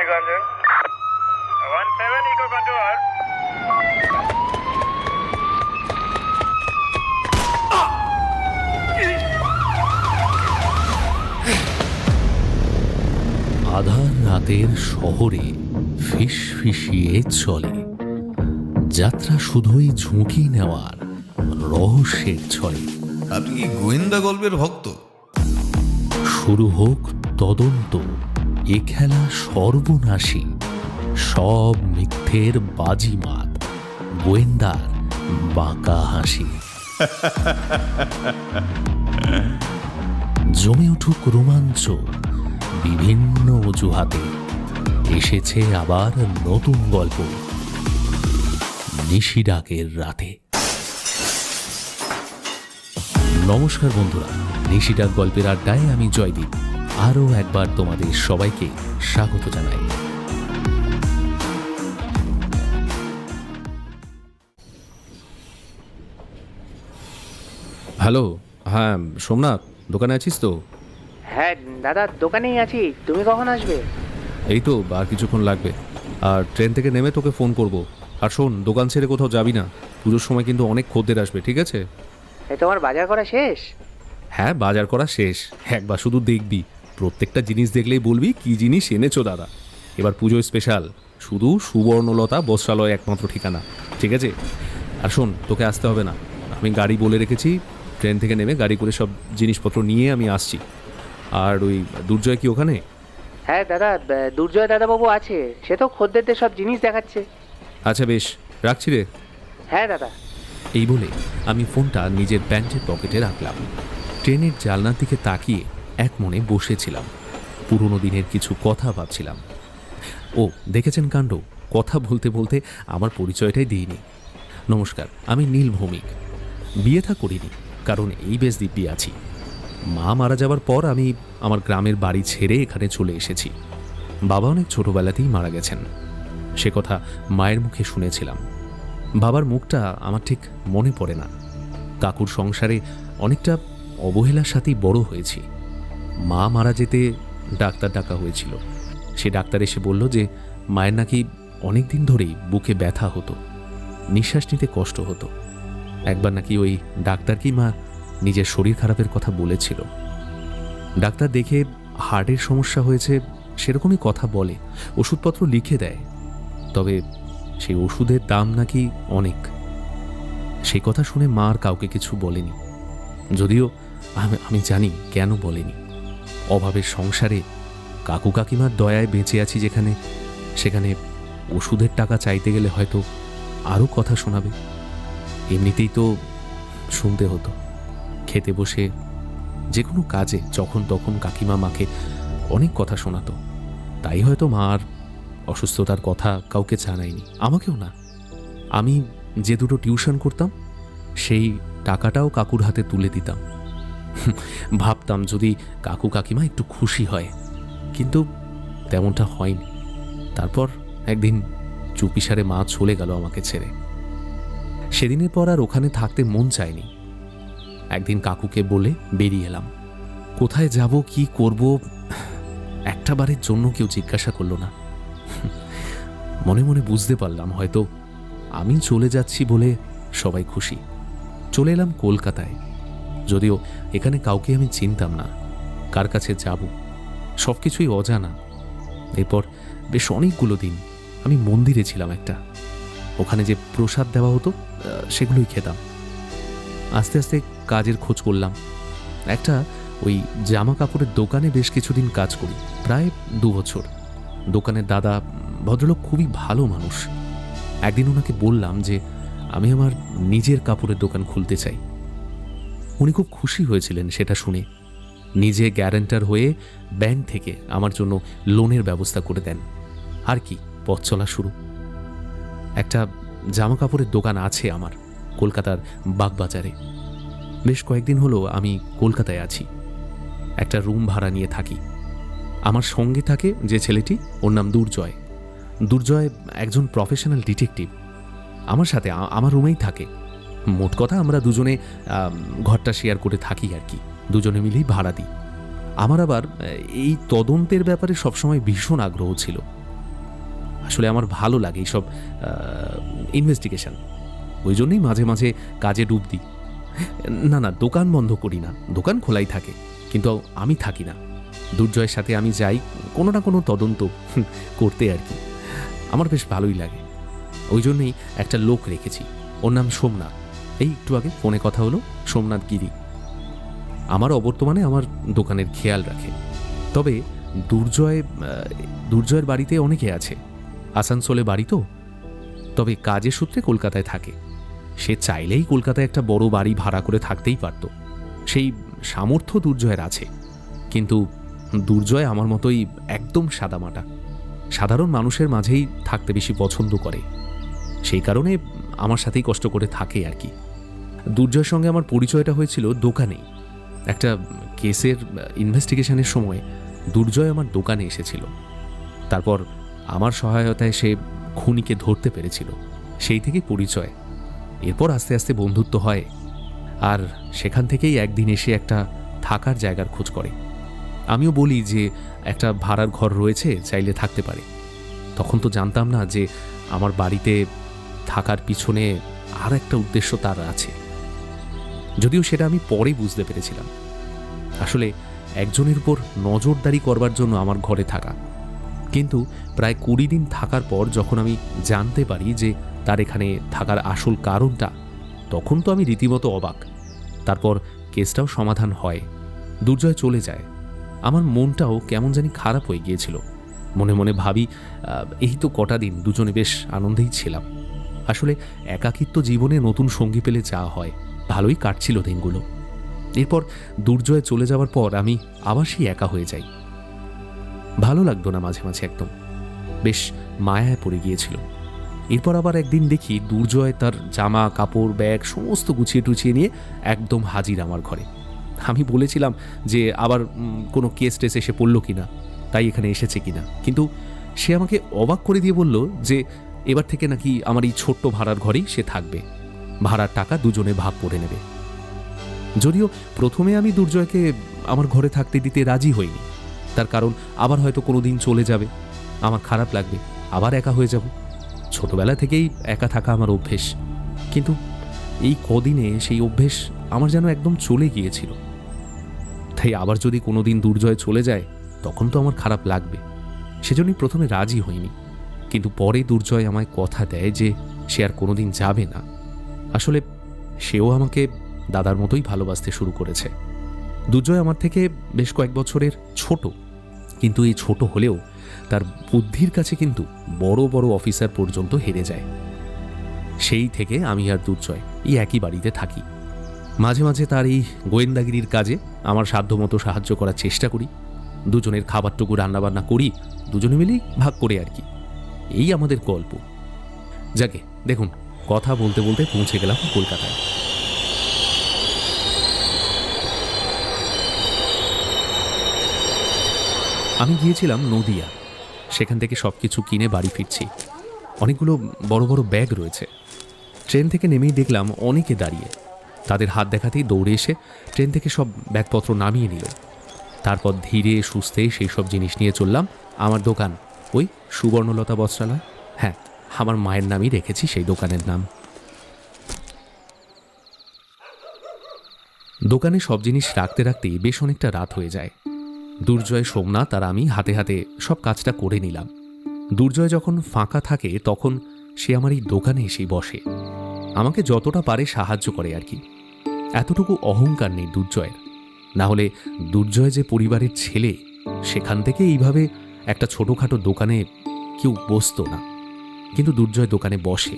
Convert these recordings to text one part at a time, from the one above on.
Manikranjan. 17 Eco Contour. আধার রাতের শহরে ফিসফিসিয়ে চলে যাত্রা, শুধুই ঝুঁকি নেওয়ার রহস্যের ছলে। আপনি কি গোয়েন্দা গল্পের ভক্ত? শুরু হোক তদন্ত, এ খেলা সর্বনাশী, সব মিথ্যের বাজিমাত, গোয়েন্দার বাঁকা হাসি। জমে উঠুক রোমাঞ্চ, বিভিন্ন অজুহাতে এসেছে আবার নতুন গল্প নিশিডাকের রাতে। নমস্কার বন্ধুরা, নিশিডাক গল্পের আড্ডায় আমি জয়দীপ আরও একবার তোমাদের সবাইকে স্বাগত জানাই। হ্যালো, হ্যাঁ সোমনাথ, দোকানে আছিস তো? হ্যাঁ দাদা, দোকানেই আছি। তুমি কখন আসবে? এই তো আর কিছুক্ষণ লাগবে। আর ট্রেন থেকে নেমে তোকে ফোন করব। আর শোন, দোকান ছেড়ে কোথাও যাবি না, পুজোর সময় কিন্তু অনেক খদ্দের আসবে, ঠিক আছে? এই তোমার বাজার করা শেষ? হ্যাঁ, বাজার করা শেষ। একবার শুধু দেখবি, প্রত্যেকটা জিনিস দেখলেই বলবি কি জিনিস এনেছো দাদা। এবার পুজোয় স্পেশাল, শুধু সুবর্ণলতা বস্ত্রালয় একমাত্র ঠিকানা, ঠিক আছে? আর শোন, তোকে আসতে হবে না, আমি গাড়ি বলে রেখেছি। ট্রেন থেকে নেমে গাড়ি করে সব জিনিসপত্র নিয়ে আমি আসছি। আর ওই দুর্জয় কি ওখানে? হ্যাঁ দাদা, দুর্জয় দাদাবাবু আছে, সে তো খদ্দেরদের সব জিনিস দেখাচ্ছে। আচ্ছা বেশ, রাখছি রে। হ্যাঁ দাদা। এই বলে আমি ফোনটা নিজের প্যান্টের পকেটে রাখলাম। ট্রেনের জানলার দিকে তাকিয়ে এক মনে বসেছিলাম, পুরনো দিনের কিছু কথা ভাবছিলাম। ও দেখেছেন কাণ্ড, কথা বলতে বলতে আমার পরিচয়টাই দিইনি। নমস্কার, আমি নীল ভৌমিক। বিয়ে থা করিনি, কারণ এই বেশ দিব্যি আছি। মা মারা যাওয়ার পর আমি আমার গ্রামের বাড়ি ছেড়ে এখানে চলে এসেছি। বাবা অনেক ছোটবেলাতেই মারা গেছেন, সে কথা মায়ের মুখে শুনেছিলাম। বাবার মুখটা আমার ঠিক মনে পড়ে না। কাকুর সংসারে অনেকটা অবহেলার সাথেই বড় হয়েছি। মা মারা যেতে ডাক্তার ডাকা হয়েছিল। সে ডাক্তার এসে বলল যে মায়ের নাকি অনেক দিন ধরেই বুকে ব্যথা হতো, নিঃশ্বাস নিতে কষ্ট হতো। একবার নাকি ওই ডাক্তারকেই মা নিজের শরীর খারাপের কথা বলেছিল। ডাক্তার দেখে হার্টের সমস্যা হয়েছে সেরকমই কথা বলে, ওষুধপত্র লিখে দেয়। তবে সেই ওষুধের দাম নাকি অনেক। সেই কথা শুনে মা আর কাউকে কিছু বলেনি, যদিও আমি জানি কেন বলেনি। অভাবের সংসারে কাকু কাকিমার দয়ায় বেঁচে আছি যেখানে, সেখানে ওষুধের টাকা চাইতে গেলে হয়তো আরও কথা শোনাবে। এমনিতেই তো শুনতে হতো। খেতে বসে যে কোনো কাজে যখন তখন কাকিমা মাকে অনেক কথা শোনাতো। তাই হয়তো মা আর অসুস্থতার কথা কাউকে জানায়নি, আমাকেও না। আমি যে দুটো টিউশন করতাম সেই টাকাটাও কাকুর হাতে তুলে দিতাম। ভাবতাম যদি কাকু কাকিমা একটু খুশি হয়, কিন্তু তেমনটা হয়নি। তারপর একদিন চুপিসারে মা চলে গেল আমাকে ছেড়ে। সেদিনের পর আর ওখানে থাকতে মন চায়নি। একদিন কাকুকে বলে বেরিয়ে এলাম। কোথায় যাব, কি করব, একটা বারের জন্য কেউ জিজ্ঞাসা করলো না। মনে মনে বুঝতে পারলাম হয়তো আমি চলে যাচ্ছি বলে সবাই খুশি। চলে এলাম কলকাতায়, যদিও এখানে কাউকে আমি চিনতাম না, কার কাছে যাব সব কিছুই অজানা। এরপর বেশ অনেকগুলো দিন আমি মন্দিরে ছিলাম একটা। ওখানে যে প্রসাদ দেওয়া হতো সেগুলোই খেতাম। আস্তে আস্তে কাজের খোঁজ করলাম। একটা ওই জামা কাপড়ের দোকানে বেশ কিছুদিন কাজ করি, প্রায় 2 বছর। দোকানের দাদা ভদ্রলোক, খুবই ভালো মানুষ। একদিন ওনাকে বললাম যে আমি আমার নিজের কাপড়ের দোকান খুলতে চাই। উনি খুব খুশি হয়েছিলেন সেটা শুনে। নিজে গ্যারান্টার হয়ে ব্যাংক থেকে আমার জন্য লোনের ব্যবস্থা করে দেন। আর কি, পথ চলা শুরু। একটা জামা কাপড়ের দোকান আছে আমার কলকাতার বাগবাজারে। বেশ কয়েকদিন হলো আমি কলকাতায় আছি। একটা রুম ভাড়া নিয়ে থাকি। আমার সঙ্গে থাকে যে ছেলেটি, ওর নাম দুর্জয়। দুর্জয় একজন প্রফেশনাল ডিটেকটিভ। আমার সাথে আমার রুমেই থাকে। মোট কথা আমরা দুজনে ঘরটা শেয়ার করে থাকি আর কি, দুজনে মিলেই ভাড়া দিই। আমার আবার এই তদন্তের ব্যাপারে সবসময় ভীষণ আগ্রহ ছিল। আসলে আমার ভালো লাগে এইসব ইনভেস্টিগেশন। ওই জন্যই মাঝে মাঝে কাজে ডুব দিই। না না, দোকান বন্ধ করি না, দোকান খোলাই থাকে, কিন্তু আমি থাকি না। দুর্জয়ের সাথে আমি যাই কোনো না কোনো তদন্ত করতে আর কি। আমার বেশ ভালোই লাগে। ওই জন্যই একটা লোক রেখেছি, ওর নাম সোমনাথ। এই একটু আগে ফোনে কথা হলো, সোমনাথ গিরি। আমার অবর্তমানে আমার দোকানের খেয়াল রাখে। তবে দুর্জয়ের বাড়িতে অনেকে আছে, আসানসোলে বাড়ি তো, তবে কাজের সূত্রে কলকাতায় থাকে। সে চাইলেই কলকাতায় একটা বড় বাড়ি ভাড়া করে থাকতেই পারত, সেই সামর্থ্য দুর্জয়ের আছে। কিন্তু দুর্জয় আমার মতোই একদম সাদামাটা, সাধারণ মানুষের মাঝেই থাকতে বেশি পছন্দ করে। সেই কারণে আমার সাথেই কষ্ট করে থাকে আর কি। দুর্জয়ের সঙ্গে আমার পরিচয়টা হয়েছিল দোকানেই। একটা কেসের ইনভেস্টিগেশনের সময় দুর্জয় আমার দোকানে এসেছিল। তারপর আমার সহায়তায় সে খুনিকে ধরতে পেরেছিল, সেই থেকে পরিচয়। এরপর আস্তে আস্তে বন্ধুত্ব হয়, আর সেখান থেকেই একদিন এসে একটা থাকার জায়গার খোঁজ করে। আমিও বলি যে একটা ভাড়ার ঘর রয়েছে, চাইলে থাকতে পারে। তখন তো জানতাম না যে আমার বাড়িতে থাকার পিছনে আর একটা উদ্দেশ্য তার আছে, যদিও সেটা আমি পরে বুঝতে পেরেছিলাম। আসলে একজনের উপর নজরদারি করবার জন্য আমার ঘরে থাকা। কিন্তু প্রায় 20 দিন থাকার পর যখন আমি জানতে পারি যে তার এখানে থাকার আসল কারণটা, তখন তো আমি রীতিমতো অবাক। তারপর কেসটাও সমাধান হয়, দুর্জয় চলে যায়। আমার মনটাও কেমন জানি খারাপ হয়ে গিয়েছিল। মনে মনে ভাবি, এই তো কটা দিন দুজনে বেশ আনন্দেই ছিলাম। আসলে একাকিত্ব জীবনে নতুন সঙ্গী পেলে যা হয়, ভালোই কাটছিল দিনগুলো। এরপর দুর্জয় চলে যাওয়ার পর আমি আবার সেই একা হয়ে যাই। ভালো লাগতো না মাঝে মাঝে, একদম বেশ মায়ায় পড়ে গিয়েছিল। এরপর আবার একদিন দেখি দুর্জয় তার জামা কাপড় ব্যাগ সমস্ত গুছিয়ে টুছিয়ে নিয়ে একদম হাজির আমার ঘরে। আমি বলেছিলাম যে আবার কোনো কেস টেস এসে পড়লো কিনা, তাই এখানে এসেছে কিনা, কিন্তু সে আমাকে অবাক করে দিয়ে বলল যে এবার থেকে নাকি আমার এই ছোট্ট ভাড়ার ঘরেই সে থাকবে, ভাড়ার টাকা দুজনে ভাগ করে নেবে। যদিও প্রথমে আমি দুর্জয়কে আমার ঘরে থাকতে দিতে রাজি হইনি, তার কারণ আবার হয়তো কোনো দিন চলে যাবে, আমার খারাপ লাগবে, আবার একা হয়ে যাব। ছোটবেলা থেকেই একা থাকা আমার অভ্যেস, কিন্তু এই কদিনে সেই অভ্যেস আমার যেন একদম চলে গিয়েছিল। তাই আবার যদি কোনো দিন দুর্জয় চলে যায়, তখন তো আমার খারাপ লাগবে। সেজন্যই প্রথমে রাজি হইনি, কিন্তু পরে দুর্জয় আমায় কথা দেয় যে সে আর কোনোদিন যাবে না। আসলে সেও আমাকে দাদার মতোই ভালোবাসতে শুরু করেছে। দুর্জয় আমার থেকে বেশ কয়েক বছরের ছোট, কিন্তু এই ছোট হলেও তার বুদ্ধির কাছে কিন্তু বড় বড় অফিসার পর্যন্ত হেরে যায়। সেই থেকে আমি আর দুর্জয় এই একই বাড়িতে থাকি। মাঝে মাঝে তার এই গোয়েন্দাগিরির কাজে আমার সাধ্যমতো সাহায্য করার চেষ্টা করি। দুজনের খাবারটুকু রান্নাবান্না করি, দুজনে মিলেই ভাগ করে আর কি। এই আমাদের গল্প। যাকে দেখুন, কথা বলতে বলতে পৌঁছে গেলাম কলকাতায়। আমি গিয়েছিলাম নদিয়া, সেখান থেকে সব কিছু কিনে বাড়ি ফিরছি। অনেকগুলো বড় বড় ব্যাগ রয়েছে। ট্রেন থেকে নেমেই দেখলাম অনেকে দাঁড়িয়ে। তাদের হাত দেখাতেই দৌড়ে এসে ট্রেন থেকে সব ব্যাগপত্র নামিয়ে নিল। তারপর ধীরে সুস্থে সেই সব জিনিস নিয়ে চললাম আমার দোকান, ওই সুবর্ণলতা বস্ত্রালয়। হ্যাঁ, আমার মায়ের নামই রেখেছি সেই দোকানের নাম। দোকানে সব জিনিস রাখতে রাখতেই বেশ অনেকটা রাত হয়ে যায়। দুর্জয়, সোমনাথ আর আমি হাতে হাতে সব কাজটা করে নিলাম। দুর্জয় যখন ফাঁকা থাকে তখন সে আমার এই দোকানে এসেই বসে, আমাকে যতটা পারে সাহায্য করে আর কি। এতটুকু অহংকার নেই দুর্জয়ের, না হলে দুর্জয় যে পরিবারের ছেলে, সেখান থেকে এইভাবে একটা ছোটোখাটো দোকানে কেউ বসতো না। কিন্তু দুর্জয় দোকানে বসে,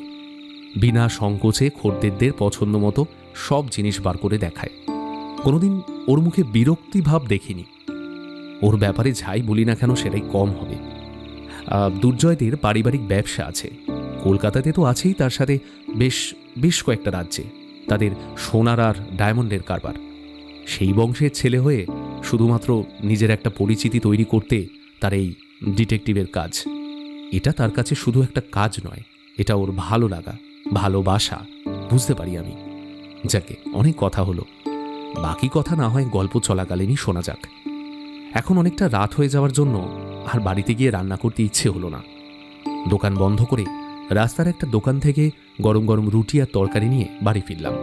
বিনা সংকোচে খদ্দেরদের পছন্দ মতো সব জিনিস বার করে দেখায়। কোনোদিন ওর মুখে বিরক্তি ভাব দেখিনি। ওর ব্যাপারে যাই বলি না কেন সেটাই কম হবে। দুর্জয়দের পারিবারিক ব্যবসা আছে, কলকাতাতে তো আছেই, তার সাথে বেশ কয়েকটা রাজ্যে তাদের সোনার আর ডায়মন্ডের কারবার। সেই বংশের ছেলে হয়ে শুধুমাত্র নিজের একটা পরিচিতি তৈরি করতে তার এই ডিটেকটিভের কাজ। এটা তার কাছে শুধু একটা কাজ নয়, এটা ওর ভালো লাগা, ভালোবাসা, বুঝতে পারি আমি। যাকে অনেক কথা হলো, বাকি কথা না হয় গল্প চলাকালীনই শোনা যাক। এখন অনেকটা রাত হয়ে যাওয়ার জন্য আর বাড়িতে গিয়ে রান্না করতে ইচ্ছে হলো না। দোকান বন্ধ করে রাস্তার একটা দোকান থেকে গরম গরম রুটি আর তরকারি নিয়ে বাড়ি ফিরলাম।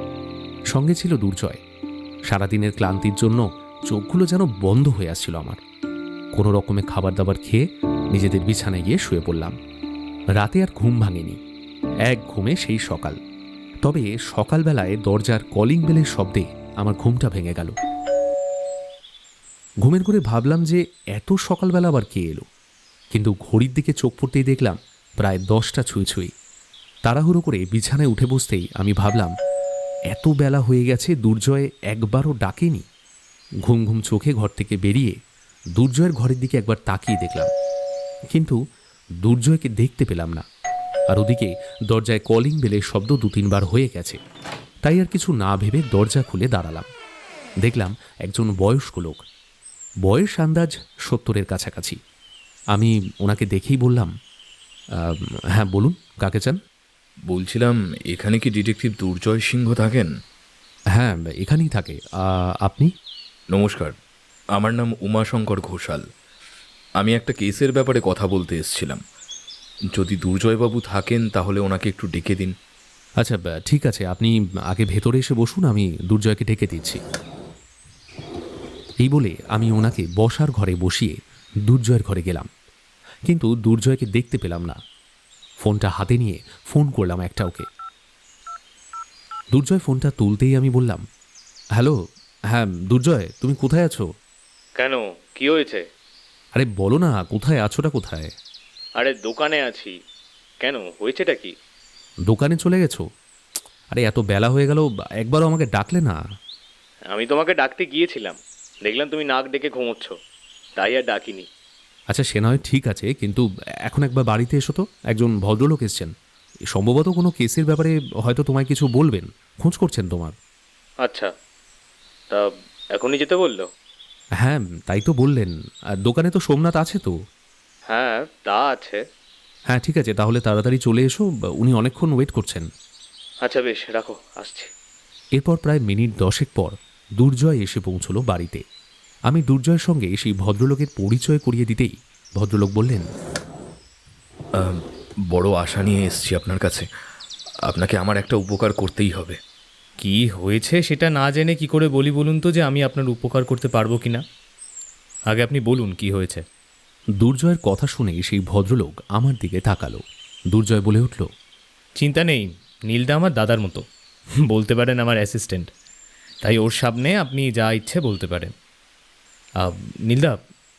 সঙ্গে ছিল দুর্জয়। সারাদিনের ক্লান্তির জন্য চোখগুলো যেন বন্ধ হয়ে আসছিল আমার। কোনো রকমে খাবার দাবার খেয়ে নিজেদের বিছানায় গিয়ে শুয়ে পড়লাম। রাতে আর ঘুম ভাঙেনি, এক ঘুমে সেই সকাল। তবে সকালবেলায় দরজার কলিং বেলের শব্দে আমার ঘুমটা ভেঙে গেল। ঘুমের ঘরে ভাবলাম যে এত সকালবেলা আবার কে এলো, কিন্তু ঘড়ির দিকে চোখ পড়তেই দেখলাম প্রায় 10টা ছুঁই ছুঁই। তাড়াহুড়ো করে বিছানায় উঠে বসতেই আমি ভাবলাম, এত বেলা হয়ে গেছে, দুর্জয় একবারও ডাকেনি। ঘুম ঘুম চোখে ঘর থেকে বেরিয়ে দুর্জয়ের ঘরের দিকে একবার তাকিয়ে দেখলাম, কিন্তু দুর্জয়কে দেখতে পেলাম না। আর ওদিকে দরজায় কলিং বেলের শব্দ 2-3 বার হয়ে গেছে। তাই আর কিছু না ভেবে দরজা খুলে দাঁড়ালাম। দেখলাম একজন বয়স্ক লোক, বয়স আন্দাজ 70-এর কাছাকাছি। আমি ওনাকে দেখেই বললাম, হ্যাঁ বলুন, কাকে চান? বলছিলাম, এখানে কি ডিটেকটিভ দুর্জয় সিংহ থাকেন? হ্যাঁ, এখানেই থাকে। আপনি? নমস্কার, আমার নাম উমাশঙ্কর ঘোষাল। আমি একটা কেসের ব্যাপারে কথা বলতে এসেছিলাম। যদি দুর্জয়বাবু থাকেন তাহলে ওনাকে একটু ডেকে দিন। আচ্ছা, ঠিক আছে, আপনি আগে ভেতরে এসে বসুন, আমি দুর্জয়কে ডেকে দিচ্ছি। এই বলে আমি ওনাকে বসার ঘরে বসিয়ে দুর্জয়ের ঘরে গেলাম, কিন্তু দুর্জয়কে দেখতে পেলাম না। ফোনটা হাতে নিয়ে ফোন করলাম একটা ওকে। দুর্জয় ফোনটা তুলতেই আমি বললাম, হ্যালো, হ্যাঁ দুর্জয়, তুমি কোথায় আছো? কেন, কি হয়েছে? আরে বলো না, কোথায় আছোটা কোথায়? আরে দোকানে আছি। কেন, হয়েছেটা কি? দোকানে চলে গেছো? আরে এত বেলা হয়ে গেল, একবারও আমাকে ডাকলে না? আমি তোমাকে ডাকতে গিয়েছিলাম, দেখলাম তুমি নাক ডেকে ঘুমোচ্ছ, তাই আর ডাকিনি। আচ্ছা সে নয়, ঠিক আছে, কিন্তু এখন একবার বাড়িতে এসো তো। একজন ভদ্রলোক এসছেন, সম্ভবত কোনো কেসের ব্যাপারে হয়তো তোমায় কিছু বলবেন, খোঁজ করছেন তোমার। আচ্ছা, তা এখনই যেতে বললো? হ্যাঁ তাই তো বললেন। আর দোকানে তো সোমনাথ আছে তো? হ্যাঁ, তা আছে। হ্যাঁ ঠিক আছে, তাহলে তাড়াতাড়ি চলে এসো, উনি অনেকক্ষণ ওয়েট করছেন। আচ্ছা বেশ, রাখো, আসছি। এরপর প্রায় মিনিট 10 পর দুর্জয় এসে পৌঁছলো বাড়িতে। আমি দুর্জয়ের সঙ্গে সেই ভদ্রলোকের পরিচয় করিয়ে দিতেই ভদ্রলোক বললেন, বড় আশা নিয়ে এসেছি আপনার কাছে। আপনাকে আমার একটা উপকার করতেই হবে। কি হয়েছে সেটা না জেনে কি করে বলি বলুন তো যে আমি আপনার উপকার করতে পারবো কি না? আগে আপনি বলুন কি হয়েছে। দুর্জয়ের কথা শুনে সেই ভদ্রলোক আমার দিকে তাকালো। দুর্জয় বলে উঠল, চিন্তা নেই, নীলদা আমার দাদার মতো, বলতে পারেন আমার অ্যাসিস্ট্যান্ট, তাই ওর সামনে আপনি যা ইচ্ছে বলতে পারেন। নীলদা,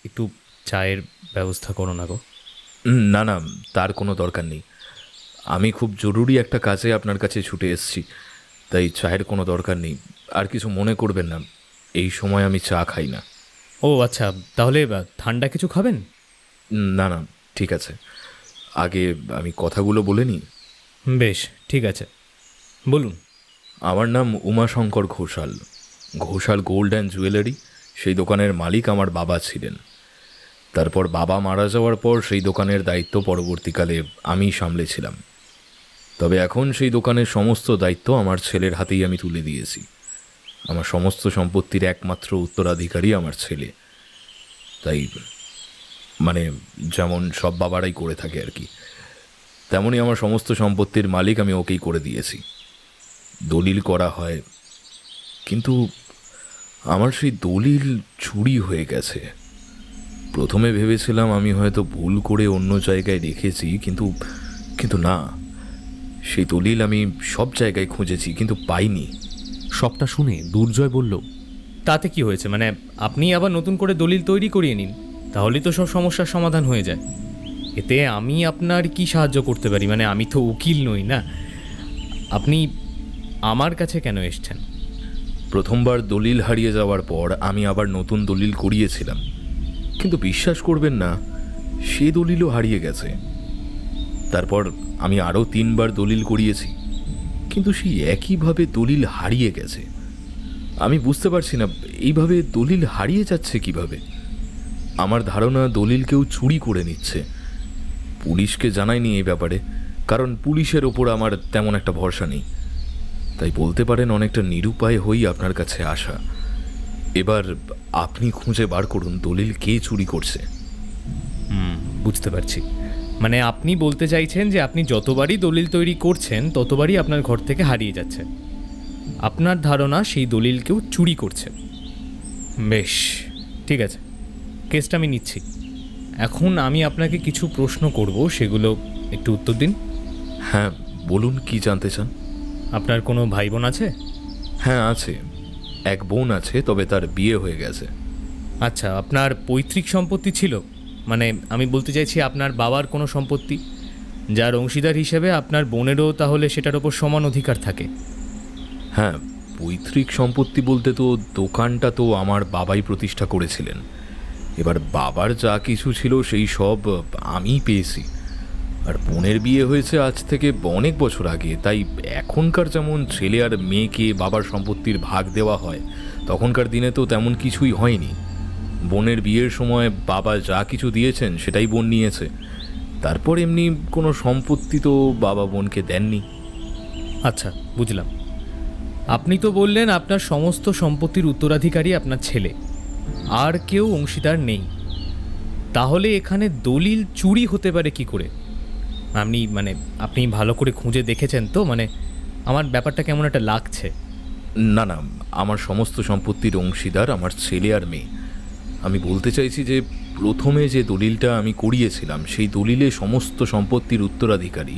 একটু চায়ের ব্যবস্থা করো না গো। না না, তার কোনো দরকার নেই। আমি খুব জরুরি একটা কাজে আপনার কাছে ছুটে এসেছি, তাই চায়ের কোনো দরকার নেই। আর কিছু মনে করবেন না, এই সময় আমি চা খাই না। ও আচ্ছা, তাহলে ঠান্ডা কিছু খাবেন? না না, ঠিক আছে, আগে আমি কথাগুলো বলে নিই। বেশ, ঠিক আছে, বলুন। আমার নাম Umashankar Ghoshal. Ghoshal gold and jewellery, সেই দোকানের মালিক আমার বাবা ছিলেন। তারপর বাবা মারা যাওয়ার পর সেই দোকানের দায়িত্ব পরবর্তীকালে আমি সামলেছিলাম। তবে এখন সেই দোকানের সমস্ত দায়িত্ব আমার ছেলের হাতেই আমি তুলে দিয়েছি। আমার সমস্ত সম্পত্তির একমাত্র উত্তরাধিকারী আমার ছেলে। তাই মানে যেমন সব বাবারাই করে থাকে আর কি, তেমনই আমার সমস্ত সম্পত্তির মালিক আমি ওকেই করে দিয়েছি। দলিল করা হয়, কিন্তু আমার সেই দলিল চুরি হয়ে গেছে। প্রথমে ভেবেছিলাম আমি হয়তো ভুল করে অন্য জায়গায় রেখেছি, কিন্তু না, সেই দলিল আমি সব জায়গায় খুঁজেছি কিন্তু পাইনি। সবটা শুনে দুর্জয় বলল, তাতে কি হয়েছে, মানে আপনি আবার নতুন করে দলিল তৈরি করিয়ে নিন, তাহলেই তো সব সমস্যার সমাধান হয়ে যায়। এতে আমি আপনার কি সাহায্য করতে পারি? মানে আমি তো উকিল নই না। আপনি আমার কাছে কেন এসছেন? প্রথমবার দলিল হারিয়ে যাওয়ার পর আমি আবার নতুন দলিল করিয়েছিলাম, কিন্তু বিশ্বাস করবেন না, সে দলিলও হারিয়ে গেছে। তারপর আমি আরও 3বার দলিল করিয়েছি, কিন্তু সেই একইভাবে দলিল হারিয়ে গেছে। আমি বুঝতে পারছি না এইভাবে দলিল হারিয়ে যাচ্ছে কিভাবে। আমার ধারণা দলিল কেউ চুরি করে নিচ্ছে। পুলিশকে জানাইনি এই ব্যাপারে, কারণ পুলিশের ওপর আমার তেমন একটা ভরসা নেই। তাই বলতে পারেন অনেকটা নিরুপায় হই আপনার কাছে আসা। এবার আপনি খুঁজে বার করুন দলিল কে চুরি করছে। বুঝতে পারছি, মানে আপনি বলতে চাইছেন যে আপনি যতবারই দলিল তৈরি করছেন ততবারই আপনার ঘর থেকে হারিয়ে যাচ্ছে। আপনার ধারণা সেই দলিল কেউ চুরি করছে। বেশ, ঠিক আছে, কেসটা আমি নিচ্ছি। এখন আমি আপনাকে কিছু প্রশ্ন করব, সেগুলো একটু উত্তর দিন। হ্যাঁ বলুন, কি জানতে চান? আপনার কোনো ভাই বোন আছে? হ্যাঁ আছে, এক বোন আছে, তবে তার বিয়ে হয়ে গেছে। আচ্ছা, আপনার পৈতৃক সম্পত্তি ছিল? মানে আমি বলতে চাইছি আপনার বাবার কোনো সম্পত্তি, যার অংশীদার হিসেবে আপনার বোনেরও তাহলে সেটার ওপর সমান অধিকার থাকে? হ্যাঁ, পৈতৃক সম্পত্তি বলতে তো দোকানটা তো আমার বাবাই প্রতিষ্ঠা করেছিলেন। এবার বাবার যা কিছু ছিল সেই সব আমিই পেয়েছি। আর বোনের বিয়ে হয়েছে আজ থেকে অনেক বছর আগে, তাই এখনকার যেমন ছেলে আর মেয়েকে বাবার সম্পত্তির ভাগ দেওয়া হয়, তখনকার দিনে তো তেমন কিছুই হয়নি। বোনের বিয়ের সময় বাবা যা কিছু দিয়েছেন সেটাই বোন নিয়েছে। তারপর এমনি কোনো সম্পত্তি তো বাবা বোনকে দেননি। আচ্ছা, বুঝলাম। আপনি তো বললেন আপনার সমস্ত সম্পত্তির উত্তরাধিকারী আপনার ছেলে, আর কেউ অংশীদার নেই। তাহলে এখানে দলিল চুরি হতে পারে কি করে? আপনি ভালো করে খুঁজে দেখেছেন তো? মানে আমার ব্যাপারটা কেমন একটা লাগছে। না না, আমার সমস্ত সম্পত্তির অংশীদার আমার ছেলে আর মেয়ে। আমি বলতে চাইছি যে প্রথমে যে দলিলটা আমি করিয়েছিলাম সেই দলিলে সমস্ত সম্পত্তির উত্তরাধিকারী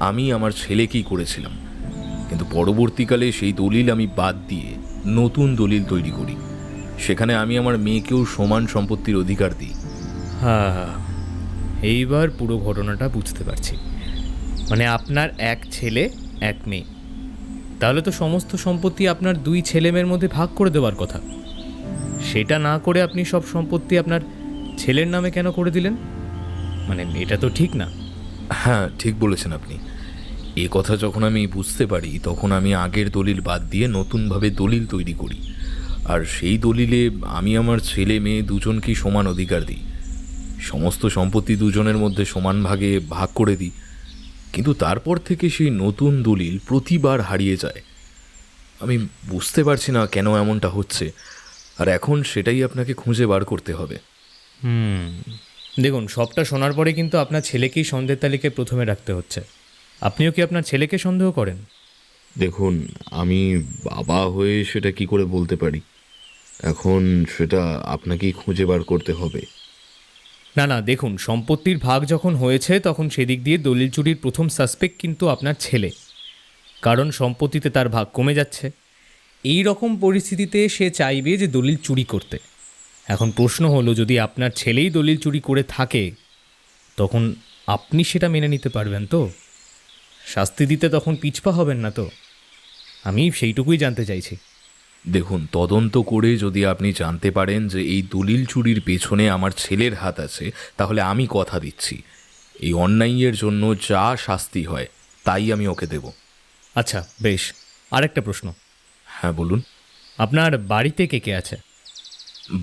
আমি আমার ছেলেকেই করেছিলাম, কিন্তু পরবর্তীকালে সেই দলিল আমি বাদ দিয়ে নতুন দলিল তৈরি করি। সেখানে আমি আমার মেয়েকেও সমান সম্পত্তির অধিকার দিই। হ্যাঁ, এইবার পুরো ঘটনাটা বুঝতে পারছি। মানে আপনার এক ছেলে এক মেয়ে, তাহলে তো সমস্ত সম্পত্তি আপনার দুই ছেলে মেয়ের মধ্যে ভাগ করে দেওয়ার কথা। সেটা না করে আপনি সব সম্পত্তি আপনার ছেলের নামে কেন করে দিলেন? মানে এটা তো ঠিক না। হ্যাঁ ঠিক বলেছেন আপনি। এ কথা যখন আমি বুঝতে পারি তখন আমি আগের দলিল বাদ দিয়ে নতুনভাবে দলিল তৈরি করি, আর সেই দলিলে আমি আমার ছেলে মেয়ে দুজনকেই সমান অধিকার দিই। সমস্ত সম্পত্তি দুজনের মধ্যে সমান ভাগে ভাগ করে দিই, কিন্তু তারপর থেকে সেই নতুন দলিল প্রতিবার হারিয়ে যায়। আমি বুঝতে পারছি না কেন এমনটা হচ্ছে, আর এখন সেটাই আপনাকে খুঁজে বার করতে হবে। দেখুন, সবটা শোনার পরে কিন্তু আপনার ছেলেকেই সন্দেহের তালিকায় প্রথমে রাখতে হচ্ছে। আপনিও কি আপনার ছেলেকে সন্দেহ করেন? দেখুন, আমি বাবা হয়ে সেটা কি করে বলতে পারি? এখন সেটা আপনাকেই খুঁজে বার করতে হবে। না না, দেখুন, সম্পত্তির ভাগ যখন হয়েছে তখন সেদিক দিয়ে দলিল চুরির প্রথম সাসপেক্ট কিন্তু আপনার ছেলে, কারণ সম্পত্তিতে তার ভাগ কমে যাচ্ছে। এই রকম পরিস্থিতিতে সে চাইবে যে দলিল চুরি করতে। এখন প্রশ্ন হলো, যদি আপনার ছেলেই দলিল চুরি করে থাকে তখন আপনি সেটা মেনে নিতে পারবেন তো? শাস্তি দিতে তখন পিছপা হবেন না তো? আমি সেইটুকুই জানতে চাইছি। দেখুন, তদন্ত করে যদি আপনি জানতে পারেন যে এই দলিল চুরির পেছনে আমার ছেলের হাত আছে, তাহলে আমি কথা দিচ্ছি এই অন্যায়ের জন্য যা শাস্তি হয় তাই আমি ওকে দেব। আচ্ছা বেশ, আরেকটা প্রশ্ন। হ্যাঁ বলুন। আপনার বাড়িতে কে কে আছে?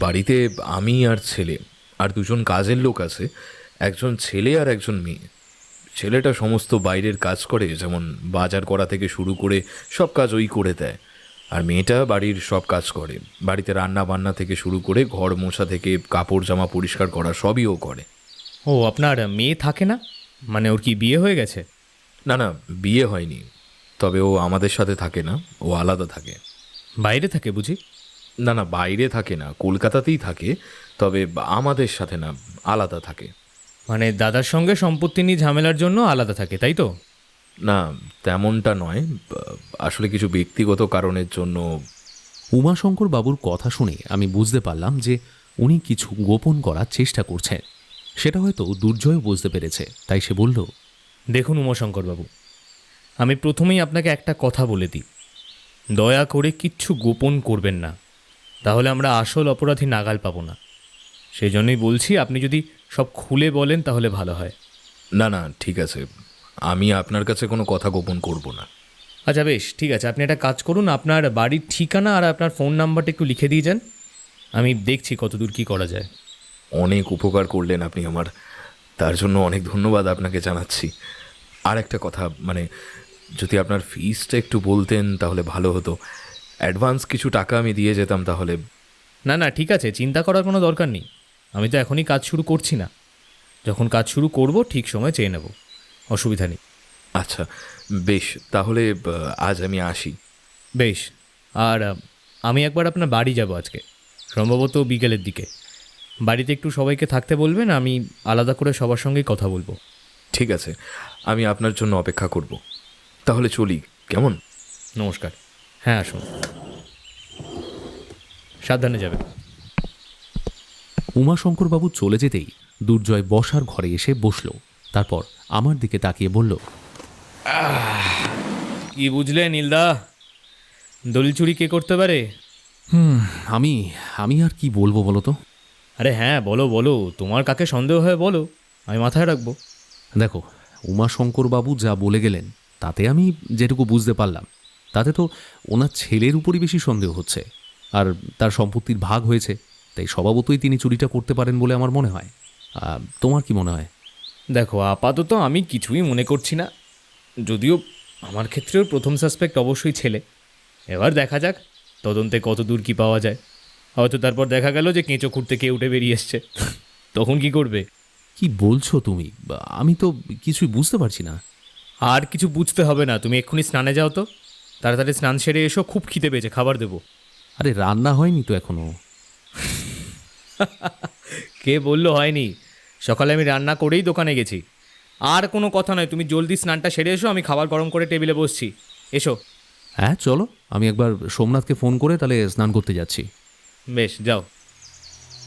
বাড়িতে আমি আর ছেলে আর দুজন কাজের লোক আছে, একজন ছেলে আর একজন মেয়ে। ছেলেটা সমস্ত বাইরের কাজ করে, যেমন বাজার করা থেকে শুরু করে সব কাজ ওই করে দেয়, আর মেয়েটা বাড়ির সব কাজ করে। বাড়িতে রান্না বান্না থেকে শুরু করে ঘর মোছা থেকে কাপড় জামা পরিষ্কার করা সবই ও করে। ও, আপনার মেয়ে থাকে না? মানে ওর কি বিয়ে হয়ে গেছে? না না, বিয়ে হয়নি, তবে ও আমাদের সাথে থাকে না, ও আলাদা থাকে। বাইরে থাকে বুঝি? না না, বাইরে থাকে না, কলকাতাতেই থাকে, তবে আমাদের সাথে না, আলাদা থাকে। মানে দাদার সঙ্গে সম্পত্তি নিয়ে ঝামেলার জন্য আলাদা থাকে, তাই তো? না তেমনটা নয়, আসলে কিছু ব্যক্তিগত কারণের জন্য। উমাশঙ্কর বাবুর কথা শুনে আমি বুঝতে পারলাম যে উনি কিছু গোপন করার চেষ্টা করছেন। সেটা হয়তো দুর্জয় বুঝতে পেরেছে, তাই সে বলল, দেখুন উমাশঙ্করবাবু, আমি প্রথমেই আপনাকে একটা কথা বলে দিই, দয়া করে কিচ্ছু গোপন করবেন না, তাহলে আমরা আসল অপরাধী নাগাল পাবো না। সেই জন্যই বলছি, আপনি যদি সব খুলে বলেন তাহলে ভালো হয়। না না ঠিক আছে, আমি আপনার কাছে কোনো কথা গোপন করব না। আচ্ছা বেশ, ঠিক আছে, আপনি একটা কাজ করুন, আপনার বাড়ির ঠিকানা আর আপনার ফোন নাম্বারটা একটু লিখে দিয়ে যান, আমি দেখছি কতদূর কী করা যায়। অনেক উপকার করলেন আপনি আমার, তার জন্য অনেক ধন্যবাদ আপনাকে জানাচ্ছি। আর একটা কথা, মানে যদি আপনার ফিসটা একটু বলতেন তাহলে ভালো হতো। অ্যাডভান্স কিছু টাকা আমি দিয়ে যেতাম তাহলে। না না ঠিক আছে, চিন্তা করার কোনো দরকার নেই, আমি তো এখনই কাজ শুরু করছি না। যখন কাজ শুরু করব ঠিক সময় চেয়ে নেব, অসুবিধা নেই। আচ্ছা বেশ, তাহলে আজ আমি আসি। বেশ। আর আমি একবার আপনার বাড়ি যাব আজকে, সম্ভবত বিকেলের দিকে। বাড়িতে একটু সবাইকে থাকতে বলবেন, আমি আলাদা করে সবার সঙ্গেই কথা বলবো। ঠিক আছে, আমি আপনার জন্য অপেক্ষা করব। তাহলে চলি, কেমন? নমস্কার। হ্যাঁ, আসুন। সাবধানে যাবেন। উমাশঙ্করবাবু চলে যেতেই দুর্জয় বসার ঘরে এসে বসল। তারপর আমার দিকে তাকিয়ে বলল, কি বুঝলে নীলদা, দলিল চুরি কে করতে পারে? আমি আমি আর কি বলবো বলো তো। আরে হ্যাঁ, বলো বলো, তোমার কাকে সন্দেহ হয় বলো, আমি মাথায় রাখবো। দেখো, উমাশঙ্করবাবু যা বলে গেলেন তাতে আমি যেটুকু বুঝতে পারলাম, তাতে তো ওনার ছেলের উপরই বেশি সন্দেহ হচ্ছে। আর তার সম্পত্তির ভাগ হয়েছে, তাই স্বভাবতই তিনি চুরিটা করতে পারেন বলে আমার মনে হয়। তোমার কি মনে হয়? দেখো, আপাতত আমি কিছুই মনে করছি না, যদিও আমার ক্ষেত্রেও প্রথম সাসপেক্ট অবশ্যই ছেলে। এবার দেখা যাক তদন্তে কত দূর কী পাওয়া যায়। হয়তো তারপর দেখা গেল যে কেঁচো খুঁড়তে কে উঠে বেরিয়ে এসছে, তখন কি করবে? কি বলছো তুমি? আমি তো কিছুই বুঝতে পারছি না। আর কিছু বুঝতে হবে না, তুমি এক্ষুনি স্নানে যাও তো, তাড়াতাড়ি স্নান সেরে এসো, খুব খিদে পেয়েছে, খাবার দেবো। আরে রান্না হয়নি তো এখনো। কে বললো হয়নি? সকালে আমি রান্না করেই দোকানে গেছি। আর কোনো কথা নয়, তুমি জলদি স্নানটা সেরে এসো, আমি খাবার গরম করে টেবিলে বসছি, এসো। হ্যাঁ চলো, আমি একবার সোমনাথকে ফোন করে তাহলে স্নান করতে যাচ্ছি। বেশ, যাও।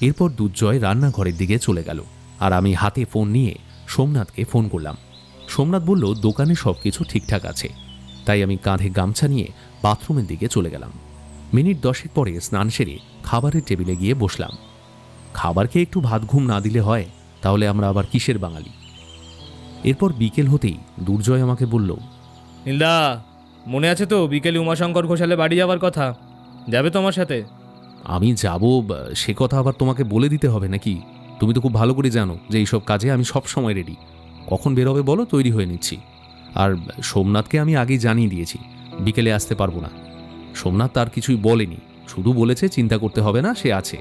এরপর দুর্জয় রান্নাঘরের দিকে চলে গেল, আর আমি হাতে ফোন নিয়ে সোমনাথকে ফোন করলাম। সোমনাথ বলল দোকানে সব কিছু ঠিকঠাক আছে। তাই আমি কাঁধে গামছা নিয়ে বাথরুমের দিকে চলে গেলাম। মিনিট 10 পরে স্নান সেরে খাবারের টেবিলে গিয়ে বসলাম। খাবার খেয়ে একটু ভাত ঘুম না দিলে হয়? তাহলে আমরা আবার কিসের বাঙালি? এরপর বিকেল হতেই দুর্জয় আমাকে বলল, নীলদা, মনে আছে তো বিকেলে উমাশঙ্কর ঘোষালে বাড়ি যাওয়ার কথা? যাবে তো আমার সাথে? আমি যাব, সে কথা আবার তোমাকে বলে দিতে হবে নাকি? তুমি তো খুব ভালো করে জানো যে এইসব কাজে আমি সব সময় রেডি। কখন বেরোবে বলো, তৈরি হয়ে নিচ্ছি। আর সোমনাথকে আমি আগেই জানিয়ে দিয়েছি বিকেলে আসতে পারবো না। সোমনাথ তার কিছুই বলেনি, শুধু বলেছে চিন্তা করতে হবে না, সে আছে।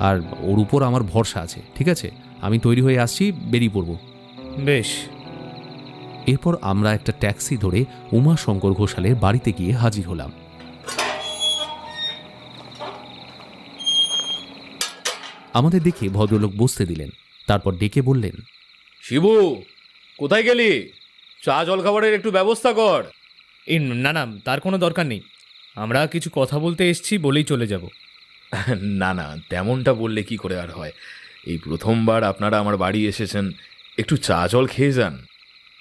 আর ওর উপর আমার ভরসা আছে। ঠিক আছে, আমি তৈরি হয়ে আসছি, বেরিয়ে পড়বো। বেশ। এরপর আমরা একটা ট্যাক্সি ধরে উমাশঙ্কর ঘোষালের বাড়িতে গিয়ে হাজির হলাম। আমাদের দেখে ভদ্রলোক বসতে দিলেন, তারপর ডেকে বললেন, শিবু, কোথায় গেলি? চা জল খাবারের একটু ব্যবস্থা কর। এই না না, তার কোনো দরকার নেই, আমরা কিছু কথা বলতে এসেছি বলেই চলে যাব। না না, তেমনটা বললে কি করে আর হয়? এই প্রথমবার আপনারা আমার বাড়ি এসেছেন, একটু চা জল খেয়ে যান।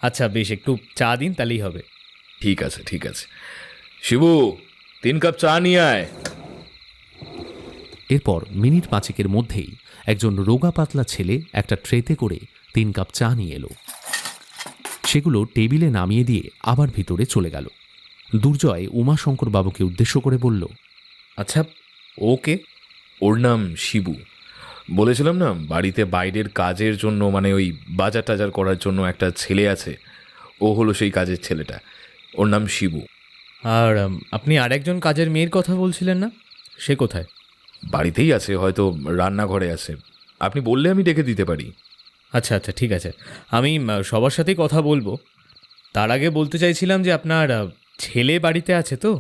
আচ্ছা বেশ, একটু চা দিন, তাহলেই হবে। ঠিক আছে ঠিক আছে। শিবু, 3 কাপ চা নিয়ে আয়। এরপর মিনিট 5 মধ্যেই একজন রোগা পাতলা ছেলে একটা ট্রেতে করে 3 কাপ চা নিয়ে এলো। সেগুলো টেবিলে নামিয়ে দিয়ে আবার ভিতরে চলে গেল। দুর্জয় উমাশঙ্কর বাবুকে উদ্দেশ্য করে বলল, আচ্ছা, ওকে? ওর নাম শিবু। বলেছিলাম না বাড়িতে বাইরের কাজের জন্য, মানে ওই বাজার টাজার করার জন্য একটা ছেলে আছে, ও হলো সেই কাজের ছেলেটা। ওর নাম শিবু। আর আপনি আরেকজন কাজের মেয়ের কথা বলছিলেন না, সে কোথায়? বাড়িতেই আছে, হয়তো রান্নাঘরে আছে। আপনি বললে আমি ডেকে দিতে পারি। আচ্ছা আচ্ছা, ঠিক আছে, আমি সবার সাথেই কথা বলবো। তার আগে বলতে চাইছিলাম যে আপনার ছেলে বাড়িতে আছে তো?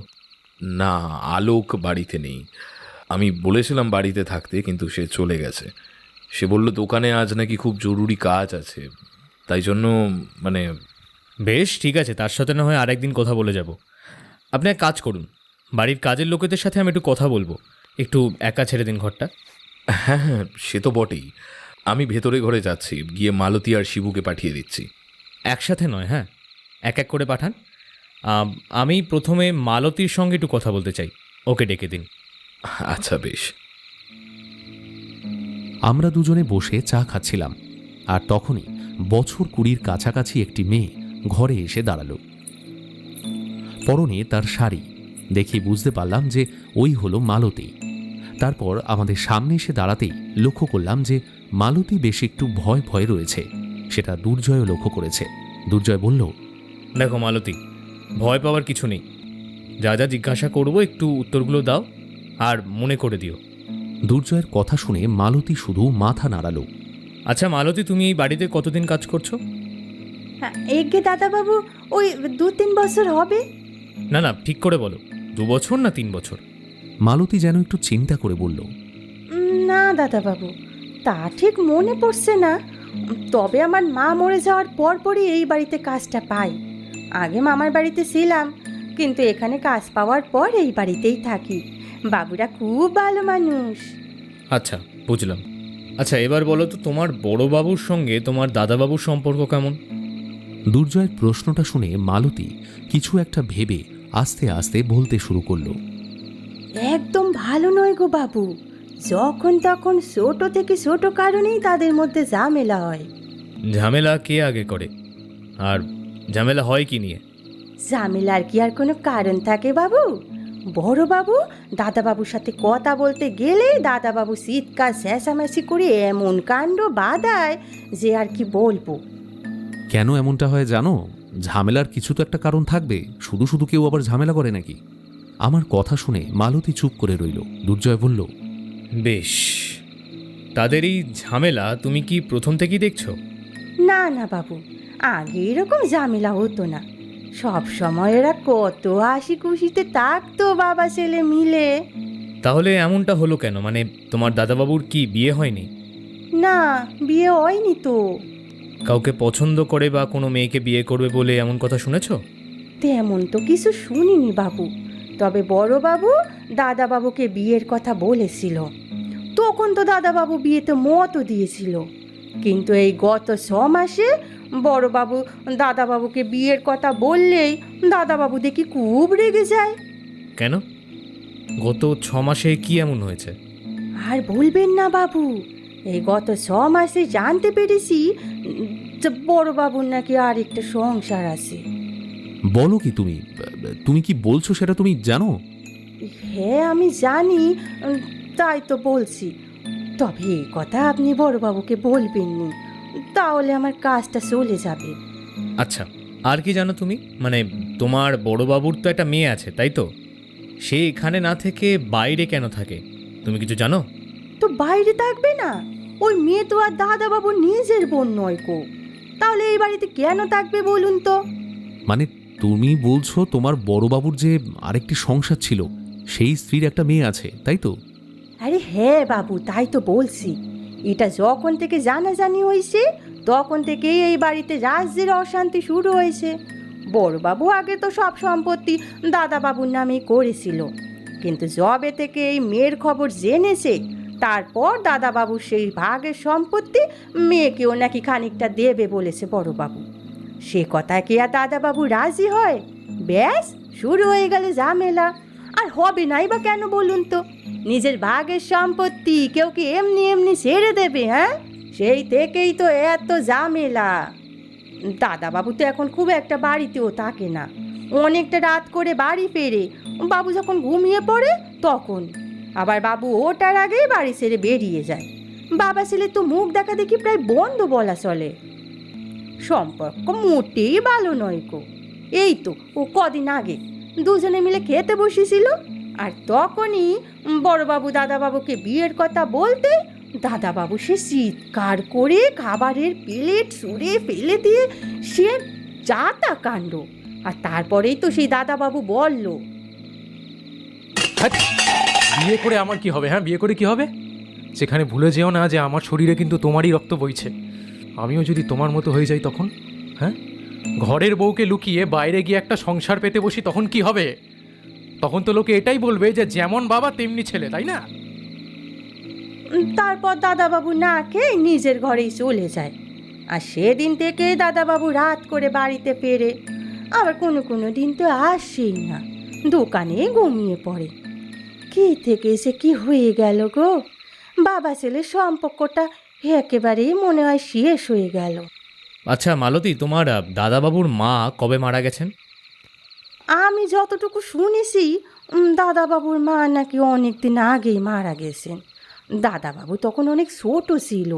না, আলোক বাড়িতে নেই। আমি বলেছিলাম বাড়িতে থাকতে, কিন্তু সে চলে গেছে। সে বলল দোকানে আজ নাকি খুব জরুরি কাজ আছে, তাই জন্য মানে। বেশ, ঠিক আছে, তার সাথে না হয় আরেকদিন কথা বলে যাব। আপনি এক কাজ করুন, বাড়ির কাজের লোকেদের সাথে আমি একটু কথা বলবো, একটু একা ছেড়ে দিন ঘরটা। হ্যাঁ হ্যাঁ, সে তো বটেই। আমি ভেতরে ঘরে যাচ্ছি, গিয়ে মালতী আর শিবুকে পাঠিয়ে দিচ্ছি। একসাথে নয়, হ্যাঁ, এক এক করে পাঠান। আমি প্রথমে মালতীর সঙ্গে একটু কথা বলতে চাই, ওকে ডেকে দিন। আচ্ছা বেশ। আমরা দুজনে বসে চা খাচ্ছিলাম, আর তখনই বছর 20 কাছাকাছি একটি মেয়ে ঘরে এসে দাঁড়ালো। পরনে তার শাড়ি, দেখে বুঝতে পারলাম যে ওই হলো মালতী। তারপর আমাদের সামনে এসে দাঁড়াতেই লক্ষ্য করলাম যে মালতী বেশ একটু ভয় ভয় রয়েছে। সেটা দুর্জয়ও লক্ষ্য করেছে। দুর্জয় বলল, দেখো মালতী, ভয় পাওয়ার কিছু নেই, যা যা জিজ্ঞাসা করবো একটু উত্তরগুলো দাও, আর মনে করে দিও। দুর্জয়ের কথা শুনে মালতী শুধু মাথা নাড়ালো। আচ্ছা মালতী, তুমি এই বাড়িতে কতদিন কাজ করছো? এগে দাদাবাবু, ওই 2-3 বছর হবে। না না, ঠিক করে বলো, 2 বছর না 3 বছর? মালতী যেন একটু চিন্তা করে বলল, না দাদাবাবু, তা ঠিক মনে পড়ছে না। তবে আমার মা মরে যাওয়ার পরই এই বাড়িতে কাজটা পাই। আগে মামার বাড়িতে ছিলাম, কিন্তু এখানে কাজ পাওয়ার পর এই বাড়িতেই থাকি। বাবুরা খুব ভালো মানুষ। আচ্ছা, বুঝলাম। আচ্ছা, এবার বলো তো, তোমার বড় বাবুর সঙ্গে তোমার দাদাবাবুর সম্পর্ক কেমন? দুর্জয়ের প্রশ্নটা শুনে মালতী কিছু একটা ভেবে আস্তে আস্তে বলতে শুরু করলো। একদম ভালো নয় গো বাবু। যখন তখন ছোট থেকে ছোট কারণেই তাদের মধ্যে ঝামেলা হয়। ঝামেলা কে আগে করে, আর ঝামেলা হয় কি নিয়ে? ঝামেলার কি আর কোনো কারণ থাকে বাবু? বড় বাবু দাদাবাবুর সাথে কথা বলতে গেলে দাদাবাবু চিৎকার চেঁচামেচি করে এমন কাণ্ড বাঁধায় যে আর কি বলবো। কেন এমনটা হয় জানো? ঝামেলার কিছু তো একটা কারণ থাকবে, শুধু শুধু কেউ আবার ঝামেলা করে নাকি? আমার কথা শুনে মালতী চুপ করে রইল। দুর্জয় বলল, বেশ, তাদের এই ঝামেলা তুমি কি প্রথম থেকেই দেখছো? না না বাবু, আগে এরকম ঝামেলা হতো না। সব সময় এরা কত হাসি খুশিতে থাকতো বাবা ছেলে মিলে। তাহলে এমনটা হলো কেন? মানে তোমার দাদাবাবুর কি বিয়ে হয়নি? না, বিয়ে হয়নি তো। কাউকে পছন্দ করে বা কোনো মেয়েকে বিয়ে করবে বলে এমন কথা শুনেছো? তেমন তো কিছু শুনিনি বাবু। তবে বড় বাবু দাদাবাবুকে বিয়ের কথা বলেছিল। তখন তো দাদাবাবু বিয়েতে মতও দিয়েছিল। কিন্তু এই গত 6 মাসে বড় বাবু দাদাবাবুকে বিয়ের কথা বললেই দাদাবাবু দেখি খুব রেগে যায়। কেন? গত 6 মাসে কি এমন হয়েছে? আর বলবেন না বাবু, এই গত 6 মাসে জানতে পেরেছি যে বড় বাবুর নাকি আর একটা সংসার আছে। বলো কি তুমি? তুমি কি বলছো সেটা তুমি জানো? হ্যাঁ, আমি জানি, তাই তো বলছি। তবে এই কথা আপনি বড়বাবুকে বলবেন না, তাহলে আমার কাজটা চলে যাবে। আচ্ছা, আর কি জানো তুমি? মানে তোমার বড় বাবুর তো একটা মেয়ে আছে, তাই তো? সে এখানে না থেকে বাইরে কেন থাকে, তুমি কিছু জানো? তো বাইরে থাকবে না? ওই মেয়ে তো আর দাদাবাবুর নিজের বোন নয় কো। তাহলে এই বাড়িতে কেন থাকবে বলুন তো? মানে তুমি বলছো তোমার বড়বাবুর যে আরেকটি সংসার ছিল, সেই স্ত্রীর একটা মেয়ে আছে, তাই তো? আরে হ্যাঁ বাবু, তাই তো বলছি। এটা যখন থেকে জানাজানি হয়েছে তখন থেকেই এই বাড়িতে রাজ্যের অশান্তি শুরু হয়েছে। বড়বাবু আগে তো সব সম্পত্তি দাদাবাবুর নামেই করেছিল, কিন্তু যবে থেকে এই মেয়ের খবর জেনেছে তারপর দাদাবাবুর সেই ভাগের সম্পত্তি মেয়েকেও নাকি খানিকটা দেবে বলেছে বড়বাবু। সে কথা কি আর দাদাবাবু রাজি হয়? ব্যাস, শুরু হয়ে গেল ঝামেলা। আর হবে নাই বা কেন বলুন তো? নিজের ভাগের সম্পত্তি কেউ কি এমনি এমনি ছেড়ে দেবে? হ্যাঁ, সেই থেকেই তো এত ঝামেলা। দাদাবাবু তো এখন খুব একটা বাড়িতেও থাকে না, অনেকটা রাত করে বাড়ি ফেরে। বাবু যখন ঘুমিয়ে পড়ে তখন, আবার বাবু ওটার আগেই বাড়ি ছেড়ে বেরিয়ে যায়। বাবা ছেলে তো মুখ দেখা দেখি প্রায় বন্ধ বলা চলে। সম্পর্ক মোটেই ভালো নয় গো। এই তো ও কদিন আগে দুজনে মিলে খেতে বসেছিল, আর তখনই বড়বাবু দাদাবাবুকে বিয়ের কথা বলতে দাদাবাবু সে চিৎকার করে খাবারের প্লেট ছুঁড়ে ফেলে দিয়ে সে যাতা কাণ্ড। আর তারপরেই তো সেই দাদাবাবু বলল, বিয়ে করে আমার কি হবে? হ্যাঁ, বিয়ে করে কি হবে? সেখানে ভুলে যেও না যে আমার শরীরে কিন্তু তোমারই রক্ত বইছে। আমিও যদি তোমার মতো হয়ে যাই তখন, হ্যাঁ, ঘরের বউকে লুকিয়ে বাইরে গিয়ে একটা সংসার পেতে বসি, তখন কি হবে? তখন তো লোকে এটাই বলবে যে যেমন বাবা তেমনি ছেলে, তাই না? তারপর দাদাবাবু না খেয়ে নিজের ঘরেই চলে যায়। আর সেদিন থেকে দাদাবাবু রাত করে বাড়িতে ফেরে। আবার কোনো কোনো দিন তো আসেই না, দোকানে ঘুমিয়ে পড়ে। কি থেকে সে কি হয়ে গেল গো? বাবা ছেলের সম্পর্কটা একেবারেই মনে হয় শেষ হয়ে গেল। আচ্ছা মালতী, তোমার দাদাবাবুর মা কবে মারা গেছেন? আমি যতটুকু শুনেছি দাদাবাবুর মা নাকি অনেক দিন আগেই মারা গেছেন। দাদাবাবু তখন অনেক ছোট ছিল।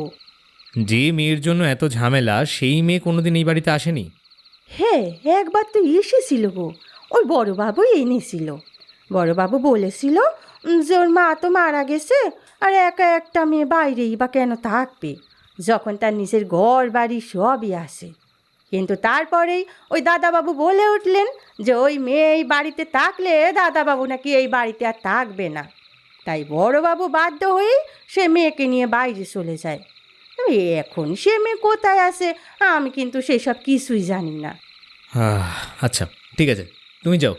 যে মেয়ের জন্য এত ঝামেলা, সেই মেয়ে কোনোদিন এই বাড়িতে আসেনি? হ্যাঁ, একবার তো এসেছিল গো, ওই বড়বাবুই এনেছিল। বড়বাবু বলেছিল যে ওর মা তো মারা গেছে, আর একা একটা মেয়ে বাইরেই বা কেন থাকবে। যখন তার নিজের ঘর বাড়ি সবই আসে। কিন্তু তারপরেই ওই দাদাবাবু বলে উঠলেন যে ওই মেয়ে এই বাড়িতে থাকলে দাদাবাবু নাকি এই বাড়িতে আর থাকবে না। তাই বড়বাবু বাধ্য হয়েই সে মেয়েকে নিয়ে বাইরে চলে যায়। এখন সে মেয়ে কোথায় আসে আমি কিন্তু সেসব কিছুই জানি না। আচ্ছা ঠিক আছে, তুমি যাও,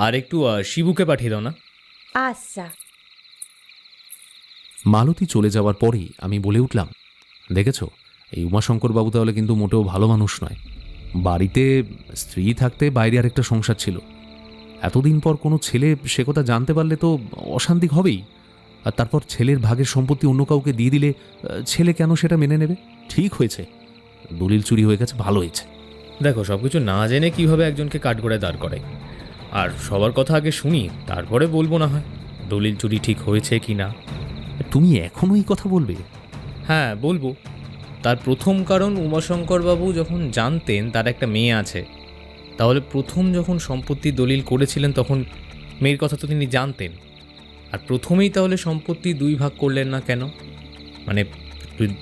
আর একটু শিবুকে পাঠিয়ে দাও না। আচ্ছা। মালতী চলে যাওয়ার পরেই আমি বলে উঠলাম, দেখেছ, এই উমাশঙ্কর বাবু তাহলে কিন্তু মোটেও ভালো মানুষ নয়। বাড়িতে স্ত্রী থাকতে বাইরে আরেকটা সংসার ছিল, এতদিন পর কোনো ছেলে সে কথা জানতে পারলে তো অশান্তি হবেই। আর তারপর ছেলের ভাগের সম্পত্তি অন্য কাউকে দিয়ে দিলে ছেলে কেন সেটা মেনে নেবে? ঠিক হয়েছে, দলিল চুরি হয়ে গেছে, ভালো হয়েছে। দেখো, সব কিছু না জেনে কীভাবে একজনকে কাঠগড়ায় দাঁড় করায়, আর সবার কথা আগে শুনি তারপরে বলবো না হয় দলিল চুরি ঠিক হয়েছে কি না। তুমি এখনও এই কথা বলবে? হ্যাঁ বলবো। তার প্রথম কারণ, উমাশঙ্করবাবু যখন জানতেন তার একটা মেয়ে আছে, তাহলে প্রথম যখন সম্পত্তি দলিল করেছিলেন তখন মেয়ের কথা তো তিনি জানতেন। আর প্রথমেই তাহলে সম্পত্তি 2 ভাগ করলেন না কেন? মানে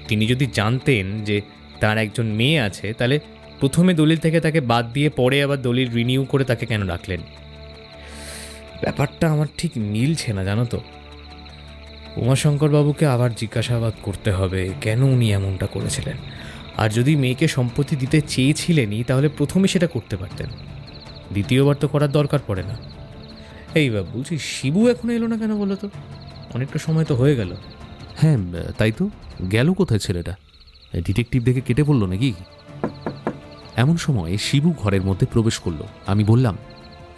তিনি যদি জানতেন যে তার একজন মেয়ে আছে, তাহলে প্রথমে দলিল থেকে তাকে বাদ দিয়ে পরে আবার দলিল রিনিউ করে তাকে কেন রাখলেন? ব্যাপারটা আমার ঠিক মিলছে না, জানো তো। উমাশঙ্করবাবুকে আবার জিজ্ঞাসাবাদ করতে হবে কেন উনি এমনটা করেছিলেন। আর যদি মেয়েকে সম্পত্তি দিতে চেয়েছিলেনই তাহলে প্রথমে সেটা করতে পারতেন, দ্বিতীয়বার তো করার দরকার পড়ে না। এই বলছি, শিবু এখনো এলো না কেন বলো তো? অনেকটা সময় তো হয়ে গেল। হ্যাঁ তাই তো, গেল কোথায় ছেলেটা? ডিটেকটিভ দেখে কেটে পড়লো নাকি? এমন সময় শিবু ঘরের মধ্যে প্রবেশ করলো। আমি বললাম,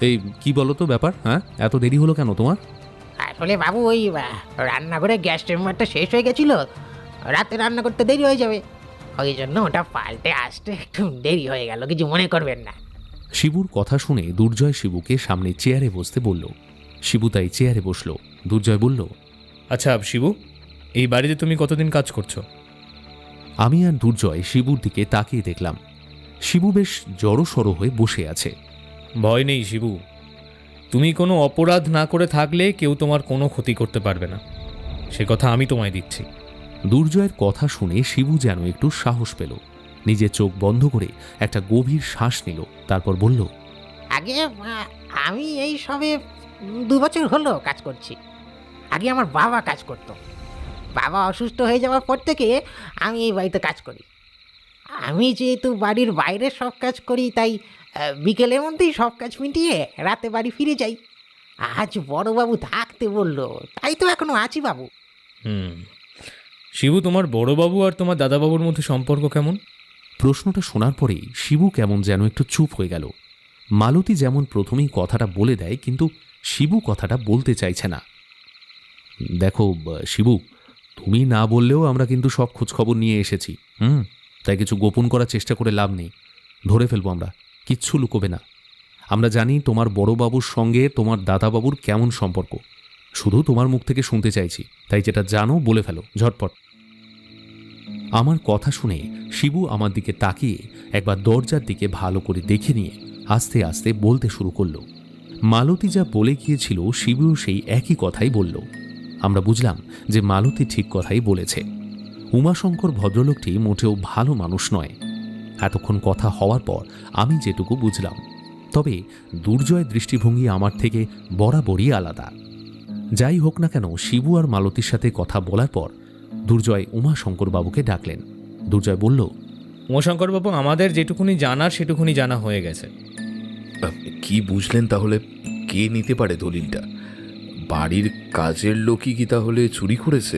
এই কি বলো তো ব্যাপার, হ্যাঁ এত দেরি হলো কেন তোমার? আসলে বাবু ওই রান্নাঘরে গ্যাস চেম্বারটা শেষ হয়ে গেছিল, রাতে রান্না করতে দেরি হয়ে যাবে, ওই জন্য ওটা পাল্টে আসতে একটু দেরি হয়ে গেল, কিছু মনে করবেন না। শিবুর কথা শুনে দুর্জয় শিবুকে সামনে চেয়ারে বসতে বলল। শিবু তাই চেয়ারে বসলো। দুর্জয় বলল, আচ্ছা শিবু, এই বাড়িতে তুমি কতদিন কাজ করছো? আমি আর দুর্জয় শিবুর দিকে তাকিয়ে দেখলাম। শিবু বেশ জড়সড় হয়ে বসে আছে। ভয় নেই শিবু, তুমি কোনো অপরাধ না করে থাকলে কেউ তোমার কোনো ক্ষতি করতে পারবে না, সে কথা আমি তোমায় দিচ্ছি। দুর্জয়ের কথা শুনে শিবু যেন একটু সাহস পেল। নিজের চোখ বন্ধ করে একটা গভীর শ্বাস নিল, তারপর বলল, আগে আমি এই সবে 2 বছর হলো কাজ করছি। আগে আমার বাবা কাজ করতো, বাবা অসুস্থ হয়ে যাওয়ার পর থেকে আমি এই বাড়িতে কাজ করি। আমি যেহেতু বাড়ির বাইরে সব কাজ করি, তাই বিকেলের মধ্যেই সব কাজ মিটিয়ে রাতে বাড়ি ফিরে যাই। আজ বড়বাবু থাকতে বললো, তাই তো এখনো আছি বাবু। শিবু, তোমার বড়বাবু আর তোমার দাদাবাবুর মধ্যে সম্পর্ক কেমন? প্রশ্নটা শোনার পরেই শিবু কেমন যেন একটু চুপ হয়ে গেল। মালতী যেমন প্রথমেই কথাটা বলে দেয়, কিন্তু শিবু কথাটা বলতে চাইছে না। দেখো শিবু, তুমি না বললেও আমরা কিন্তু সব খোঁজখবর নিয়ে এসেছি। তাই কিছু গোপন করার চেষ্টা করে লাভ নেই, ধরে ফেলবো আমরা, কিচ্ছু লুকোবে না। আমরা জানি তোমার বড়বাবুর সঙ্গে তোমার দাদাবাবুর কেমন সম্পর্ক, শুধু তোমার মুখ থেকে শুনতে চাইছি, তাই যেটা জানো বলে ফেলো ঝটপট। আমার কথা শুনে শিবু আমার দিকে তাকিয়ে একবার দরজার দিকে ভালো করে দেখে নিয়ে আস্তে আস্তে বলতে শুরু করলো। মালতী যা বলে গিয়েছিল শিবুও সেই একই কথাই বলল। আমরা বুঝলাম যে মালতী ঠিক কথাই বলেছে। উমাশঙ্কর ভদ্রলোকটি মোটেও ভালো মানুষ নয়। এতক্ষণ কথা হওয়ার পর আমি যেটুকু বুঝলাম, তবে দুর্জয়ের দৃষ্টিভঙ্গি আমার থেকে বরাবরই আলাদা। যাই হোক না কেন, শিবু আর মালতীর সাথে কথা বলার পর দুর্জয় উমাশঙ্কর বাবুকে ডাকলেন। দুর্জয় বলল, উমাশঙ্করবাবু, আমাদের যেটুকুনি জানার সেটুকুনি জানা হয়ে গেছে। কি বুঝলেন তাহলে? কে নিতে পারে দলিলটা? বাড়ির কাজের লোকই কি তাহলে চুরি করেছে?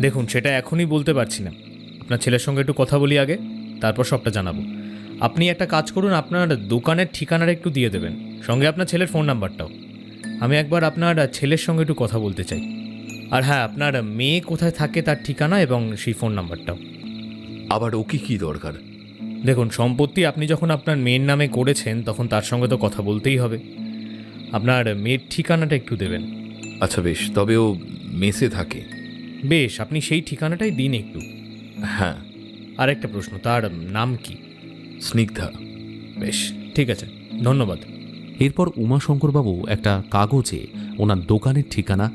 দেখুন, সেটা এখনই বলতে পারছি না, আপনার ছেলের সঙ্গে একটু কথা বলি আগে, তারপর সবটা জানাবো। আপনি একটা কাজ করুন, আপনার দোকানের ঠিকানাটা একটু দিয়ে দেবেন, সঙ্গে আপনার ছেলের ফোন নাম্বারটাও। আমি একবার আপনার ছেলের সঙ্গে একটু কথা বলতে চাই। আর হ্যাঁ, আপনার মেয়ে কোথায় থাকে তার ঠিকানা এবং সেই ফোন নাম্বারটাও। আবার ওকে কি দরকার? দেখুন, সম্পত্তি আপনি যখন আপনার মেয়ের নামে করেছেন তখন তার সঙ্গে তো কথা বলতেই হবে। আপনার মেয়ের ঠিকানাটা একটু দেবেন। আচ্ছা বেশ, তবে ও মেসে থাকে। বেশ, আপনি সেই ঠিকানাটাই দিন একটু। হ্যাঁ। আর একটা প্রশ্ন, তার নাম কি? স্নিগ্ধা। বেশ, ঠিক আছে, ধন্যবাদ। এরপর উমাশঙ্করবাবু একটা কাগজে ওনার দোকানের ঠিকানা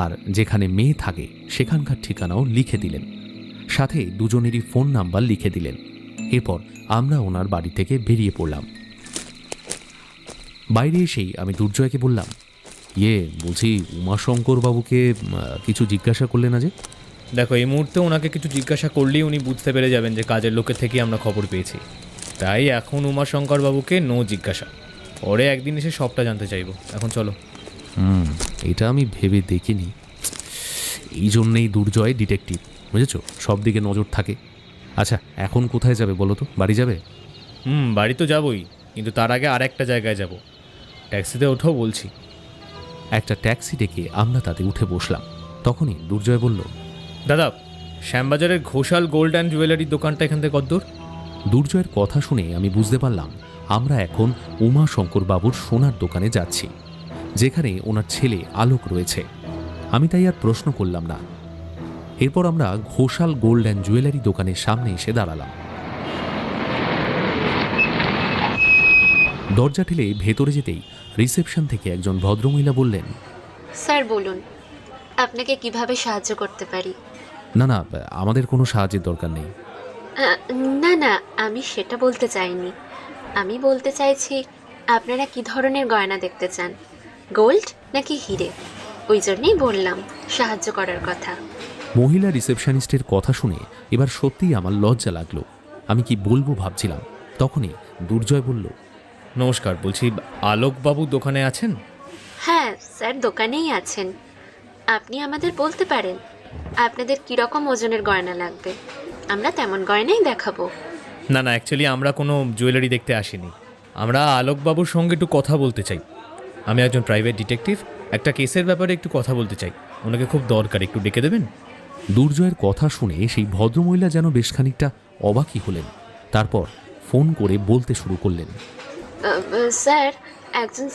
আর যেখানে মেয়ে থাকে সেখানকার ঠিকানাও লিখে দিলেন। সাথে দুজনেরই ফোন নাম্বার লিখে দিলেন। এরপর আমরা ওনার বাড়ি থেকে বেরিয়ে পড়লাম। বাইরে এসেই আমি দুর্জয়কে বললাম, বলছি উমাশঙ্কর বাবুকে কিছু জিজ্ঞাসা করলে না যে? দেখো, এই মুহূর্তে ওনাকে কিছু জিজ্ঞাসা করলেই উনি বুঝতে পেরে যাবেন যে কাজের লোকের থেকে আমরা খবর পেয়েছি। তাই এখন উমাশঙ্কর বাবুকে নো জিজ্ঞাসা। পরে একদিন এসে সবটা জানতে চাইবো। এখন চলো। এটা আমি ভেবে দেখিনি। এই জন্যেই দুর্জয় ডিটেকটিভ, বুঝেছো? সব দিকে নজর থাকে। আচ্ছা, এখন কোথায় যাবে বলো তো? বাড়ি যাবে? বাড়ি তো যাবই, কিন্তু তার আগে আর একটা জায়গায় যাব। ট্যাক্সিতে ওঠো বলছি। একটা ট্যাক্সি ডেকে আমরা তাতে উঠে বসলাম। তখনই দুর্জয় বলল, দাদা, শ্যামবাজারের ঘোষাল গোল্ড অ্যান্ড জুয়েলারির দোকানটা এখান থেকে কতদূর? দুর্জয়ের কথা শুনে আমি বুঝতে পারলাম আমরা এখন উমাশঙ্কর বাবুর সোনার দোকানে যাচ্ছি, যেখানে ওনার ছেলে আলোক রয়েছে। আমি তাই আর প্রশ্ন করলাম না। এরপর আমরা ঘোষাল গোল্ড অ্যান্ড জুয়েলারি দোকানের সামনে এসে দাঁড়ালাম। দরজা ঠেলে ভেতরে যেতেই রিসেপশন থেকে একজন ভদ্রমহিলা বললেন, স্যার বলুন, আপনাকে কিভাবে সাহায্য করতে পারি? না, আমাদের কোনো সাহায্যের দরকার নেই। না না, আমি সেটা বলতে চাইনি। আমি বলতে চাইছি আপনারা কি ধরনের গয়না দেখতে চান, গোল্ড নাকি হিরে? ওই জন্যই বললাম সাহায্য করার কথা। মহিলা রিসেপশনিস্টের কথা শুনে এবার সত্যিই আমার লজ্জা লাগলো। আমি কি বলবো ভাবছিলাম। তখনই দুর্জয় বলল, নমস্কার, বলছি আলোকবাবু দোকানে আছেন? হ্যাঁ স্যার, দোকানেই আছেন। আপনি আমাদের বলতে পারেন আপনাদের কীরকম ওজনের গয়না লাগবে, আমরা তেমন গয়নাই দেখাবো। না, অ্যাকচুয়ালি আমরা কোনো জুয়েলারি দেখতে আসিনি। আমরা আলোকবাবুর সঙ্গে একটু কথা বলতে চাই। আমি একজন প্রাইভেট ডিটেকটিভ, একটা কেসের ব্যাপারে একটু কথা বলতে চাই। ওনাকে খুব দরকার, একটু ডেকে দেবেন? দুর্জয়ের কথা শুনে সেই ভদ্রমহিলা যেন বেশ খানিকটা অবাকই হলেন। তারপর ফোন করে বলতে শুরু করলেন, স্যার, একজন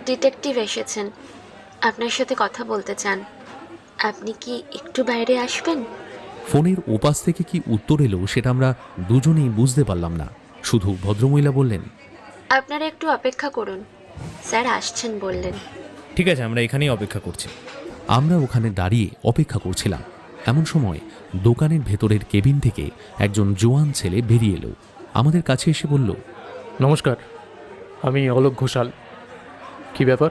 ডিটেকটিভ এসেছেন, আপনার সাথে কথা বলতে চান। আপনি কি একটু বাইরে আসবেন? ফোনের ওপাশ থেকে কি উত্তর এলো সেটা আমরা দুজনেই বুঝতে পারলাম না। শুধু ভদ্রমহিলা বললেন, আপনারা একটু অপেক্ষা করুন, স্যার আসছেন বললেন। ঠিক আছে, আমরা এখানেই অপেক্ষা করছি। আমরা ওখানে দাঁড়িয়ে অপেক্ষা করছিলাম। এমন সময় দোকানের ভেতরের কেবিন থেকে একজন জোয়ান ছেলে বেরিয়ে এলো। আমাদের কাছে এসে বলল, নমস্কার, আমি অলোক ঘোষাল। কি ব্যাপার,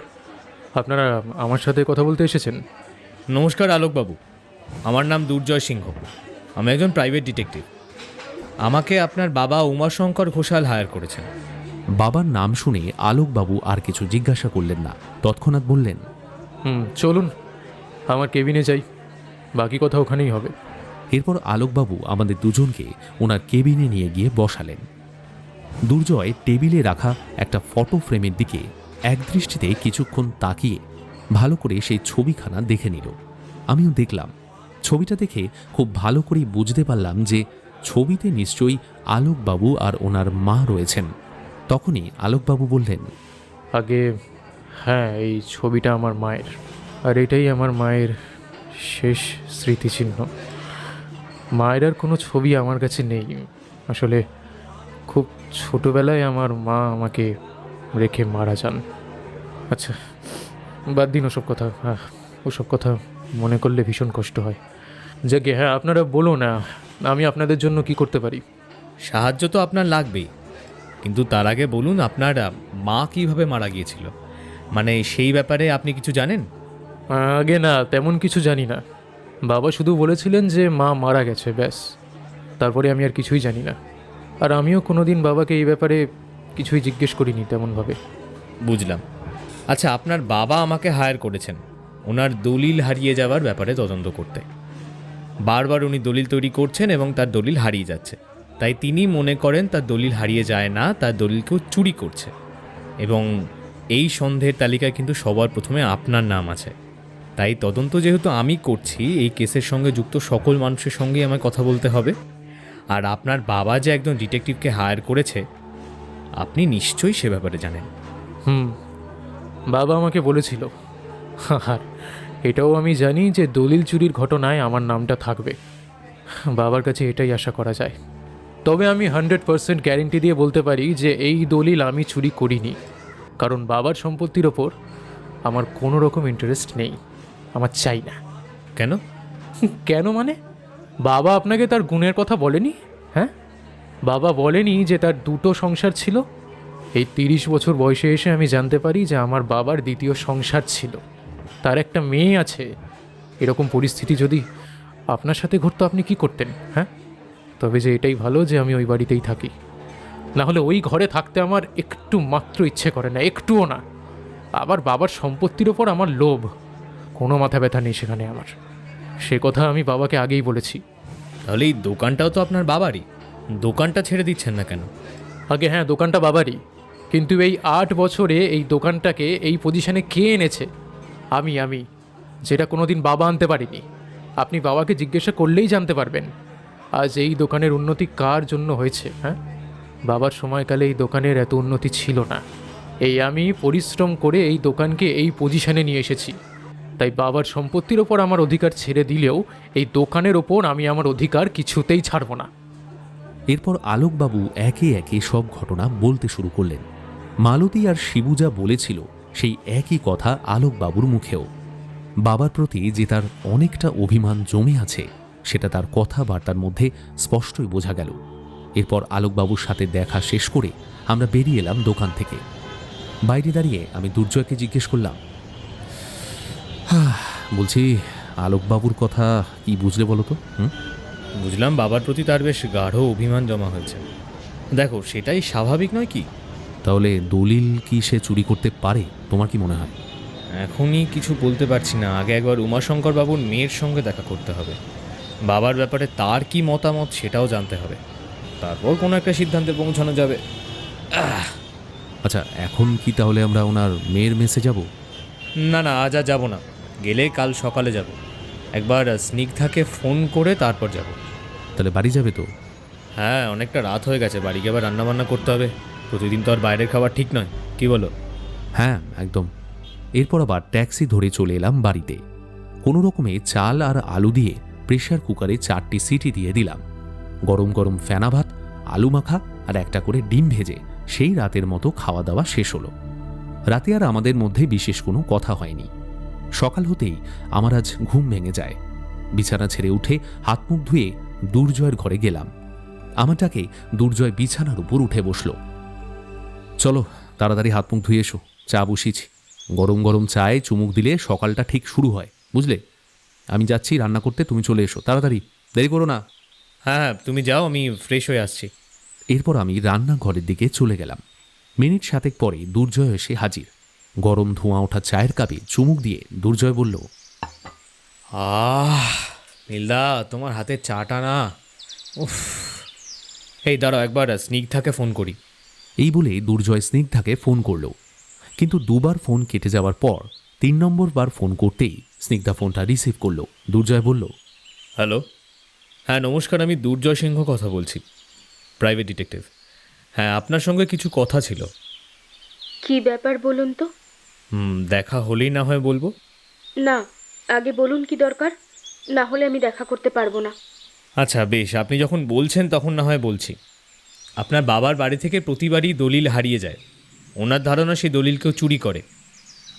আপনারা আমার সাথে কথা বলতে এসেছেন? নমস্কার আলোকবাবু, আমার নাম দুর্জয় সিংহ। আমি একজন প্রাইভেট ডিটেকটিভ। আমাকে আপনার বাবা উমাশঙ্কর ঘোষাল হায়ার করেছেন। বাবার নাম শুনে আলোকবাবু আর কিছু জিজ্ঞাসা করলেন না, তৎক্ষণাৎ বললেন, চলুন আমার কেবিনে যাই, বাকি কথা ওখানেই হবে। এরপর আলোকবাবু আমাদের দুজনকে ওনার কেবিনে নিয়ে গিয়ে বসালেন। দুর্জয় টেবিলে রাখা একটা ফটো ফ্রেমের দিকে একদৃষ্টিতে কিছুক্ষণ তাকিয়ে ভালো করে সেই ছবিখানা দেখে নিল। আমিও দেখলাম। ছবিটা দেখে খুব ভালো করেই বুঝতে পারলাম যে ছবিতে নিশ্চয়ই আলোকবাবু আর ওনার মা রয়েছেন। তখনই আলোকবাবু বললেন, আগে হ্যাঁ, এই ছবিটা আমার মায়ের, আর এটাই আমার মায়ের শেষ স্মৃতিচিহ্ন। মায়ের আর কোনো ছবি আমার কাছে নেই। আসলে খুব ছোটোবেলায় আমার মা আমাকে রেখে মারা যান। আচ্ছা, বাদ দিন ওসব কথা। ওসব কথা মনে করলে ভীষণ কষ্ট হয়। যাকে হ্যাঁ, আপনারা বলো না, আমি আপনাদের জন্য কি করতে পারি? সাহায্য তো আপনার লাগবেই, কিন্তু তার আগে বলুন আপনার মা কিভাবে মারা গিয়েছিল, মানে সেই ব্যাপারে আপনি কিছু জানেন? আগে না, তেমন কিছু জানি না। বাবা শুধু বলেছিলেন যে মা মারা গেছে, ব্যাস। তারপরে আমি আর কিছুই জানি না। আর আমিও কোনোদিন বাবাকে এই ব্যাপারে কিছুই জিজ্ঞেস করিনি তেমনভাবে। বুঝলাম। আচ্ছা, আপনার বাবা আমাকে হায়ার করেছেন ওনার দলিল হারিয়ে যাওয়ার ব্যাপারে তদন্ত করতে। বারবার উনি দলিল তৈরি করছেন এবং তার দলিল হারিয়ে যাচ্ছে। তাই তিনি মনে করেন তার দলিল হারিয়ে যায় না, তার দলিল কেউ চুরি করছে। এবং এই সন্দেহের তালিকায় কিন্তু সবার প্রথমে আপনার নাম আছে। তাই তদন্ত যেহেতু আমি করছি, এই কেসের সঙ্গে যুক্ত সকল মানুষের সঙ্গেই আমায় কথা বলতে হবে। আর আপনার বাবা যে একজন ডিটেকটিভকে হায়ার করেছে, আপনি নিশ্চয়ই সে ব্যাপারে জানেন। বাবা আমাকে বলেছিল। আর এটাও আমি জানি যে দলিল চুরির ঘটনায় আমার নামটা থাকবে। বাবার কাছে এটাই আশা করা যায়। তবে আমি 100% গ্যারেন্টি দিয়ে বলতে পারি যে এই দলিল আমি চুরি করিনি, কারণ বাবার সম্পত্তির ওপর আমার কোনো রকম ইন্টারেস্ট নেই। আমার চাই না। কেন? কেন মানে? বাবা আপনাকে তার গুণের কথা বলেনি? হ্যাঁ, বাবা বলেনি যে তার দুটো সংসার ছিল? এই 30 বছর বয়সে এসে আমি জানতে পারি যে আমার বাবার দ্বিতীয় সংসার ছিল, তার একটা মেয়ে আছে। এরকম পরিস্থিতি যদি আপনার সাথে ঘটতো আপনি কি করতেন? হ্যাঁ, তবে যে এটাই ভালো যে আমি ওই বাড়িতেই থাকি, না হলে ওই ঘরে থাকতে আমার একটু মাত্র ইচ্ছে করে না, একটুও না। আবার বাবার সম্পত্তির ওপর আমার লোভ, কোনো মাথা ব্যথা নেই সেখানে আমার। সে কথা আমি বাবাকে আগেই বলেছি। তাহলে এই দোকানটাও তো আপনার বাবারই, দোকানটা ছেড়ে দিচ্ছেন না কেন? আগে হ্যাঁ, দোকানটা বাবারই, কিন্তু এই 8 বছরে এই দোকানটাকে এই পজিশনে কে এনেছে? আমি, যেটা কোনো দিন বাবা আনতে পারিনি। আপনি বাবাকে জিজ্ঞাসা করলেই জানতে পারবেন আজ এই দোকানের উন্নতি কার জন্য হয়েছে। হ্যাঁ, বাবার সময়কালে এই দোকানের এত উন্নতি ছিল না। এই আমি পরিশ্রম করে এই দোকানকে এই পজিশনে নিয়ে এসেছি। তাই বাবার সম্পত্তির ওপর আমার অধিকার ছেড়ে দিলেও এই দোকানের ওপর আমি আমার অধিকার কিছুতেই ছাড়ব না। এরপর আলোকবাবু একে একে সব ঘটনা বলতে শুরু করলেন। মালতী আর শিবু যা বলেছিল সেই একই কথা আলোকবাবুর মুখেও। বাবার প্রতি যে তার অনেকটা অভিমান জমে আছে সেটা তার কথাবার্তার মধ্যে স্পষ্টই বোঝা গেল। এরপর আলোকবাবুর সাথে দেখা শেষ করে আমরা বেরিয়ে এলাম দোকান থেকে। বাইরে দাঁড়িয়ে আমি দুর্জয়কে জিজ্ঞেস করলাম, বলছি আলোকবাবুর কথা কি বুঝলে বলো তো? বুঝলাম বাবার প্রতি তার বেশ গাঢ় অভিমান জমা হয়েছে। দেখো, সেটাই স্বাভাবিক নয় কি? তাহলে দলিল কি সে চুরি করতে পারে? তোমার কি মনে হয়? এখনই কিছু বলতে পারছি না, আগে একবার উমাশঙ্কর বাবুর মেয়ের সঙ্গে দেখা করতে হবে। বাবার ব্যাপারে তার কি মতামত সেটাও জানতে হবে, তারপর কোনো একটা সিদ্ধান্তে পৌঁছানো যাবে। আচ্ছা, এখন কি তাহলে আমরা ওনার মেয়ের মেসে যাব? না না, আজ আর যাবো না, গেলে কাল সকালে যাব। একবার স্নিগ্ধাকে ফোন করে তারপর যাব। তাহলে বাড়ি যাবে তো? হ্যাঁ, অনেকটা রাত হয়ে গেছে, বাড়ি গিয়ে আবার রান্নাবান্না করতে হবে। প্রতিদিন তো আর বাইরের খাবার ঠিক নয়, কি বলো? হ্যাঁ, একদম। এরপর আবার ট্যাক্সি ধরে চলে এলাম বাড়িতে। কোনো রকমে চাল আর আলু দিয়ে প্রেশার কুকারে 4টি সিটি দিয়ে দিলাম। গরম গরম ফেনা ভাত, আলু মাখা আর একটা করে ডিম ভেজে সেই রাতের মতো খাওয়া দাওয়া শেষ হলো। রাতে আর আমাদের মধ্যে বিশেষ কোনো কথা হয়নি। সকাল হতেই আমার আজ ঘুম ভেঙে যায়। বিছানা ছেড়ে উঠে হাত মুখ ধুয়ে দুর্জয়ের ঘরে গেলাম। আমারটাকে দুর্জয় বিছানার উপর উঠে বসল। চলো তাড়াতাড়ি হাত মুখ ধুয়ে এসো, চা বসিয়েছি। গরম গরম চায়ে চুমুক দিলে সকালটা ঠিক শুরু হয়, বুঝলে? আমি যাচ্ছি রান্না করতে, তুমি চলে এসো তাড়াতাড়ি, দেরি করো না। হ্যাঁ, তুমি যাও, আমি ফ্রেশ হয়ে আসছি। এরপর আমি রান্নাঘরের দিকে চলে গেলাম। মিনিট 7 পরে দুর্জয় এসে হাজির। গরম ধোঁয়া ওঠা চায়ের কাপে চুমুক দিয়ে দুর্জয় বলল, নীলদা, তোমার হাতের চাটা না, উফ। এই দাঁড়াও, একবার স্নিগ্ধাকে ফোন করি। এই বলে দুর্জয় স্নিগ্ধাকে ফোন করল, কিন্তু দুবার ফোন কেটে যাওয়ার পর 3 নম্বর বার ফোন করতেই স্নিগ্ধা ফোনটা রিসিভ করল। দুর্জয় বলল, হ্যালো, হ্যাঁ নমস্কার, আমি দুর্জয় সিংহ কথা বলছি, প্রাইভেট ডিটেকটিভ। হ্যাঁ, আপনার সঙ্গে কিছু কথা ছিল। কি ব্যাপার বলুন তো? দেখা হলেই না হয় বলবো। না, আগে বলুন কি দরকার, না হলে আমি দেখা করতে পারবো না। আচ্ছা বেশ, আপনি যখন বলছেন তখন না হয় বলছি। আপনার বাবার বাড়ি থেকে প্রতিবারই দলিল হারিয়ে যায়। ওনার ধারণা সেই দলিল কেউ চুরি করে,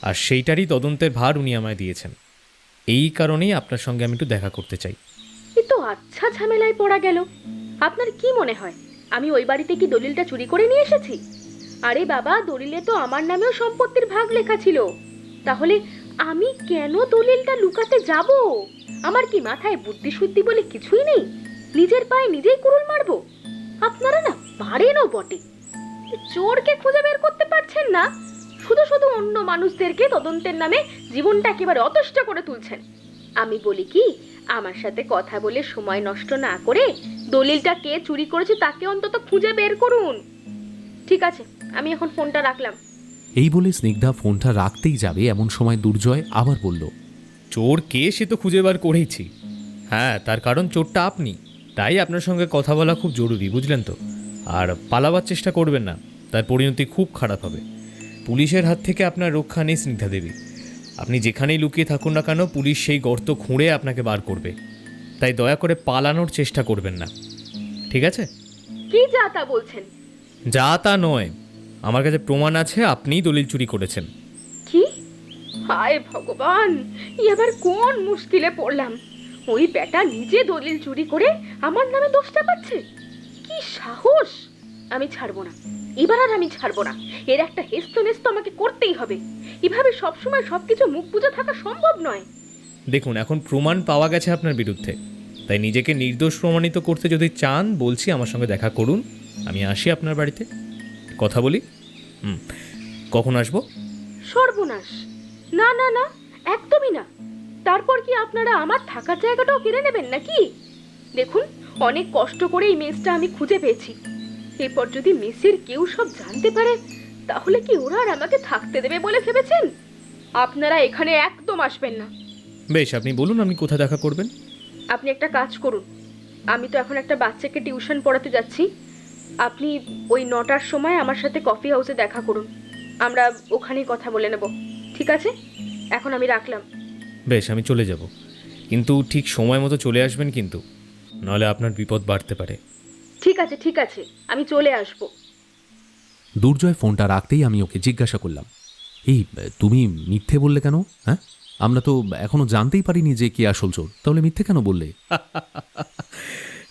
আর সেইটারই তদন্তের ভার উনি আমায় দিয়েছেন। এই কারণেই আপনার সঙ্গে আমি একটু দেখা করতে চাই। এ তো আচ্ছা ঝামেলায় পড়া গেল। আপনার কি মনে হয় আমি ওই বাড়িতে কি দলিলটা চুরি করে নিয়ে এসেছি? আরে বাবা, দলিলে তো আমার নামেও সম্পত্তির ভাগ লেখা ছিল। তাহলে আমি কেন দলিলটা লুকাতে যাব? আমার কি মাথায় বুদ্ধি শুদ্ধি বলে কিছুই নেই? নিজের পায়ে নিজেই কুড়ুল মারবো? আপনারা না পারেনও বটে। চোরকে খুঁজে বের করতে পারছেন না, শুধু শুধু অন্য মানুষদেরকে তদন্তের নামে জীবনটা একেবারে অতষ্ট করে তুলছেন। আমি বলি কি, আমার সাথে কথা বলে সময় নষ্ট না করে দলিলটা কে চুরি করেছে তাকে অন্তত খুঁজে বের করুন। ঠিক আছে, আমি এখন ফোনটা রাখলাম। এই বলে স্নিগ্ধা ফোনটা রাখতেই যাবে এমন সময় দুর্জয় আবার বলল, চোর কে সে তো খুঁজে বার করেইছি। হ্যাঁ, তার কারণ চোরটা আপনি, তাই আপনার সঙ্গে কথা বলা খুব জরুরি, বুঝলেন তো? আর পালাবার চেষ্টা করবেন না, তার পরিণতি খুব খারাপ হবে। পুলিশের হাত থেকে আপনার রক্ষা নেই স্নিগ্ধা দেবী। আপনি যেখানেই লুকিয়ে থাকুন না কেন, পুলিশ সেই গর্ত খুঁড়ে আপনাকে বার করবে। তাই দয়া করে পালানোর চেষ্টা করবেন না, ঠিক আছে? কি যা তা বলছেন? যা তা নয়, আমার কাছে প্রমাণ আছে আপনিই দলিল চুরি করেছেন। কি? হায় ভগবান, এবার কোন মুশকিলে পড়লাম! ওই বেটা নিজে দলিল চুরি করে আমার নামে দোষটা পাচ্ছে। কি সাহস! আমি ছাড়বো না, এবার আর আমি ছাড়বো না। এর একটা হেস্ত নেস্ত আমাকে করতেই হবে। এভাবে সবসময় সবকিছু মুখ বুজে থাকা সম্ভব নয়। দেখুন, এখন প্রমাণ পাওয়া গেছে আপনার বিরুদ্ধে, তাই নিজেকে নির্দোষ প্রমাণিত করতে যদি চান, বলছি আমার সঙ্গে দেখা করুন। আমি আসি আপনার বাড়িতে, কথা বলি। কখন আসবো? সর্বনাশ! না না না, একদমই না। তারপর কি আপনারা আমার থাকার জায়গাটাও কেড়ে নেবেন নাকি? দেখুন, অনেক কষ্ট করে এই মেসটা আমি খুঁজে পেয়েছি। এরপর যদি মেসের কেউ সব জানতে পারে, তাহলে কি ওরা আর আমাকে থাকতে দেবে বলে ভেবেছেন? আপনারা এখানে একদম আসবেন না। বেশ, আপনি বলুন আপনি কোথায় দেখা করবেন। আপনি একটা কাজ করুন, আমি তো এখন একটা বাচ্চাকে টিউশন পড়াতে যাচ্ছি। আপনি ওই 9টার সময় আমার সাথে কফি হাউসে দেখা করুন, আমরা ওখানেই কথা বলে নেব। ঠিক আছে, এখন আমি রাখলাম। বেশ, আমি চলে যাব, কিন্তু ঠিক সময় মতো চলে আসবেন কিন্তু, নাহলে আপনার বিপদ বাড়তে পারে। ঠিক আছে ঠিক আছে, আমি চলে আসব। দুর্জয় ফোনটা রাখতেই আমি ওকে জিজ্ঞাসা করলাম, এই তুমি মিথ্যে বললে কেন? হ্যাঁ, আমরা তো এখনো জানতেই পারিনি যে কি আসল চোর, তাহলে মিথ্যে কেন বললে?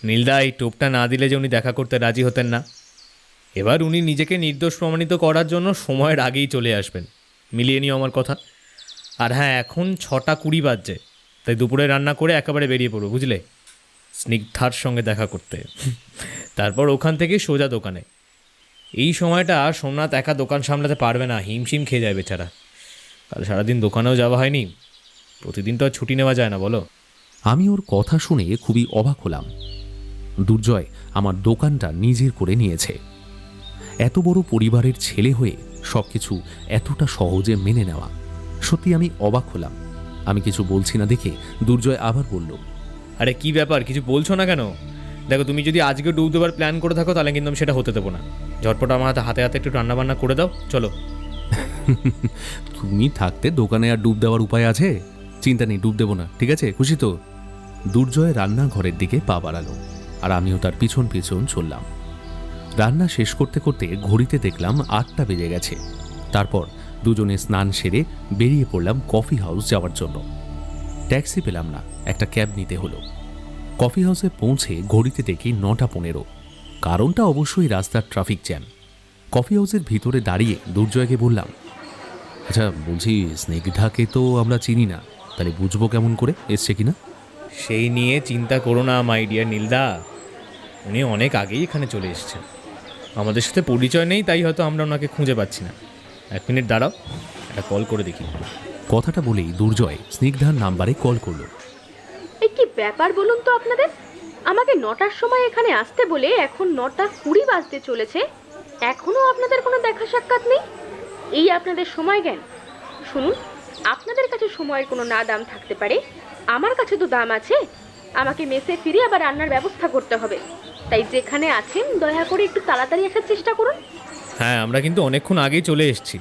নীলদা, এই টোপটা না দিলে যে উনি দেখা করতে রাজি হতেন না। এবার উনি নিজেকে নির্দোষ প্রমাণিত করার জন্য সময়ের আগেই চলে আসবেন। মিলিয়ে নিও আমার কথা। আর হ্যাঁ, এখন 6:20 বাজছে, তাই দুপুরে রান্না করে একেবারে বেরিয়ে পড়ো, বুঝলে? স্নিগ্ধার সঙ্গে দেখা করতে। তারপর ওখান থেকে সোজা দোকানে। এই সময়টা সোমনাথ একা দোকান সামলাতে পারবে না, হিমশিম খেয়ে যায় বেচারা। কাল সারাদিন দোকানেও যাওয়া হয়নি, প্রতিদিন তো আর ছুটি নেওয়া যায় না, বলো? আমি ওর কথা শুনে খুবই অবাক হলাম। দুর্জয় আমার দোকানটা নিজের করে নিয়েছে। এত বড় পরিবারের ছেলে হয়ে সবকিছু এতটা সহজে মেনে নেওয়া, সত্যি আমি অবাক হলাম। আমি কিছু বলছি না দেখে দুর্জয় আবার বলল, আরে কি ব্যাপার, কিছু বলছো না কেন? দেখো, তুমি যদি আজকে ডুব দেবার প্ল্যান করে থাকো, তাহলে কিন্তু আমি সেটা হতে দেবো না। ঝটপট আমার হাতে হাতে একটু রান্নাবান্না করে দাও, চলো। তুমি থাকতে দোকানে আর ডুব দেওয়ার উপায় আছে? চিন্তা নেই, ডুব দেবো না, ঠিক আছে? খুশি তো? দুর্জয় রান্নাঘরের দিকে পা বাড়ালো, আর আমিও তার পিছন পিছন চললাম। রান্না শেষ করতে করতে ঘড়িতে দেখলাম 8টা বেজে গেছে। তারপর দুজনে স্নান সেরে বেরিয়ে পড়লাম কফি হাউস যাওয়ার জন্য। ট্যাক্সি পেলাম না, একটা ক্যাব নিতে হলো। কফি হাউসে পৌঁছে ঘড়িতে দেখি 9:15। কারণটা অবশ্যই রাস্তার ট্রাফিক জ্যাম। কফি হাউসের ভিতরে দাঁড়িয়ে দুর্জয়কে বললাম, আচ্ছা বলছি, স্নিগ্ধাকে তো আমরা চিনি না, তাহলে বুঝবো কেমন করে এসছে কিনা? সেই নিয়ে চিন্তা করো না মাই ডিয়ার নীলদা, উনি অনেক আগেই এখানে চলে এসেছেন। আমাদের সাথে পরিচয় নেই, তাই হয়তো আমরা ওনাকে খুঁজে পাচ্ছি না। 1 মিনিট দাঁড়াও, একটা কল করে দেখি। কথাটা বলেই দুর্জয় স্নিগ্ধার নাম্বারে কল করলো। এই কি ব্যাপার বলুন তো আপনাদের? আমাকে 9টার সময় এখানে আসতে বলে এখন 9:20 বাজতে চলেছে, এখনো আপনাদের কোনো দেখা সাক্ষাৎ নেই। এই আপনাদের সময় জ্ঞান? শুনুন, আপনাদের কাছে সময়ের কোনো না দাম থাকতে পারে, আমার কাছে তো দাম আছে। আমাকে মেসে ফিরে আবার রান্নার ব্যবস্থা করতে হবে, তাই যেখানে আছেন দয়া করে একটু তাড়াতাড়ি আসার চেষ্টা করুন। হ্যাঁ, আমরা কিন্তু অনেকক্ষণ আগেই চলে এসেছি,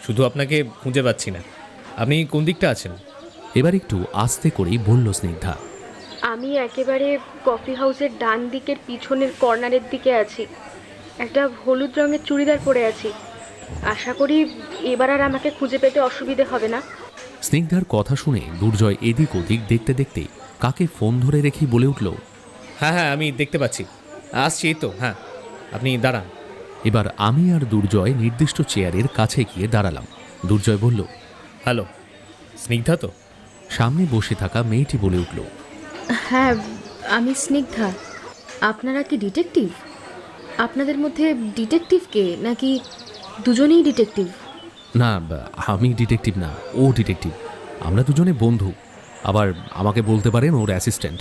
শুধু আপনাকে খুঁজে পাচ্ছি না। আপনি কোন দিকটা আছেন? এবার একটু আস্তে করেই বলল স্নিগ্ধা। আমি একেবারে কফি হাউসের ডান দিকের পিছনের কর্নারের দিকে আছি। একটা হলুদ রঙের চুড়িদার পরে আছি। আশা করি এবার আর আমাকে খুঁজে পেতে অসুবিধে হবে না। স্নিগ্ধার কথা শুনে দুর্জয় এদিক ওদিক দেখতে দেখতেই কাকে ফোন ধরে রেখেই বলে উঠল, হ্যাঁ হ্যাঁ, আমি দেখতে পাচ্ছি, আসছি এই তো। হ্যাঁ, আপনি দাঁড়ান। এবার আমি আর দুর্জয় নির্দিষ্ট চেয়ারের কাছে গিয়ে দাঁড়ালাম। দুর্জয় বলল, হ্যালো, স্নিগ্ধা তো? সামনে বসে থাকা মেয়েটি বলে উঠল, হ্যাঁ, আমি স্নিগ্ধা। আপনারা কি ডিটেকটিভ? আপনাদের মধ্যে ডিটেকটিভ কে, নাকি দুজনেই ডিটেকটিভ? না, আমি ডিটেকটিভ না, ও ডিটেকটিভ। আমরা দুজনে বন্ধু, আবার আমাকে বলতে পারেন ওর অ্যাসিস্ট্যান্ট।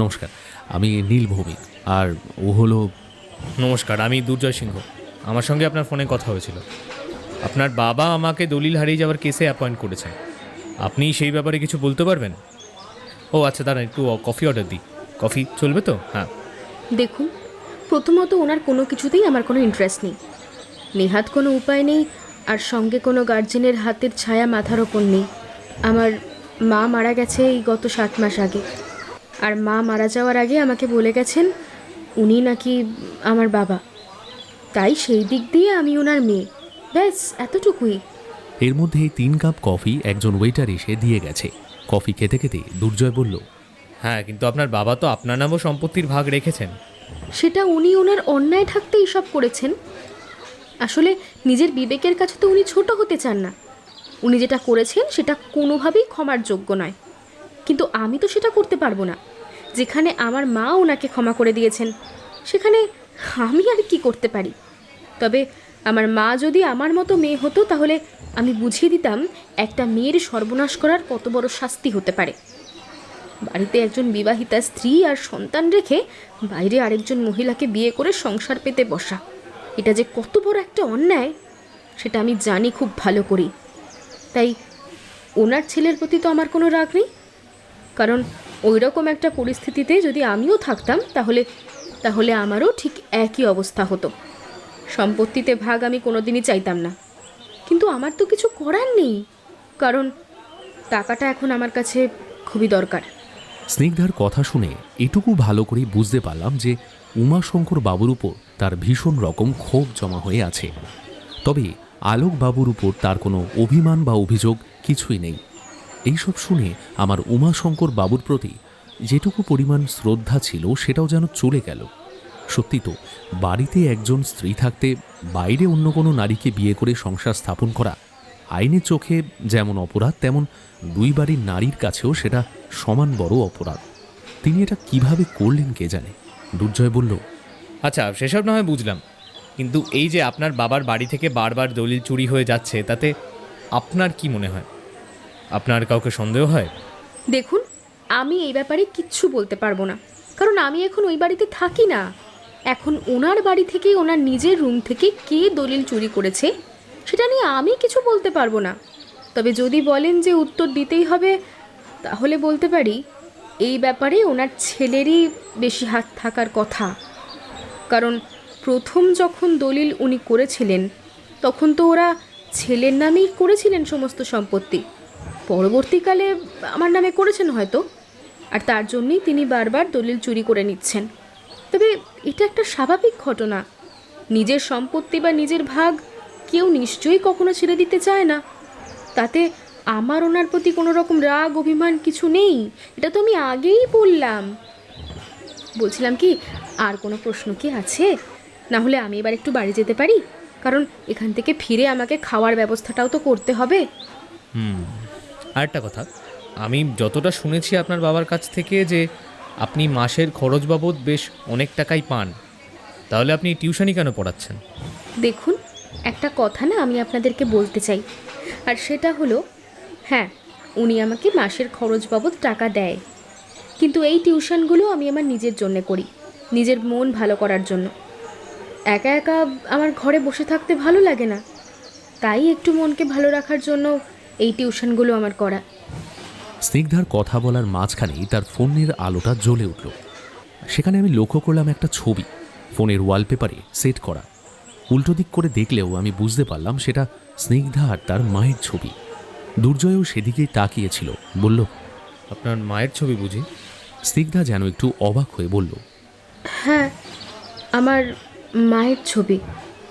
নমস্কার, আমি নীল ভৌমিক, আর ও হলো... নমস্কার, আমি দুর্জয় সিংহ। আমার সঙ্গে আপনার ফোনে কথা হয়েছিল। আপনার বাবা আমাকে দলিল হারিয়ে যাওয়ার কেসে অ্যাপয়েন্ট করেছেন। আপনি সেই ব্যাপারে কিছু বলতে পারবেন? ও আচ্ছা, দাঁড়ান, একটু কফি অর্ডার দিই। কফি চলবে তো? হ্যাঁ। দেখুন, প্রথমত ওনার কোনো কিছুতেই আমার কোনো ইন্টারেস্ট নেই। নেহাত কোনো উপায় নেই, আর সঙ্গে কোনো গার্জেনের হাতের ছায়া মাথার ওপর নেই। আমার মা মারা গেছে এই গত 7 মাস আগে, আর মা মারা যাওয়ার আগে আমাকে বলে গেছেন উনি নাকি আমার বাবা। তাই সেই দিক দিয়ে আমি ওনার মেয়ে, ব্যাস এতটুকুই। এর মধ্যেই 3 কাপ কফি একজন ওয়েটার এসে দিয়ে গেছে। কফি খেতে খেতে দুর্জয় বলল, হ্যাঁ, কিন্তু আপনার বাবা তো আপনার নামও সম্পত্তির ভাগ রেখেছেন। সেটা উনি ওনার অন্যায় থাকতে এইসব করেছেন। আসলে নিজের বিবেকের কাছে তো উনি ছোট হতে চান না। উনি যেটা করেছেন সেটা কোনোভাবেই ক্ষমার যোগ্য নয়, কিন্তু আমি তো সেটা করতে পারবো না। যেখানে আমার মা ওনাকে ক্ষমা করে দিয়েছেন, সেখানে আমি আর কি করতে পারি? তবে আমার মা যদি আমার মতো মেয়ে হতো, তাহলে আমি বুঝিয়ে দিতাম একটা মেয়ের সর্বনাশ করার কত বড় শাস্তি হতে পারে। বাড়িতে একজন বিবাহিতা স্ত্রী আর সন্তান রেখে বাইরে আরেকজন মহিলাকে বিয়ে করে সংসার পেতে বসা, এটা যে কত বড় একটা অন্যায় সেটা আমি জানি খুব ভালো করি। তাই ওনার ছেলের প্রতি তো আমার কোনো রাগ নেই, কারণ ওই রকম একটা পরিস্থিতিতে যদি আমিও থাকতাম তাহলে আমারও ঠিক একই অবস্থা হতো। সম্পত্তিতে ভাগ আমি কোনোদিনই চাইতাম না, কিন্তু আমার তো কিছু করার নেই, কারণ টাকাটা এখন আমার কাছে খুবই দরকার। স্নিগ্ধার কথা শুনে এটুকু ভালো করে বুঝতে পারলাম যে উমাশঙ্কর বাবুর উপর তার ভীষণ রকম ক্ষোভ জমা হয়ে আছে। তবে আলোক বাবুর উপর তার কোনো অভিমান বা অভিযোগ কিছুই নেই। এইসব শুনে আমার উমাশঙ্কর বাবুর প্রতি যেটুকু পরিমাণ শ্রদ্ধা ছিল সেটাও যেন চলে গেল। সত্যি তো, বাড়িতে একজন স্ত্রী থাকতে বাইরে অন্য কোনো নারীকে বিয়ে করে সংসার স্থাপন করা আইনের চোখে যেমন অপরাধ, তেমন দুই বাড়ির নারীর কাছেও সেটা সমান বড় অপরাধ। তিনি এটা কিভাবে করলেন কে জানে। দুর্জয় বলল, আচ্ছা, সেসব না হয় বুঝলাম, কিন্তু এই যে আপনার বাবার বাড়ি থেকে বারবার দলিল চুরি হয়ে যাচ্ছে, তাতে আপনার কি মনে হয়? আপনার কাউকে সন্দেহ হয়? দেখুন, আমি এই ব্যাপারে কিচ্ছু বলতে পারবো না, কারণ আমি এখন ওই বাড়িতে থাকি না। এখন ওনার বাড়ি থেকে, ওনার নিজের রুম থেকে কে দলিল চুরি করেছে সেটা নিয়ে আমি কিছু বলতে পারবো না। তবে যদি বলেন যে উত্তর দিতেই হবে, তাহলে বলতে পারি এই ব্যাপারে ওনার ছেলেরই বেশি হাত থাকার কথা। কারণ প্রথম যখন দলিল উনি করেছিলেন তখন তো ওরা ছেলের নামেই করেছিলেন সমস্ত সম্পত্তি, পরবর্তীকালে আমার নামে করেছেন হয়তো, আর তার জন্যই তিনি বারবার দলিল চুরি করে নিচ্ছেন। তবে এটা একটা স্বাভাবিক ঘটনা। নিজের সম্পত্তি বা নিজের ভাগ কেউ নিশ্চয়ই কখনো ছেড়ে দিতে চায় না। তাতে আমার ওনার প্রতি কোনো রকম রাগ অভিমান কিছু নেই, এটা তো আমি আগেই বললাম। বলছিলাম কি, আর কোনো প্রশ্ন কি আছে? না হলে আমি এবার একটু বাড়ি যেতে পারি, কারণ এখান থেকে ফিরে আমাকে খাওয়ার ব্যবস্থাটাও তো করতে হবে। আরেকটা কথা, আমি যতটা শুনেছি আপনার বাবার কাছ থেকে যে আপনি মাসের খরচ বাবদ বেশ অনেক টাকাই পান, তাহলে আপনি টিউশনি কেন পড়াচ্ছেন? দেখুন, একটা কথা না আমি আপনাদেরকে বলতে চাই, আর সেটা হলো, হ্যাঁ, উনি আমাকে মাসের খরচ বাবদ টাকা দেয়, কিন্তু এই টিউশনগুলো আমি আমার নিজের জন্য করি, নিজের মন ভালো করার জন্য। একা একা আমার ঘরে বসে থাকতে ভালো লাগে না, তাই একটু মনকে ভালো রাখার জন্য এই টিউশনগুলো আমার করা। স্নিগ্ধার কথা বলার মাঝখানেই তার ফোনের আলোটা জ্বলে উঠল। সেখানে আমি লক্ষ্য করলাম একটা ছবি ফোনের ওয়ালপেপারে সেট করা। উল্টো দিক করে দেখলেও আমি বুঝতে পারলাম সেটা স্নিগ্ধা আর তার মায়ের ছবি। দুর্জয়ও সেদিকেই তাকিয়েছিল। বলল, আপনার মায়ের ছবি বুঝি? স্নিগ্ধা যেন একটু অবাক হয়ে বলল, হ্যাঁ, আমার মায়ের ছবি।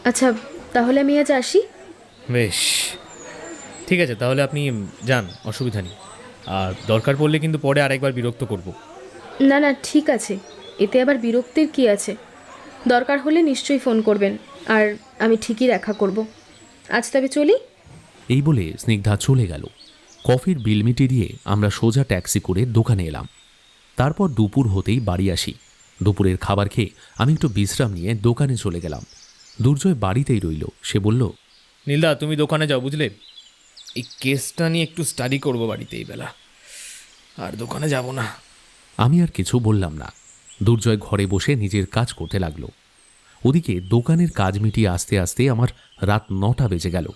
আচ্ছা, তাহলে আমি আজ আসি। বেশ, ঠিক আছে, তাহলে আপনি যান, অসুবিধা নেই। আর দরকার পড়লে কিন্তু পরে আরেকবার বিরক্ত করব। না না, ঠিক আছে, এতে আবার বিরক্তির কি আছে? দরকার হলে নিশ্চয়ই ফোন করবেন, আর আমি ঠিকই দেখা করব। আজ তবে চলি। এই বলে স্নিগ্ধা চলে গেল। কফির বিল মিটিয়ে দিয়ে আমরা সোজা ট্যাক্সি করে দোকানে এলাম। তারপর দুপুর হতেই বাড়ি আসি। দুপুরের খাবার খেয়ে আমি একটু বিশ্রাম নিয়ে দোকানে চলে গেলাম। দুর্জয় বাড়িতেই রইল। সে বলল, নীলদা, তুমি দোকানে যাও, বুঝলে? এই কেসটা নিয়ে একটু স্টাডি করবো বাড়িতে এই বেলা, আর দোকানে যাব না। আমি আর কিছু বললাম না। দুর্জয় ঘরে বসে নিজের কাজ করতে লাগলো। ওদিকে দোকানের কাজ মিটিয়ে আসতে আসতে আমার রাত 9টা বেজে গেল।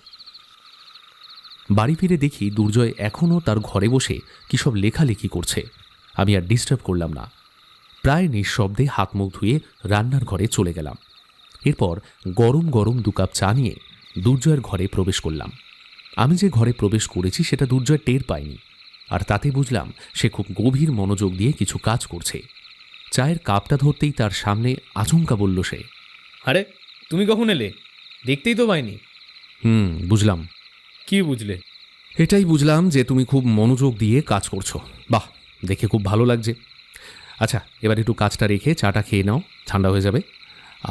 বাড়ি ফিরে দেখি দুর্জয় এখনও তার ঘরে বসে কী সব লেখালেখি করছে। আমি আর ডিস্টার্ব করলাম না। প্রায় নিঃশব্দে হাত মুখ ধুয়ে রান্নার ঘরে চলে গেলাম। এরপর গরম গরম 2 কাপ চা নিয়ে দুর্জয়ের ঘরে প্রবেশ করলাম। আমি যে ঘরে প্রবেশ করেছি সেটা দুর্জয় টের পায়নি, আর তাতে বুঝলাম সে খুব গভীর মনোযোগ দিয়ে কিছু কাজ করছে। চায়ের কাপটা ধরতেই তার সামনে আচমকা বলল সে, আরে তুমি কখন এলে? দেখতেই তো পাইনি। বুঝলাম। কি বুঝলে? এটাই বুঝলাম যে তুমি খুব মনোযোগ দিয়ে কাজ করছো। বাহ, দেখে খুব ভালো লাগছে। আচ্ছা, এবার একটু কাজটা রেখে চাটা খেয়ে নাও, ঠান্ডা হয়ে যাবে।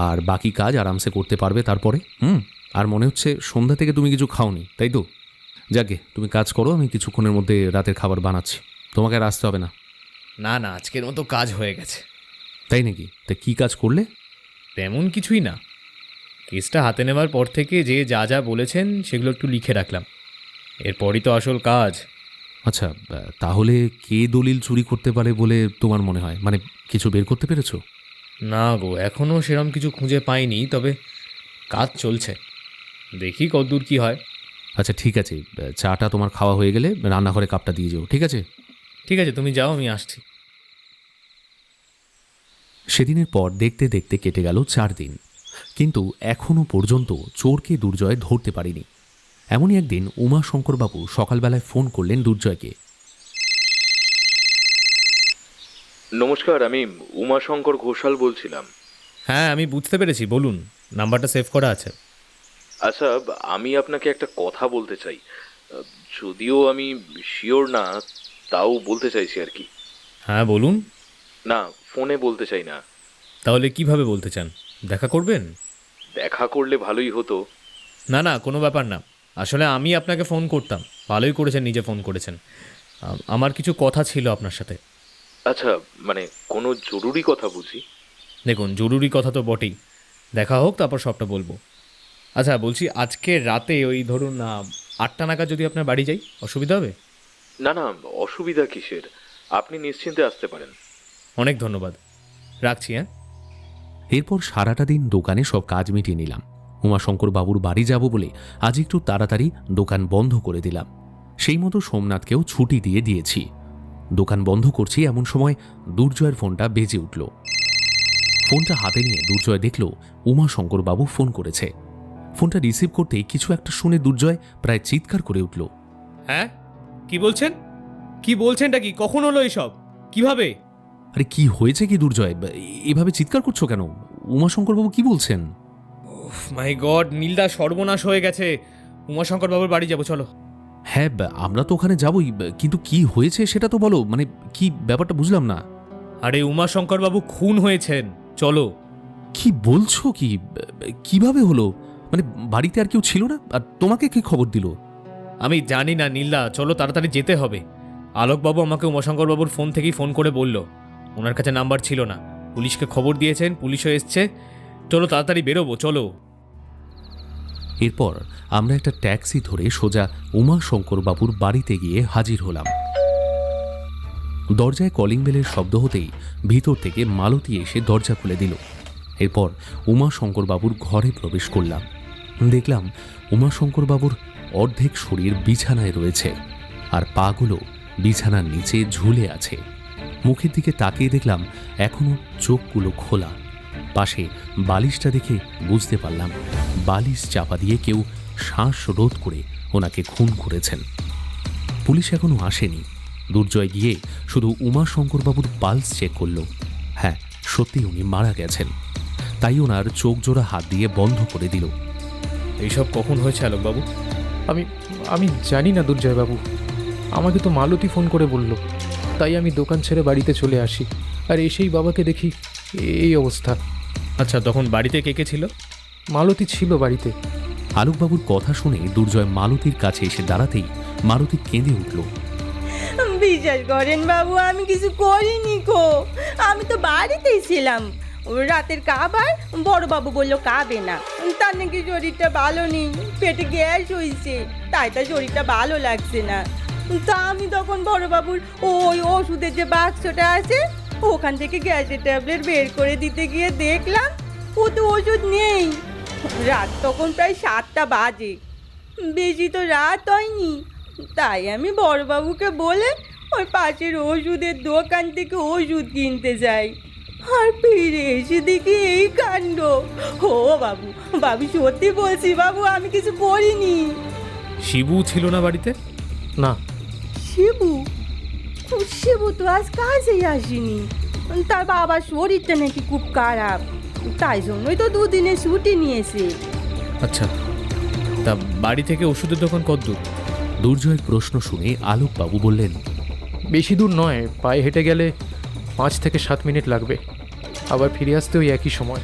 আর বাকি কাজ আরামসে করতে পারবে তারপরে। আর মনে হচ্ছে সন্ধ্যা থেকে তুমি কিছু খাওনি, তাই তো? যাকে, তুমি কাজ করো, আমি কিছুক্ষণের মধ্যে রাতের খাবার বানাচ্ছি, তোমাকে আর আসতে হবে না। না না, আজকের মতো কাজ হয়ে গেছে। তাই নাকি? তা কী কাজ করলে? তেমন কিছুই না, কেসটা হাতে নেওয়ার পর থেকে যে যা যা বলেছেন সেগুলো একটু লিখে রাখলাম, এরপরই তো আসল কাজ। আচ্ছা, তাহলে কে দলিল চুরি করতে পারে বলে তোমার মনে হয়? মানে কিছু বের করতে পেরেছো? না গো, এখনও সেরকম কিছু খুঁজে পাইনি, তবে কাজ চলছে, দেখি কতদূর কী হয়। আচ্ছা ঠিক আছে, চাটা তোমার খাওয়া হয়ে গেলে রান্নাঘরে কাপটা দিয়ে যাও, ঠিক আছে? ঠিক আছে, তুমি যাও, আমি আসছি। সেদিনের পর দেখতে দেখতে কেটে গেল 4 দিন, কিন্তু এখনও পর্যন্ত চোরকে দুর্জয় ধরতে পারেনি। এমনই একদিন উমাশঙ্করবাবু সকালবেলায় ফোন করলেন দুর্জয়কে। নমস্কার, আমি উমাশঙ্কর ঘোষাল বলছিলাম। হ্যাঁ, আমি বুঝতে পেরেছি, বলুন, নাম্বারটা সেভ করা আছে। আচ্ছা, আমি আপনাকে একটা কথা বলতে চাই, যদিও আমি শিওর না, তাও বলতে চাইছি আর কি। হ্যাঁ বলুন। না, ফোনে বলতে চাই না। তাহলে কিভাবে বলতে চান? দেখা করবেন? দেখা করলে ভালোই হতো। না না, কোনো ব্যাপার না, আসলে আমি আপনাকে ফোন করতাম, ভালোই করেছেন নিজে ফোন করেছেন। আমার কিছু কথা ছিল আপনার সাথে। আচ্ছা, মানে কোনো জরুরি কথা বুঝি? দেখুন, জরুরি কথা তো বটেই, দেখা হোক তারপর সবটা বলবো। আচ্ছা বলছি, আজকে রাতে ওই ধরুন 8টা নাগাদ যদি আপনার বাড়ি যাই, অসুবিধা হবে? না না, অসুবিধা কিসের, আপনি নিশ্চিন্তে আসতে পারেন। অনেক ধন্যবাদ, রাখছি। হ্যাঁ। এরপর সারাটা দিন দোকানে সব কাজ মিটিয়ে নিলাম। উমাশঙ্কর বাবুর বাড়ি যাব বলে আজ একটু তাড়াতাড়ি দোকান বন্ধ করে দিলাম। সেই মতো সোমনাথকেও ছুটি দিয়ে দিয়েছি। দোকান বন্ধ করছি এমন সময় দুর্জয়ের ফোনটা বেজে উঠল। ফোনটা হাতে নিয়ে দুর্জয় দেখল উমাশঙ্কর বাবু ফোন করেছে। ফোনটা রিসিভ করতেই কিছু একটা শুনে দুর্জয় প্রায় চিৎকার করে উঠল। হ্যাঁ, কি বলছেন? কি বলছেনটা কি? কখন হলো এসব? কিভাবে? আরে কি হয়েছে কি দুর্জয়, এভাবে চিৎকার করছো কেন? উমাশঙ্কর বাবু কি বলছেন? মাই গড, নীলদা, সর্বনাশ হয়ে গেছে। উমাশঙ্কর বাবুর বাড়ি যাবো, চলো। হ্যাঁ, আমরা তো ওখানে যাবই, কিন্তু কি হয়েছে সেটা তো বলো, মানে কি ব্যাপারটা বুঝলাম না। আরে উমাশঙ্কর বাবু খুন হয়েছেন, চলো। কি বলছো? কি কিভাবে হলো? মানে বাড়িতে আর কেউ ছিল না? আর তোমাকে কি খবর দিল? আমি জানি না নীলদা, চলো তাড়াতাড়ি যেতে হবে। আলোকবাবু আমাকে উমাশঙ্কর বাবুর ফোন থেকেই ফোন করে বলল, ওনার কাছে নাম্বার ছিল না, পুলিশকে খবর দিয়েছেন, পুলিশও এসছে, চলো তাড়াতাড়ি বেরোবো, চলো। এরপর আমরা একটা ট্যাক্সি ধরে সোজা উমাশঙ্কর বাবুর বাড়িতে গিয়ে হাজির হলাম। দরজায় কলিং বেলের শব্দ হতেই ভিতর থেকে মালতী এসে দরজা খুলে দিল। এরপর উমাশঙ্কর বাবুর ঘরে প্রবেশ করলাম। দেখলাম উমাশঙ্কর বাবুর অর্ধেক শরীর বিছানায় রয়েছে, আর পাগুলো বিছানার নিচে ঝুলে আছে। মুখের দিকে তাকিয়ে দেখলাম এখনো চোখগুলো খোলা। পাশে বালিশটা দেখে বুঝতে পারলাম বালিশ চাপা দিয়ে কেউ শ্বাসরোধ করে ওনাকে খুন করেছেন। পুলিশ এখনো আসেনি। দুর্জয় গিয়ে শুধু উমাশঙ্কর বাবুর পালস চেক করল। হ্যাঁ, সত্যি উনি মারা গেছেন। তাই ওনার চোখ জোড়া হাত দিয়ে বন্ধ করে দিল। এইসব কখন হয়েছে আলোকবাবু? আমি জানি না দুর্জয়বাবু, আমাকে তো মালতী ফোন করে বলল, তাই আমি দোকান ছেড়ে বাড়িতে চলে আসি, আর এসেই বাবাকে দেখি এই অবস্থা। আচ্ছা, তখন বাড়িতে কে কে ছিল? মালতী ছিল বাড়িতে। আলোকবাবুর কথা শুনে দুর্জয় মালতীর কাছে এসে দাঁড়াতেই মালতী কেঁদে উঠল। বিশ্বাস করেন বাবু, আমি কিছু করিনি গো, আমি তো বাড়িতেই ছিলাম। রাতের খাবার বড়বাবু বললো খাবে না, তার নাকি শরীরটা ভালো নেই, পেটে গ্যাস হয়েছে, তাই তার শরীরটা ভালো লাগছে না। তা আমি তখন বড়বাবুর ওই ওষুধের যে বাক্সটা আছে ওখান থেকে গ্যাসের ট্যাবলেট বের করে দিতে গিয়ে দেখলাম ও তো ওষুধ নেই। রাত তখন প্রায় 7টা বাজে, বেশি তো রাত হয়নি। তাই আমি বড়বাবুকে বলে ওই পাশের ওষুধের দোকান থেকে ওষুধ কিনতে যাই, আর ফিরে এসে দেখি এই কাণ্ড। ও বাবু, বাবু সত্যি বলছি বাবু, আমি কিছু করিনি। শিবু ছিল না বাড়িতে? না। শিবু? শিবু তো আজ কাজেই আসেনি, তার বাবার শরীরটা নাকি খুব খারাপ, তাই জন্যই তো 2 দিনের ছুটি নিয়েছে। আচ্ছা, তা বাড়ি থেকে ওষুধের দোকান কত দূর? দুর্জয়ের প্রশ্ন শুনে আলোকবাবু বললেন, বেশি দূর নয়, পায়ে হেঁটে গেলে 5 থেকে 7 মিনিট লাগবে, আবার ফিরে আসতে ওই একই সময়।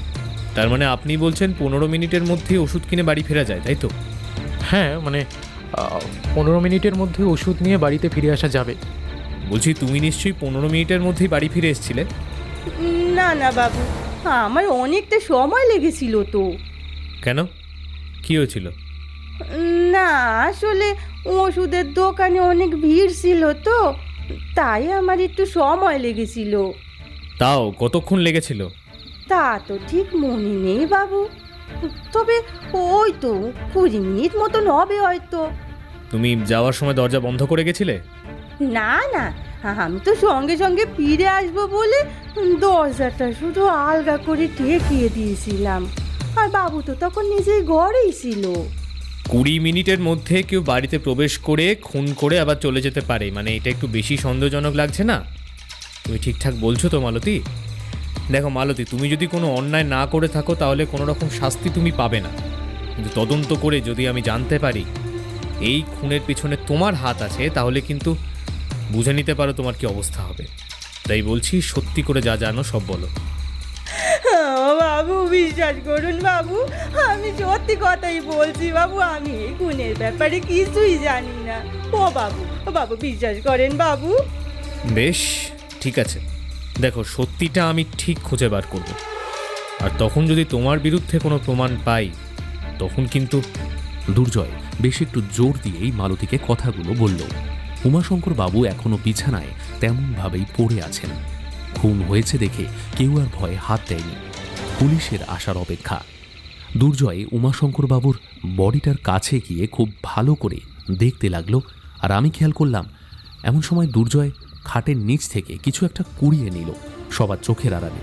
তার মানে আপনি বলছেন 15 মিনিটের মধ্যে ওষুধ কিনে বাড়ি ফেরা যায়, তাই তো? হ্যাঁ, মানে 15 মিনিটের মধ্যে ওষুধ নিয়ে বাড়িতে ফিরে আসা যাবে। বলছি তুমি নিশ্চয়ই 15 মিনিটের মধ্যেই বাড়ি ফিরে এসেছিলে? না না বাবু, আমার অনেকটা সময় লেগেছিল তো। কেন, কি হয়েছিল? না আসলে ওষুধের দোকানে অনেক ভিড় ছিল তো, তাই আমার একটু সময় লেগেছিল। তাও কতক্ষণ লেগেছিল? তা তো ঠিক মনে নেই বাবু, তবে ওই তো 20 মিনিট মতন হবে হয়তো। তুমি যাওয়ার সময় দরজা বন্ধ করে গেছিলে? না না, আমি তো সঙ্গে সঙ্গে ফিরে আসবো বলে দরজাটা শুধু আলগা করে ঠেকিয়ে দিয়েছিলাম, আর বাবু তো তখন নিজেই ঘরেই ছিল। 20 মিনিটের মধ্যে কেউ বাড়িতে প্রবেশ করে খুন করে আবার চলে যেতে পারে, মানে এটা একটু বেশি সন্দেহজনক লাগছে না? তুমি ঠিকঠাক বলছো তো মালতী? দেখো মালতী, তুমি যদি কোনো অন্যায় না করে থাকো তাহলে কোনো রকম শাস্তি তুমি পাবে না, কিন্তু তদন্ত করে যদি আমি জানতে পারি এই খুনের পিছনে তোমার হাত আছে, তাহলে কিন্তু বুঝে নিতে পারো তোমার কি অবস্থা হবে। তাই বলছি, সত্যি করে যা জানো সব বলো। বাবু বিশ্বাস করুন বাবু, আমি সত্যি কথাই বলছি বাবু, আমি এই খুনের ব্যাপারে কিছুই জানি না। ও বাবু, বাবু বিশ্বাস করেন বাবু। বেশ ঠিক আছে, দেখো সত্যিটা আমি ঠিক খুঁজে বার করব, আর তখন যদি তোমার বিরুদ্ধে কোনো প্রমাণ পাই তখন কিন্তু। দুর্জয় বেশ একটু জোর দিয়েই মালতীকে কথাগুলো বলল। উমাশঙ্কর বাবু এখনো বিছানায় তেমনভাবেই পড়ে আছেন। খুন হয়েছে দেখে কেউ আর ভয়ে হাত দেয়নি, পুলিশের আসার অপেক্ষা। দুর্জয় উমাশঙ্কর বাবুর বডিটার কাছে গিয়ে খুব ভালো করে দেখতে লাগলো, আর আমি খেয়াল করলাম এমন সময় দুর্জয় খাটের নিচ থেকে কিছু একটা কুড়িয়ে নিল সবার চোখের আড়ালে।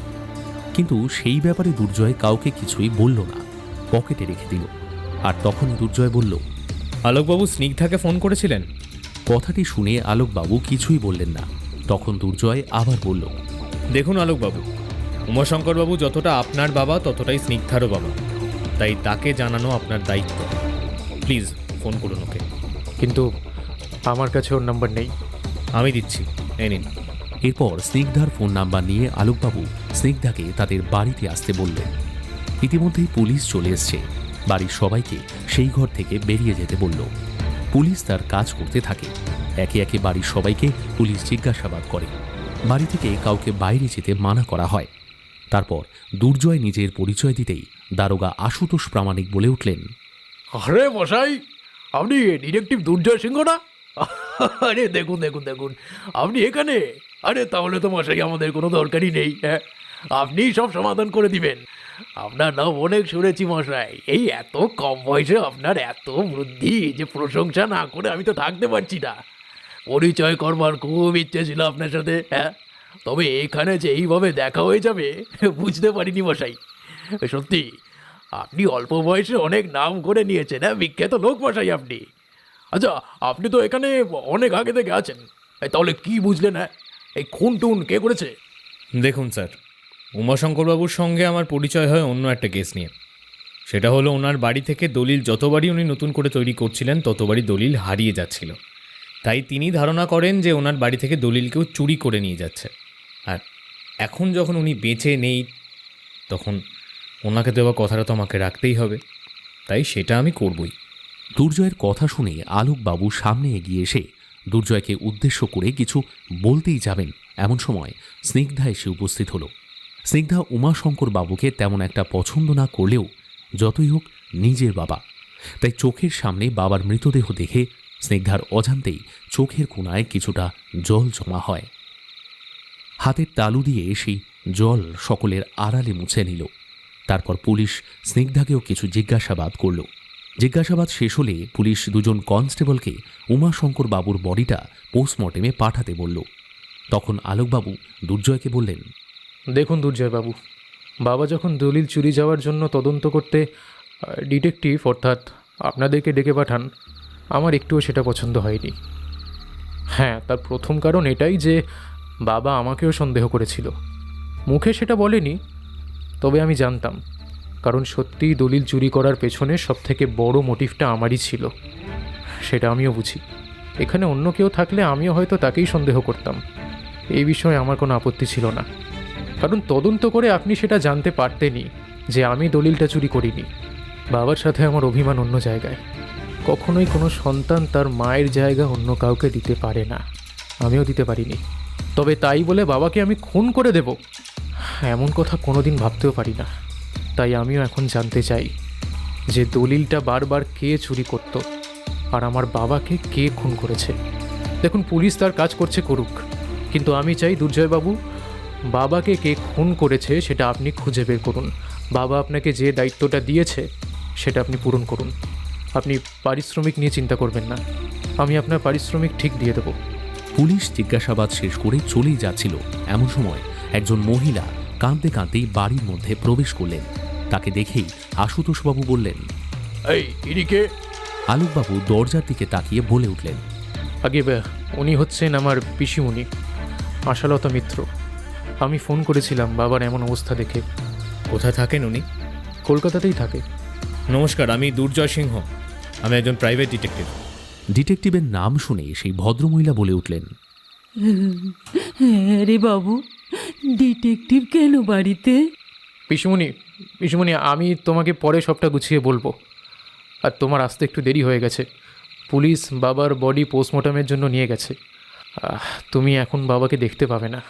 কিন্তু সেই ব্যাপারে দুর্জয় কাউকে কিছুই বলল না, পকেটে রেখে দিল। আর তখন দুর্জয় বলল, আলোকবাবু স্নিগ্ধাকে ফোন করেছিলেন? কথাটি শুনে আলোকবাবু কিছুই বললেন না। তখন দুর্জয় আবার বলল, দেখুন আলোকবাবু, উমাশঙ্করবাবু যতটা আপনার বাবা ততটাই স্নিগ্ধারও বাবা, তাই তাকে জানানো আপনার দায়িত্ব। প্লিজ ফোন করুন ওকে। কিন্তু আমার কাছে ওর নাম্বার নেই। আমি দিচ্ছি, এই নিন। এরপর স্নিগ্ধার ফোন নাম্বার নিয়ে আলোকবাবু স্নিগ্ধাকে তাদের বাড়িতে আসতে বললেন। ইতিমধ্যেই পুলিশ চলে এসছে, বাড়ির সবাইকে সেই ঘর থেকে বেরিয়ে যেতে বলল। পুলিশ তার কাজ করতে থাকে। একে একে বাড়ির সবাইকে পুলিশ জিজ্ঞাসাবাদ করে। বাড়ি থেকে কাউকে বাইরে যেতে মানা করা হয়। তারপর দুর্জয় নিজের পরিচয় দিতেই দারোগা আশুতোষ প্রামাণিক বলে উঠলেন, আরে মশাই, আপনি ডিটেকটিভ দুর্জয় সিংহ না? আরে দেখুন দেখুন দেখুন, আপনি এখানে? আরে তাহলে তো মশাই আমাদের কোনো দরকারই নেই। হ্যাঁ, আপনিই সব সমাধান করে দিবেন। আপনার নাম অনেক শুনেছি মশাই, এই এত কম বয়সে আপনার এত বুদ্ধি যে প্রশংসা না করে আমি তো থাকতে পারছি না। পরিচয় করবার খুব ইচ্ছে ছিল আপনার সাথে। হ্যাঁ, তবে এখানে যে এইভাবে দেখা হয়ে যাবে বুঝতে পারিনি মশাই। সত্যি আপনি অল্প বয়সে অনেক নাম করে নিয়েছেন। হ্যাঁ, বিখ্যাত লোক মশাই আপনি। আচ্ছা, আপনি তো এখানে অনেক আগে থেকে আছেন, তাহলে কি বুঝলেন? হ্যাঁ, এই খুন টুন কে করেছে? দেখুন স্যার, উমাশঙ্করবাবুর সঙ্গে আমার পরিচয় হয় অন্য একটা কেস নিয়ে। সেটা হলো ওনার বাড়ি থেকে দলিল যতবারই উনি নতুন করে তৈরি করছিলেন ততবারই দলিল হারিয়ে যাচ্ছিল। তাই তিনি ধারণা করেন যে ওনার বাড়ি থেকে দলিল কেউ চুরি করে নিয়ে যাচ্ছে। আর এখন যখন উনি বেঁচে নেই তখন ওনাকে দেওয়া কথাটা তো আমাকে রাখতেই হবে, তাই সেটা আমি করবই। দুর্জয়ের কথা শুনে আলোকবাবু সামনে এগিয়ে এসে দুর্জয়কে উদ্দেশ্য করে কিছু বলতেই যাবেন, এমন সময় স্নিগ্ধা এসে উপস্থিত হলো। স্নিগ্ধা উমাশঙ্কর বাবুকে তেমন একটা পছন্দ না করলেও যতই হোক নিজের বাবা, তাই চোখের সামনে বাবার মৃতদেহ দেখে স্নিগ্ধার অজান্তেই চোখের কোণায় কিছুটা জল জমা হয়। হাতের তালু দিয়ে সেই জল সকলের আড়ালে মুছে নিল। তারপর পুলিশ স্নিগ্ধাকেও কিছু জিজ্ঞাসাবাদ করল। জিজ্ঞাসাবাদ শেষ হলে পুলিশ দুজন কনস্টেবলকে উমাশঙ্কর বাবুর বডিটা পোস্টমর্টেমে পাঠাতে বলল। তখন আলোকবাবু দুর্জয়কে বললেন, দেখুন দুর্জয়বাবু, বাবা যখন দলিল চুরি যাওয়ার জন্য তদন্ত করতে ডিটেকটিভ অর্থাৎ আপনাদেরকে ডেকে পাঠান, আমার একটুও সেটা পছন্দ হয়নি। হ্যাঁ, তার প্রথম কারণ এটাই যে বাবা আমাকেও সন্দেহ করেছিল। মুখে সেটা বলেনি, তবে আমি জানতাম, কারণ সত্যিই দলিল চুরি করার পেছনে সবথেকে বড় মোটিভটা আমারই ছিল। সেটা আমিও বুঝি। এখানে অন্য কেউ থাকলে আমিও হয়তো তাকেই সন্দেহ করতাম, এই বিষয়ে আমার কোনো আপত্তি ছিল না, কারণ তদন্ত করে আপনি সেটা জানতে পারতেনই যে আমি দলিলটা চুরি করিনি। বাবার সাথে আমার অভিমান অন্য জায়গায়। কখনোই কোনো সন্তান তার মায়ের জায়গা অন্য কাউকে দিতে পারে না, আমিও দিতে পারিনি। তবে তাই বলে বাবাকে আমি খুন করে দেব, এমন কথা কোনোদিন ভাবতেও পারি না। তাই আমিও এখন জানতে চাই যে দলিলটা বারবার কে চুরি করত, আর আমার বাবাকে কে খুন করেছে। দেখুন, পুলিশ তার কাজ করছে, করুক, কিন্তু আমি চাই দুর্জয়বাবু, বাবাকে কে খুন করেছে সেটা আপনি খুঁজে বের করুন। বাবা আপনাকে যে দায়িত্বটা দিয়েছে সেটা আপনি পূরণ করুন। আপনি পারিশ্রমিক নিয়ে চিন্তা করবেন না, আমি আপনার পারিশ্রমিক ঠিক দিয়ে দেবো। পুলিশ জিজ্ঞাসাবাদ শেষ করে চলেই যাচ্ছিল, এমন সময় একজন মহিলা কাঁদতে কাঁদতেই বাড়ির মধ্যে প্রবেশ করলেন। তাকে দেখেই আশুতোষবাবু বললেন, এই ইরিকে। আলোকবাবু দরজার দিকে তাকিয়ে বলে উঠলেন, আগে উনি হচ্ছেন আমার পিসিমণি, আশালতা মিত্র। আমি ফোন করেছিলাম বাবার এমন অবস্থা দেখে। কোথায় থাকেন উনি? কলকাতাতেই থাকে। নমস্কার, আমি দুর্জয় সিংহ, আমি একজন প্রাইভেট ডিটেকটিভ। ডিটেকটিভের নাম শুনে সেই ভদ্রমহিলা বলে উঠলেন, হ্যাঁ রে বাবু, ডিটেকটিভ কেন বাড়িতে? পিসিমণি, আমি তোমাকে পরে সবটা গুছিয়ে বলবো। আর তোমার আসতে একটু দেরি হয়ে গেছে, পুলিশ বাবার বডি পোস্টমর্টমের জন্য নিয়ে গেছে। তুমি এখন বাবাকে দেখতে পাবে না।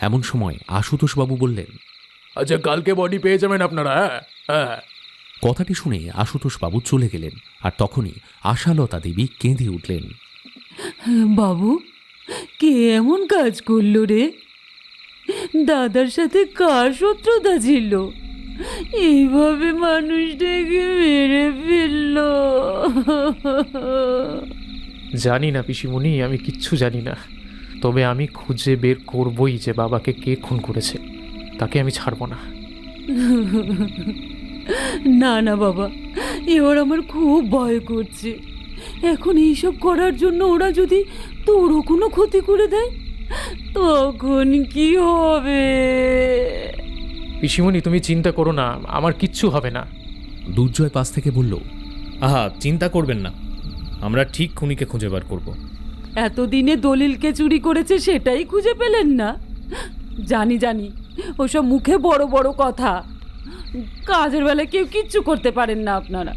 এমন সময় আশুতোষবাবু বললেন, আচ্ছা, কালকে বডি পেয়ে যাবেন আপনারা। হ্যাঁ। কথাটি শুনে আশুতোষবাবু চলে গেলেন, আর তখনই আশালতা দেবী কেঁদে উঠলেন, বাবু, কে এমন কাজ করলো রে? দাদার সাথে কার শত্রুতা ছিল? এইভাবে মানুষটাকে মেরে ফেলল। জানি না পিসিমণি, আমি কিচ্ছু জানি না, তবে আমি খুঁজে বের করবই যে বাবাকে কে খুন করেছে। তাকে আমি ছাড়বো না। না না বাবা, এবার আমার খুব ভয় করছে। এখন এইসব করার জন্য ওরা যদি তোরও কোনো ক্ষতি করে দেয়, তখন কি হবে? পিসিমণি, তুমি চিন্তা করো না, আমার কিচ্ছু হবে না। দুর্জয় পাশ থেকে বলল, আহা, চিন্তা করবেন না, আমরা ঠিক খুনিকে খুঁজে বার করব। এতদিনে দলিলকে চুরি করেছে সেটাই খুঁজে পেলেন না? জানি জানি, ওসব মুখে বড় বড় কথা, কাজের বেলায় কেউ কিচ্ছু করতে পারেন না আপনারা।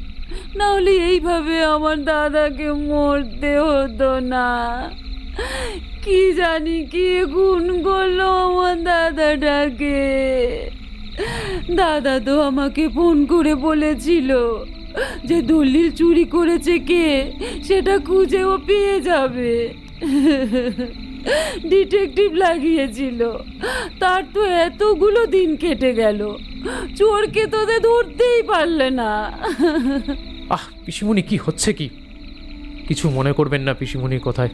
না হলে এইভাবে আমার দাদাকে মরতে হতো না। কি জানি কি খুন করলো আমার দাদাটাকে। দাদা তো আমাকে ফোন করে বলেছিল যে দলিল চুরি করেছে কে সেটা খুঁজে ও পেয়ে যাবে। ডিটেকটিভ লাগিয়েছিল, তার তো এতগুলো দিন কেটে গেল, চোরকে তোদের ধরতেই পারলে না। পিসিমণি, কি হচ্ছে কি? কিছু মনে করবেন না পিসিমণির কথায়।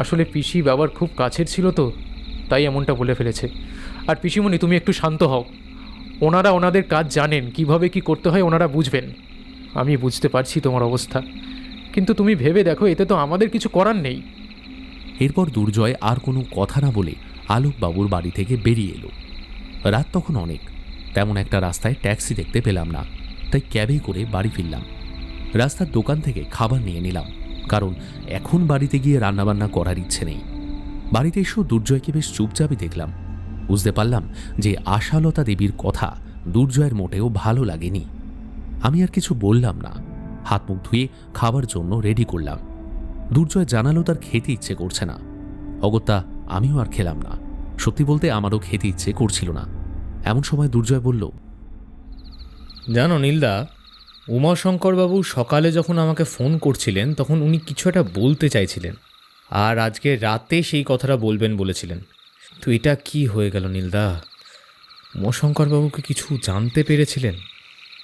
আসলে পিসি বাবার খুব কাছের ছিল তো, তাই এমনটা বলে ফেলেছে। আর পিসিমণি, তুমি একটু শান্ত হও। ওনারা ওনাদের কাজ জানেন, কিভাবে কি করতে হয় ওনারা বুঝবেন। আমি বুঝতে পারছি তোমার অবস্থা, কিন্তু তুমি ভেবে দেখো, এতে তো আমাদের কিছু করার নেই। এরপর দুর্জয় আর কোনো কথা না বলে আলোকবাবুর বাড়ি থেকে বেরিয়ে এলো। রাত তখন অনেক, তেমন একটা রাস্তায় ট্যাক্সি দেখতে পেলাম না, তাই ক্যাবে করে বাড়ি ফিরলাম। রাস্তার দোকান থেকে খাবার নিয়ে নিলাম, কারণ এখন বাড়িতে গিয়ে রান্নাবান্না করার ইচ্ছে নেই। বাড়িতে এসেও দুর্জয়কে বেশ চুপচাপই দেখলাম। বুঝতে পারলাম যে আশালতা দেবীর কথা দুর্জয়ের মোটেও ভালো লাগেনি। আমি আর কিছু বললাম না, হাত মুখ ধুয়ে খাবার জন্য রেডি করলাম। দুর্জয় জানালো তার খেতে ইচ্ছে করছে না। অগত্যা আমিও আর খেলাম না। সত্যি বলতে আমারও খেতে ইচ্ছে করছিল না। এমন সময় দুর্জয় বলল, জানো নীলদা, উমাশঙ্করবাবু সকালে যখন আমাকে ফোন করছিলেন তখন উনি কিছু একটা বলতে চাইছিলেন, আর আজকে রাতে সেই কথাটা বলবেন বলেছিলেন। তো এটা কি হয়ে গেল নীলদা? উমাশঙ্করবাবুকে কিছু জানতে পেরেছিলেন,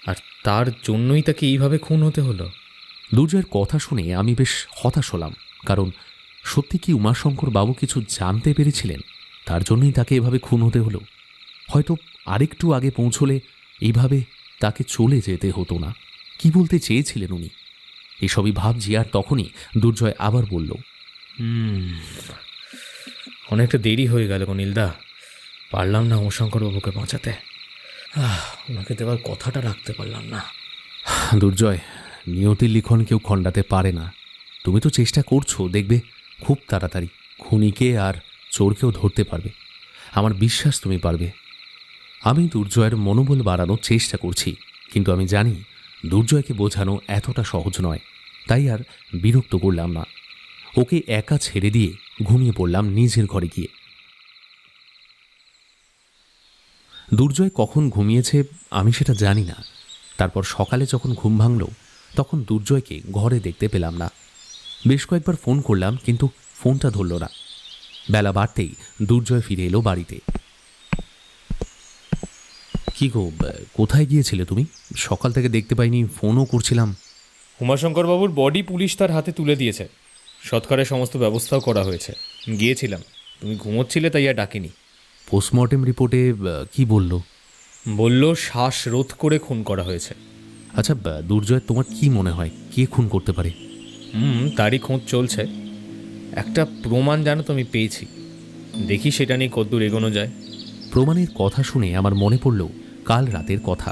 আর তার জন্যই তাকে এইভাবে খুন হতে হলো। দুর্জয়ের কথা শুনে আমি বেশ হতাশ হলাম, কারণ সত্যি কি উমাশঙ্কর বাবু কিছু জানতে পেরেছিলেন, তার জন্যই তাকে এভাবে খুন হতে হলো? হয়তো আরেকটু আগে পৌঁছলে এইভাবে তাকে চলে যেতে হতো না। কি বলতে চেয়েছিলেন উনি? এসবই ভাবছি, আর তখনই দুর্জয় আবার বলল, অনেকটা দেরি হয়ে গেল গো নীলদা, পারলাম না উমাশঙ্করবাবুকে বাঁচাতে। ওনাকে দেওয়ার কথাটা রাখতে পারলাম না। দুর্জয়, নিয়তির লিখন কেউ খণ্ডাতে পারে না। তুমি তো চেষ্টা করছো, দেখবে খুব তাড়াতাড়ি খুনিকে আর চোরকেও ধরতে পারবে। আমার বিশ্বাস তুমি পারবে। আমি দুর্জয়ের মনোবল বাড়ানোর চেষ্টা করছি, কিন্তু আমি জানি দুর্জয়কে বোঝানো এতটা সহজ নয়। তাই আর বিরক্ত করলাম না। ওকে একা ছেড়ে দিয়ে ঘুমিয়ে পড়লাম নিজের ঘরে গিয়ে। দুর্জয় কখন ঘুমিয়েছে আমি সেটা জানি না। তারপর সকালে যখন ঘুম ভাঙল তখন দুর্জয়কে ঘরে দেখতে পেলাম না। বেশ কয়েকবার ফোন করলাম, কিন্তু ফোনটা ধরল না। বেলা বাড়তেই দুর্জয় ফিরে এলো বাড়িতে। কি গো, কোথায় গিয়েছিলে তুমি? সকাল থেকে দেখতে পাইনি, ফোনও করছিলাম। উমাশঙ্করবাবুর বডি পুলিশ তার হাতে তুলে দিয়েছে, সৎকারের সমস্ত ব্যবস্থাও করা হয়েছে। গিয়েছিলাম, তুমি ঘুমোচ্ছিলে তাই আর ডাকিনি। পোস্টমর্টেম রিপোর্টে কি বলল? বলল শ্বাসরোধ করে খুন করা হয়েছে। আচ্ছা, দুর্জয় তোমার কি মনে হয় কে খুন করতে পারে? তারই খোঁজ চলছে। একটা প্রমাণ জানো তো আমি পেয়েছি, দেখি সেটা নিয়ে কতদূর এগোনো যায়। প্রমাণের কথা শুনে আমার মনে পড়ল কাল রাতের কথা।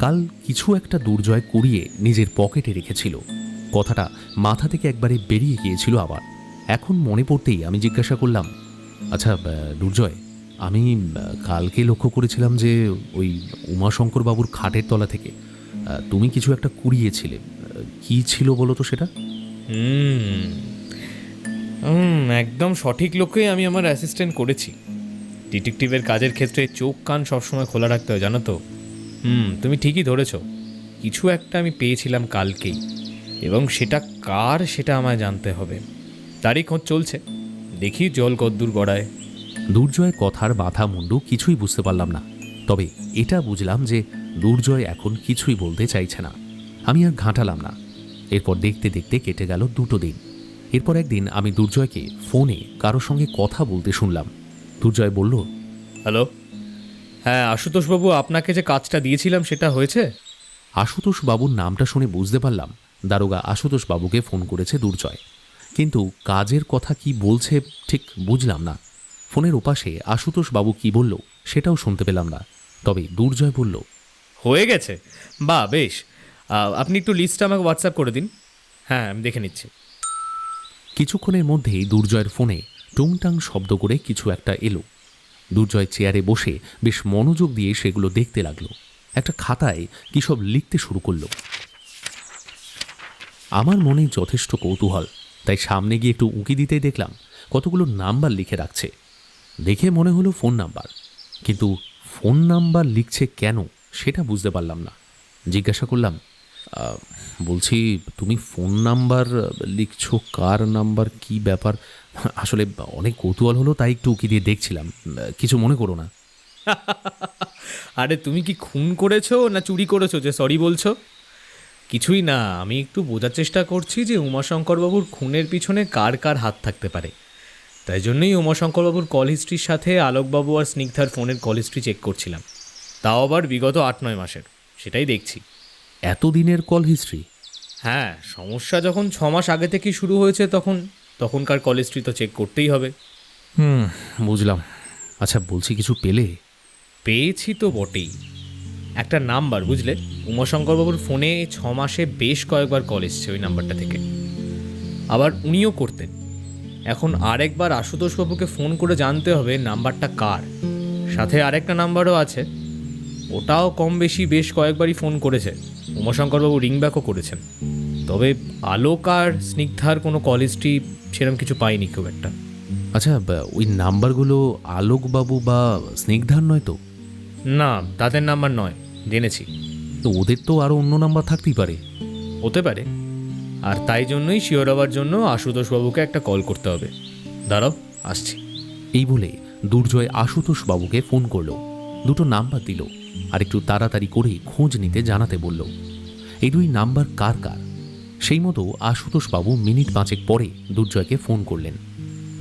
কাল কিছু একটা দুর্জয় কুড়িয়ে নিজের পকেটে রেখেছিল। কথাটা মাথা থেকে একবারে বেরিয়ে গিয়েছিল আবার। এখন মনে পড়তেই আমি জিজ্ঞাসা করলাম, আচ্ছা দুর্জয়, আমি কালকে লক্ষ্য করেছিলাম যে ওই উমাশঙ্কর বাবুর খাটের তলা থেকে তুমি কিছু একটা কুড়িয়েছিলে। কি ছিল বলো তো সেটা? একদম সঠিক লোককেই আমি আমার অ্যাসিস্ট্যান্ট করেছি। ডিটেকটিভের কাজের ক্ষেত্রে চোখ কান সবসময় খোলা রাখতে হয়, জানো তো। তুমি ঠিকই ধরেছ, কিছু একটা আমি পেয়েছিলাম কালকেই, এবং সেটা কার সেটা আমায় জানতে হবে। তারই খোঁজ চলছে, দেখি জল কদ্দূর গড়ায়। দুর্জয় কথার বাধা মুন্ডু কিছুই বুঝতে পারলাম না। তবে এটা বুঝলাম যে দুর্জয় এখন কিছুই বলতে চাইছে না। আমি আর ঘাঁটালাম না। এরপর দেখতে দেখতে কেটে গেল 2 দিন। এরপর একদিন আমি দুর্জয়কে ফোনে কারোর সঙ্গে কথা বলতে শুনলাম। দুর্জয় বলল, হ্যালো, হ্যাঁ আশুতোষবাবু, আপনাকে যে কাজটা দিয়েছিলাম সেটা হয়েছে? আশুতোষ বাবুর নামটা শুনে বুঝতে পারলাম দারোগা আশুতোষ বাবুকে ফোন করেছে দুর্জয়, কিন্তু কাজের কথা কি বলছে ঠিক বুঝলাম না। ফোনের ওপাশে আশুতোষ বাবু কি বলল সেটাও শুনতে পেলাম না। তবে দুর্জয় বলল, হয়ে গেছে। বা বেশ, আপনি একটু লিস্টটা আমাকে হোয়াটসঅ্যাপ করে দিন। হ্যাঁ, আমি দেখে নিচ্ছি। কিছুক্ষণের মধ্যেই দুর্জয়ের ফোনে টুংটাং শব্দ করে কিছু একটা এলো। দুর্জয় চেয়ারে বসে বেশ মনোযোগ দিয়ে সেগুলো দেখতে লাগলো। একটা খাতায় কী সব লিখতে শুরু করলো। আমার মনে যথেষ্ট কৌতূহল, তাই সামনে গিয়ে একটু উঁকি দিতেই দেখলাম কতগুলো নাম্বার লিখে রাখছে। দেখে মনে হলো ফোন নাম্বার, কিন্তু ফোন নাম্বার লিখছে কেন সেটা বুঝতে পারলাম না। জিজ্ঞাসা করলাম, বলছি তুমি ফোন নাম্বার লিখছো, কার নাম্বার, কি ব্যাপার? আসলে অনেক কৌতূহল হলো, তাই একটু উঁকি দিয়ে দেখছিলাম, কিছু মনে করো না। আরে তুমি কি খুন করেছো না চুরি করেছো যে সরি বলছো? কিছুই না, আমি একটু বোঝার চেষ্টা করছি যে উমাশঙ্করবাবুর খুনের পিছনে কার কার হাত থাকতে পারে। তাই জন্যই উমাশঙ্করবাবুর কল হিস্ট্রির সাথে আলোকবাবু আর স্নিগ্ধার ফোনের কল হিস্ট্রি চেক করছিলাম, তাও আবার বিগত 8-9 মাসের। সেটাই দেখছি। এতদিনের কল হিস্ট্রি? হ্যাঁ, সমস্যা যখন 6 মাস আগে থেকেই শুরু হয়েছে তখনকার কল হিস্ট্রি তো চেক করতেই হবে। বুঝলাম। আচ্ছা বলছি, কিছু পেলে? পেয়েছি তো বটেই, একটা নাম্বার, বুঝলে। উমাশঙ্করবাবুর ফোনে 6 মাসে বেশ কয়েকবার কল এসছে ওই নাম্বারটা থেকে। আবার উনিও করতেন। এখন আরেকবার আশুতোষবাবুকে ফোন করে জানতে হবে নাম্বারটা কার। সাথে আরেকটা নাম্বারও আছে, ওটাও কম বেশি বেশ কয়েকবারই ফোন করেছে। উমাশঙ্করবাবু রিংব্যাকও করেছেন। তবে আলোক আর স্নিগ্ধার কোনো কল হিস্ট্রি সেরকম কিছু পাইনি খুব একটা। আচ্ছা, ওই নাম্বারগুলো আলোকবাবু বা স্নিগ্ধার নয় তো? না, তাদের নাম্বার নয়, জেনেছি। তো ওদের তো আরও অন্য নাম্বার থাকতেই পারে। হতে পারে, আর তাই জন্যই শিওর হওয়ার জন্য আশুতোষবাবুকে একটা কল করতে হবে। দাঁড়াও, আসছি। এই বলে দুর্জয় আশুতোষ বাবুকে ফোন করলো, 2 নাম্বার দিল, আর একটু তাড়াতাড়ি করে খোঁজ নিতে জানাতে বলল। এই 2 নাম্বার কার কার সেই মতো আশুতোষ বাবু মিনিট 5 পরে দুর্জয়কে ফোন করলেন।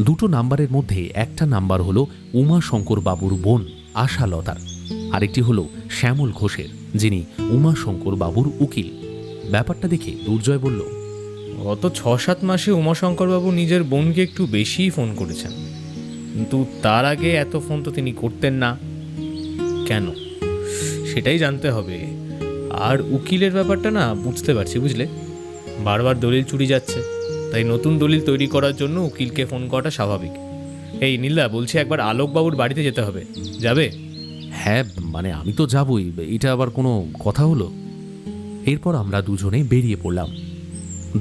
2 নাম্বারের মধ্যে একটা নাম্বার হলো উমাশঙ্কর বাবুর বোন আশালতার, আরেকটি হলো শ্যামল ঘোষের, যিনি উমাশঙ্কর বাবুর উকিল। ব্যাপারটা দেখে দুর্জয় বলল, গত 6-7 মাসে উমাশঙ্করবাবু নিজের বোনকে একটু বেশিই ফোন করেছেন, কিন্তু তার আগে এত ফোন তো তিনি করতেন না। কেন সেটাই জানতে হবে। আর উকিলের ব্যাপারটা না বুঝতে পারছি, বুঝলে। বারবার দলিল চুরি যাচ্ছে, তাই নতুন দলিল তৈরি করার জন্য উকিলকে ফোন করাটা স্বাভাবিক। এই নীলা, বলছি একবার আলোকবাবুর বাড়িতে যেতে হবে, যাবে? হ্যাঁ মানে আমি তো যাবই, এটা আবার কোনো কথা হলো? এরপর আমরা দুজনে বেরিয়ে পড়লাম।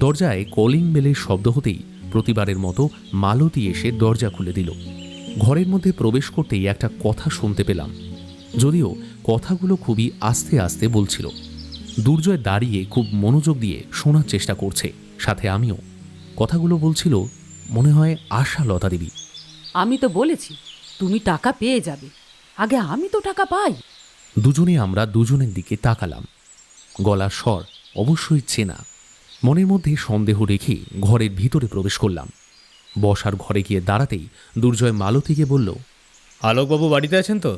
দরজায় কলিং বেলের শব্দ হতেই প্রতিবারের মতো মালতী এসে দরজা খুলে দিল। ঘরের মধ্যে প্রবেশ করতেই একটা কথা শুনতে পেলাম, যদিও কথাগুলো খুবই আস্তে আস্তে বলছিল। দুর্জয় দাঁড়িয়ে খুব মনোযোগ দিয়ে শোনার চেষ্টা করছে, সাথে আমিও। কথাগুলো বলছিল মনে হয় আশালতা দেবী। আমি তো বলেছি তুমি টাকা পেয়ে যাবে, আগে আমি তো টাকা পাই। দুজনে আমরা দুজনের দিকে তাকালাম। গলার স্বর অবশ্যই চেনা। মনের মধ্যে সন্দেহ রেখে ঘরের ভিতরে প্রবেশ করলাম। বসার ঘরে গিয়ে দাঁড়াতেই দুর্জয় মালতীকে বলল, আলোকবাবু বাড়িতে আছেন তো?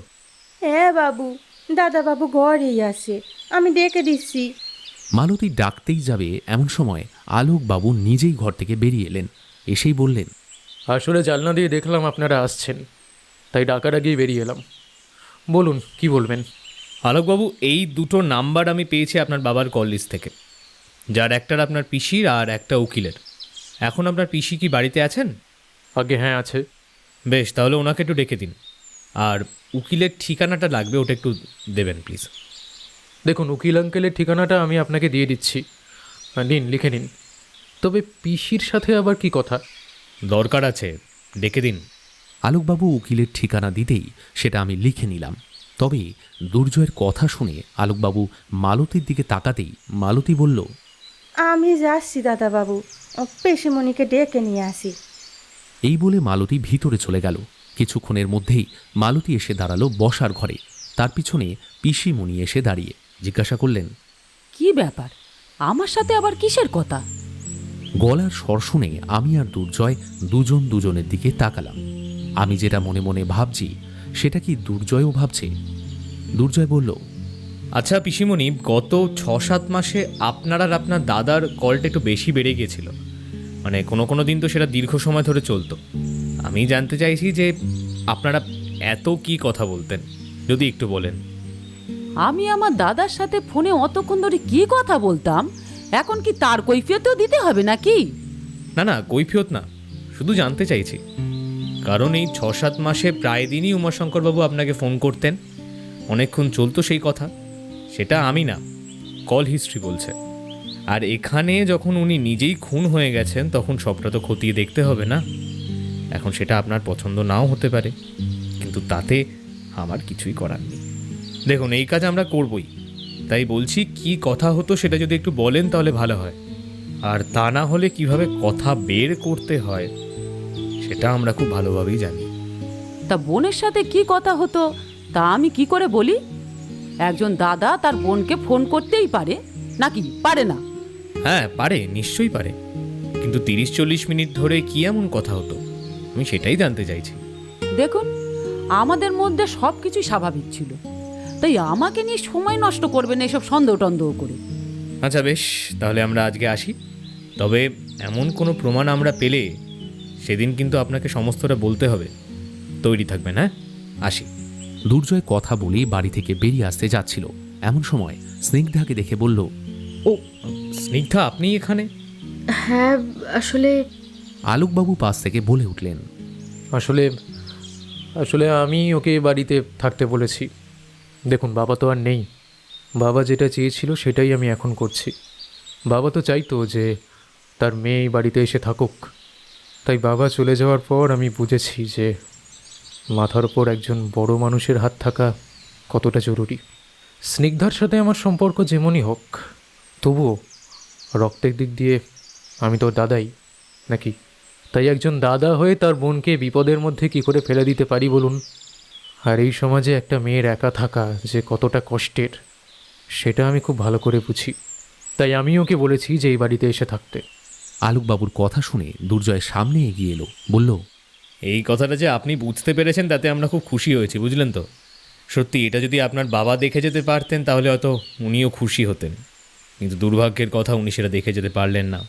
হ্যাঁ বাবু, দাদা বাবু ঘরেই আছে, আমি ডেকে দিচ্ছি। মালতী ডাকতেই যাবে এমন সময় আলোকবাবু নিজেই ঘর থেকে বেরিয়ে এলেন। এসেই বললেন, আসলে জানলা দিয়ে দেখলাম আপনারা আসছেন, তাই ডাকার আগেই বেরিয়ে এলাম। বলুন কি বলবেন। আলোকবাবু, এই দুটো নাম্বার আমি পেয়েছি আপনার বাবার কল লিস্ট থেকে, যার একটার আপনার পিসির আর একটা উকিলের। এখন আপনার পিসি কি বাড়িতে আছেন? আগে হ্যাঁ আছে। বেশ, তাহলে ওনাকে একটু ডেকে দিন। আর উকিলের ঠিকানাটা লাগবে, ওটা একটু দেবেন প্লিজ। দেখুন, উকিল আঙ্কেলের ঠিকানাটা আমি আপনাকে দিয়ে দিচ্ছি, নিন লিখে নিন। তবে পিসির সাথে আবার কি কথা? দরকার আছে, ডেকে দিন। আলোকবাবু উকিলের ঠিকানা দিতেই সেটা আমি লিখে নিলাম। তবে দুর্জয়ের কথা শুনে আলোকবাবু মালতীর দিকে তাকাতেই মালতী বলল, আমি যাচ্ছি দাদা বাবু, পেশিমণিকে ডেকে নিয়ে আসি। এই বলে মালতী ভিতরে চলে গেল। কিছুক্ষণের মধ্যেই মালতী এসে দাঁড়ালো বসার ঘরে। তার পিছনে পিসিমণি এসে দাঁড়িয়ে জিজ্ঞাসা করলেন, কি ব্যাপার, আমার সাথে আবার কিসের কথা? গলার স্বর শুনে আমি আর দুর্জয় দুজন দুজনের দিকে তাকালাম। আমি যেটা মনে মনে ভাবছি সেটা কি দুর্জয়ও ভাবছে? দুর্জয় বলল, আচ্ছা পিসিমণি, গত 6-7 মাসে আপনার আর আপনার দাদার কলটা একটু বেশি বেড়ে গিয়েছিল। মানে কোনো কোনো দিন তো সেটা দীর্ঘ সময় ধরে চলতো। আমি জানতে চাইছি যে আপনারা এত কি কথা বলতেন, যদি একটু বলেন। আমি আমার দাদার সাথে ফোনে অতক্ষণ ধরে কি কথা বলতাম, এখন কি তার কৈফিয়তও দিতে হবে নাকি? না না, কৈফিয়ত না, শুধু জানতে চাইছি। কারণ এই 6-7 মাসে প্রায় দিনই উমাশঙ্করবাবু আপনাকে ফোন করতেন, অনেকক্ষণ চলতো সেই কথা। সেটা আমি না, কল হিস্ট্রি বলছে। আর এখানে যখন উনি নিজেই খুন হয়ে গেছেন, তখন সবটা তো খতিয়ে দেখতে হবে না। এখন সেটা আপনার পছন্দ নাও হতে পারে, কিন্তু তাতে আমার কিছুই করার নেই। দেখুন, এই কাজ আমরা করবই, তাই বলছি কি কথা হতো সেটা যদি একটু বলেন তাহলে ভালো হয়। আর তা না হলে কিভাবে কথা বের করতে হয় সেটা আমরা খুব ভালোভাবেই জানি। তা বোনের সাথে কি কথা হতো তা আমি কি করে বলি? একজন দাদা তার বোনকে ফোন করতেই পারে নাকি পারে না? হ্যাঁ পারে, নিশ্চয়ই পারে, কিন্তু 30-40 মিনিট ধরে কি এমন কথা হতো আমি সেটাই জানতে চাইছি। দেখুন, আমাদের মধ্যে সব কিছুই স্বাভাবিক ছিল, তাই আমাকে নিয়ে সময় নষ্ট করবেন এসব সন্দেহ টন্দেহ করে। আচ্ছা বেশ, তাহলে আমরা আজকে আসি। তবে এমন কোনো প্রমাণ আমরা পেলে সেদিন কিন্তু আপনাকে সমস্তটা বলতে হবে। তৈরি থাকবেন, হ্যাঁ? আসি। দুর্জয় কথা বলেই বাড়ি থেকে বেরিয়ে আসতে যাচ্ছিল এমন সময় স্নিগ্ধাকে দেখে বলল, ও স্নিগ্ধা, আপনি এখানে? হ্যাঁ আসলে আলোকবাবু পাশ থেকে বলে উঠলেন, আসলে আসলে আমি ওকে বাড়িতে থাকতে বলেছি। দেখুন, বাবা তো আর নেই, বাবা যেটা চেয়েছিল সেটাই আমি এখন করছি। বাবা তো চাইতো যে তার মেয়ে বাড়িতে এসে থাকুক, তাই বাবা চলে যাওয়ার পর আমি বুঝেছি যে মাথার ওপর একজন বড় মানুষের হাত থাকা কতটা জরুরি। স্নিগ্ধার সাথে আমার সম্পর্ক যেমনই হোক, তবুও রক্তের দিক দিয়ে আমি তো দাদাই নাকি? তাই একজন দাদা হয়ে তার বোনকে বিপদের মধ্যে কি করে ফেলে দিতে পারি বলুন? আর এই সমাজে একটা মেয়ের একা থাকা যে কতটা কষ্টের সেটা আমি খুব ভালো করে বুঝি। তাই আমি ওকে বলেছি যে এই বাড়িতে এসে থাকতে। আলোকবাবুর কথা শুনে দুর্জয় সামনে এগিয়ে এলো, বলল, এই কথাটা যে আপনি বুঝতে পেরেছেন তাতে আমরা খুব খুশি হয়েছি, বুঝলেন তো? সত্যি এটা যদি আপনার বাবা দেখে যেতে পারতেন তাহলে হয়তো উনিও খুশি হতেন, কিন্তু দুর্ভাগ্যের কথা উনি সেটা দেখে যেতে পারলেন না।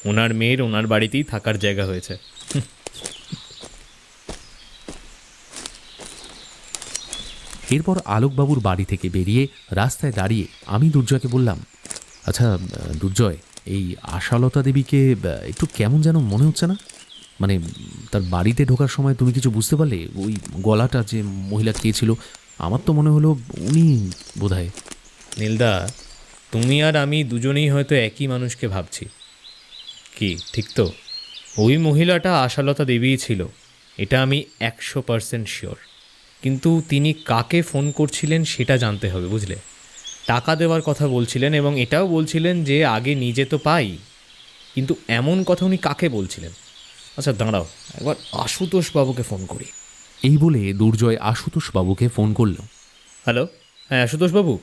ওনার মেয়ের ওনার বাড়িতেই থাকার জায়গা হয়েছে। এরপর আলোকবাবুর বাড়ি থেকে বেরিয়ে রাস্তায় দাঁড়িয়ে আমি দুর্জয়কে বললাম, আচ্ছা দুর্জয়, এই আশালতা দেবীকে একটু কেমন যেন মনে হচ্ছে না? মানে তার বাড়িতে ঢোকার সময় তুমি কিছু বুঝতে পারলে? ওই গলাটা যে মহিলা কে ছিল, আমার তো মনে হলো উনি বোধহয়। নীলদা, তুমি আর আমি দুজনেই হয়তো একই মানুষকে ভাবছি। কি ঠিক তো? ওই মহিলাটা আশালতা দেবীই ছিল, এটা আমি 100% শিওর। কিন্তু তিনি কাকে ফোন করছিলেন সেটা জানতে হবে, বুঝলে? টাকা দেওয়ার কথা বলছিলেন এবং এটাও বলছিলেন যে আগে নিজে তো পাই, কিন্তু এমন কথা উনি কাকে বলছিলেন? আচ্ছা দাঁড়াও, একবার আশুতোষ বাবুকে ফোন করি। এই বলে দুর্জয় আশুতোষ বাবুকে ফোন করল। হ্যালো, হ্যাঁ আশুতোষ বাবু,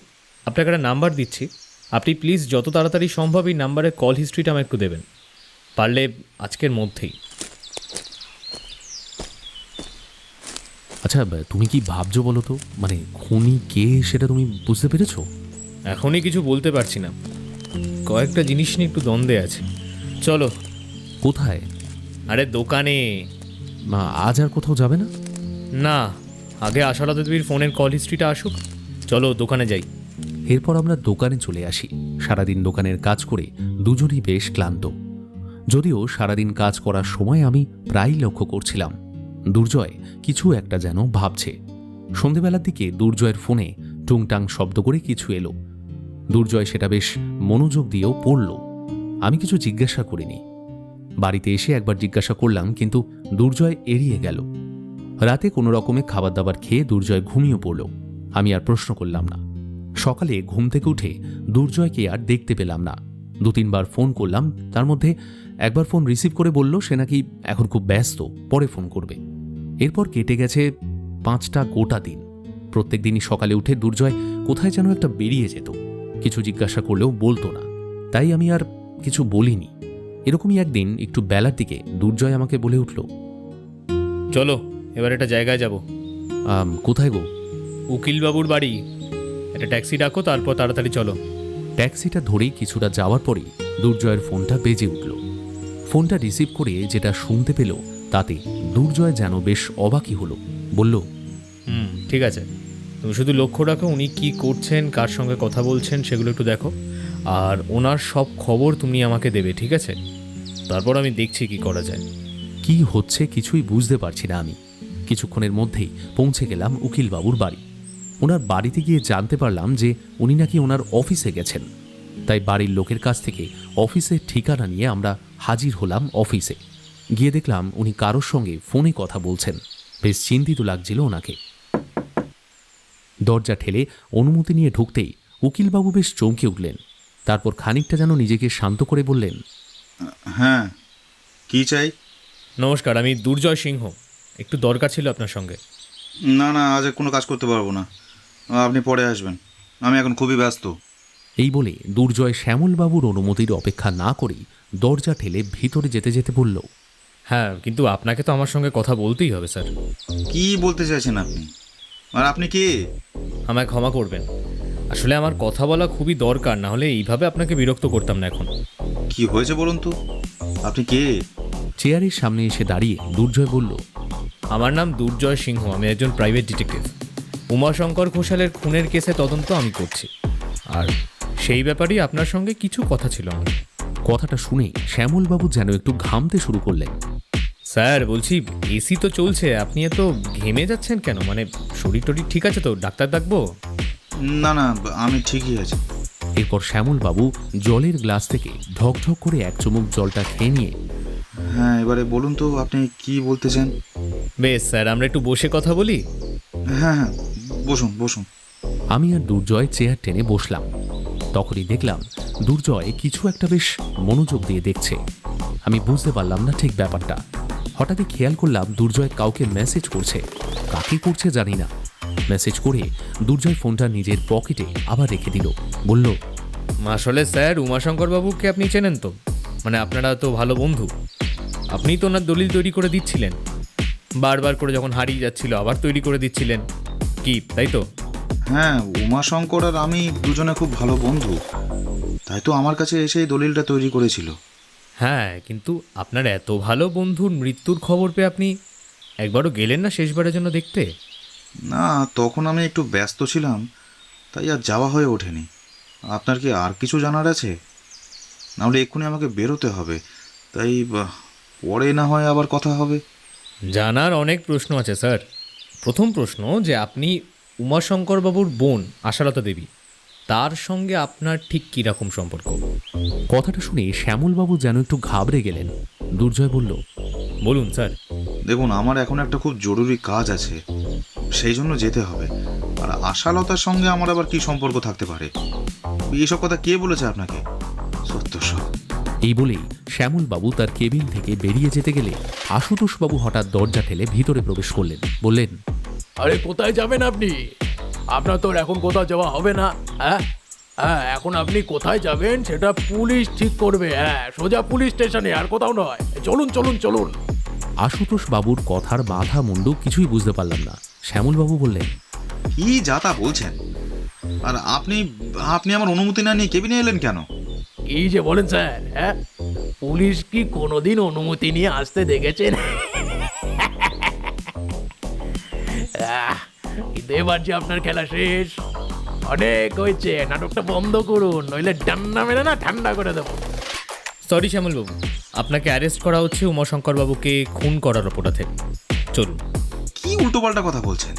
আপনাকে একটা নাম্বার দিচ্ছি, আপনি প্লিজ যত তাড়াতাড়ি সম্ভব এই নাম্বারের কল হিস্ট্রিটা আমায় একটু দেবেন, পারলে আজকের মধ্যেই। আচ্ছা তুমি কি ভাবছো বলো তো, মানে খুনি কে সেটা তুমি বুঝতে পেরেছো? এখনই কিছু বলতে পারছি না, কয়েকটা জিনিস নিয়ে একটু দ্বন্দ্বে আছে। চলো। কোথায়? আরে দোকানে। আজ আর কোথাও যাবে না? না, আগে আশালতা দেবীর ফোনের কল হিস্ট্রিটা আসুক, চলো দোকানে যাই। এরপর আমরা দোকানে চলে আসি। সারাদিন দোকানের কাজ করে দুজনই বেশ ক্লান্ত। যদিও সারাদিন কাজ করার সময় আমি প্রায়ই লক্ষ্য করছিলাম দুর্জয় কিছু একটা যেন ভাবছে। সন্ধেবেলার দিকে দুর্জয়ের ফোনে টুংটাং শব্দ করে কিছু এলো। দুর্জয় সেটা বেশ মনোযোগ দিয়েও পড়ল। আমি কিছু জিজ্ঞাসা করিনি। বাড়িতে এসে একবার জিজ্ঞাসা করলাম, কিন্তু দুর্জয় এড়িয়ে গেল। রাতে কোনো রকমে খাবার দাবার খেয়ে দুর্জয় ঘুমিয়ে পড়ল। আমি আর প্রশ্ন করলাম না। সকালে ঘুম থেকে উঠে দুর্জয়কে আর দেখতে পেলাম না। 2-3 বার ফোন করলাম, তার মধ্যে একবার ফোন রিসিভ করে বলল সে নাকি এখন খুব ব্যস্ত, পরে ফোন করবে। এরপর কেটে গেছে 5টা গোটা দিন। প্রত্যেক দিনই সকালে উঠে দুর্জয় কোথায় যেন একটা বেরিয়ে যেত। কিছু জিজ্ঞাসা করলেও বলতো না, তাই আমি আর কিছু বলিনি। এরকমই একদিন একটু বেলার দিকে দুর্জয় আমাকে বলে উঠল, চলো এবার একটা জায়গায় যাব। কোথায় গো? উকিলবাবুর বাড়ি। একটা ট্যাক্সি ডাকো, তারপর তাড়াতাড়ি চলো। ট্যাক্সিটা ধরেই কিছুটা যাওয়ার পরেই দুর্জয়ের ফোনটা বেজে উঠল। ফোনটা রিসিভ করে যেটা শুনতে পেল তাতে দুর্জয় যেন বেশ অবাকই হলো। বলল, ঠিক আছে, তুমি শুধু লক্ষ্য রাখো উনি কি করছেন, কার সঙ্গে কথা বলছেন সেগুলো একটু দেখো, আর ওনার সব খবর তুমি আমাকে দেবে, ঠিক আছে? তারপর আমি দেখছি কি করা যায়। কি হচ্ছে কিছুই বুঝতে পারছি না আমি। কিছুক্ষণের মধ্যেই পৌঁছে গেলাম উকিলবাবুর বাড়ি। ওনার বাড়িতে গিয়ে জানতে পারলাম যে উনি নাকি ওনার অফিসে গেছেন। তাই বাড়ির লোকের কাছ থেকে অফিসের ঠিকানা নিয়ে আমরা হাজির হলাম অফিসে। গিয়ে দেখলাম উনি কারোর সঙ্গে ফোনে কথা বলছেন। বেশ চিন্তিত লাগছিল ওনাকে। দরজা ঠেলে অনুমতি নিয়ে ঢুকতেই উকিলবাবু বেশ চমকে উঠলেন। তারপর খানিকটা যেন নিজেকে শান্ত করে বললেন, হ্যাঁ, কি চাই? নমস্কার, আমি দুর্জয় সিংহ, একটু দরকার ছিল আপনার সঙ্গে। না না, আজ কোনো কাজ করতে পারবো না, আপনি পরে আসবেন, আমি এখন খুবই ব্যস্ত। এই বলে দুর্জয় শ্যামলবাবুর অনুমতির অপেক্ষা না করেই দরজা ঠেলে ভিতরে যেতে যেতে বলল, হ্যাঁ, কিন্তু আপনাকে তো আমার সঙ্গে কথা বলতেই হবে স্যার। কি বলতে চাইছেন আপনি? আর আপনি কে? আমায় ক্ষমা করবেন, আসলে আমার কথা বলা খুবই দরকার, না হলে এইভাবে আপনাকে বিরক্ত করতাম না। এখন কি হয়েছে বলুন তো, আপনি কে? চেয়ারের সামনে এসে দাঁড়িয়ে দুর্জয় বলল, আমার নাম দুর্জয় সিংহ, আমি একজন প্রাইভেট ডিটেকটিভ। উমাশঙ্কর ঘোষালের খুনের কেসে তদন্ত আমি করছি, আর সেই ব্যাপারেই আপনার সঙ্গে কিছু কথা ছিল আমার। কথাটা শুনে শ্যামলবাবু যেন একটু ঘামতে শুরু করলেন। স্যার বলছি, এসি তো চলছে, আপনি এত ঘেমে যাচ্ছেন কেন? মানে শরীর টরীর ঠিক আছে তো? ডাক্তার ডাকবো? না না, আমি ঠিকই আছি। এরপর শ্যামলবাবু জলের গ্লাস থেকে ঢকঢক করে এক চুমুক জলটা খেয়ে নিয়ে, হ্যাঁ, এবারে বলুন তো আপনি কি বলতে চান? বেশ স্যার, আমরা একটু বসে কথা বলি। হ্যাঁ হ্যাঁ, বসুন বসুন। আমি আর দুর্জয় চেয়ার টেনে বসলাম। তখনই দেখলাম দুর্জয় কিছু একটা বেশ মনোযোগ দিয়ে দেখছে। আমি বুঝতে পারলাম না ঠিক ব্যাপারটা। হঠাৎই খেয়াল করলাম দুর্জয় কাউকে মেসেজ করছে। কাকে করছে জানি না। মেসেজ করে দুর্জয় ফোনটা নিজের পকেটে আবার রেখে দিল। বলল, আসলে স্যার, উমাশঙ্কর বাবুকে আপনি চেনেন তো? মানে আপনারা তো ভালো বন্ধু। আপনি তো ওনার দলিল তৈরি করে দিচ্ছিলেন, বারবার করে যখন হারিয়ে যাচ্ছিল আবার তৈরি করে দিচ্ছিলেন, কি তাই তো? হ্যাঁ, উমাশঙ্কর আর আমি দুজনে খুব ভালো বন্ধু, তাই তো আমার কাছে এসে এই দলিলটা তৈরি করেছিল। হ্যাঁ, কিন্তু আপনার এত ভালো বন্ধুর মৃত্যুর খবর পেয়ে আপনি একবারও গেলেন না শেষবারের জন্য দেখতে? না, তখন আমি একটু ব্যস্ত ছিলাম, তাই আর যাওয়া হয়ে ওঠেনি। আপনার কি আর কিছু জানার আছে? নাহলে এক্ষুনি আমাকে বেরোতে হবে, তাই পরে না হয় আবার কথা হবে। জানার অনেক প্রশ্ন আছে স্যার। প্রথম প্রশ্ন যে আপনি উমাশঙ্করবাবুর বোন আশালতা দেবী, তার সঙ্গে আপনার ঠিক কীরকম সম্পর্ক? কথাটা শুনে শ্যামলবাবু যেন একটু ঘাবড়ে গেলেন। দুর্জয় বলল, বলুন স্যার। দেখুন, আমার এখন একটা খুব জরুরি কাজ আছে, সেই জন্য যেতে হবে। আর আশালতার সঙ্গে আমার আবার কি সম্পর্ক থাকতে পারে? এইসব কথা কে বলেছে আপনাকে? সত্য সব। এই বলেই শ্যামলবাবু তার কেবিন থেকে বেরিয়ে যেতে গেলে আশুতোষবাবু হঠাৎ দরজা ঠেলে ভিতরে প্রবেশ করলেন। বললেন, আরে কোথায় যাবেন আপনি? আপনার তো এখন কোথাও যাওয়া হবে না। হ্যাঁ হ্যাঁ, এখন আপনি কোথায় যাবেন সেটা পুলিশ ঠিক করবে। হ্যাঁ, সোজা পুলিশ স্টেশনে, আর কোথাও নয়। চলুন চলুন চলুন। আশুতোষবাবুর কথার মাথা মুন্ডু কিছুই বুঝতে পারলাম না। শ্যামলবাবু বললেন, কি যা তা বলছেন? আর আপনি আপনি আমার অনুমতি না নিয়ে কেবিনে এলেন কেন? কি যে বলেন স্যার? হ্যাঁ, পুলিশ কি কোনোদিন অনুমতি নিয়ে আসতে দেখেছেন? কিন্তু এবার যে আপনার খেলা শেষ, অনেক হয়েছে। নাটকটা বন্ধ করুন, নইলে ডান্না মেরে না ঠান্ডা করে দেবো। সরি শ্যামলবাবু, আপনাকে অ্যারেস্ট করা হচ্ছে উমাশঙ্করবাবুকে খুন করার অপরাধে। চলুন। কি উল্টোপাল্টা কথা বলছেন?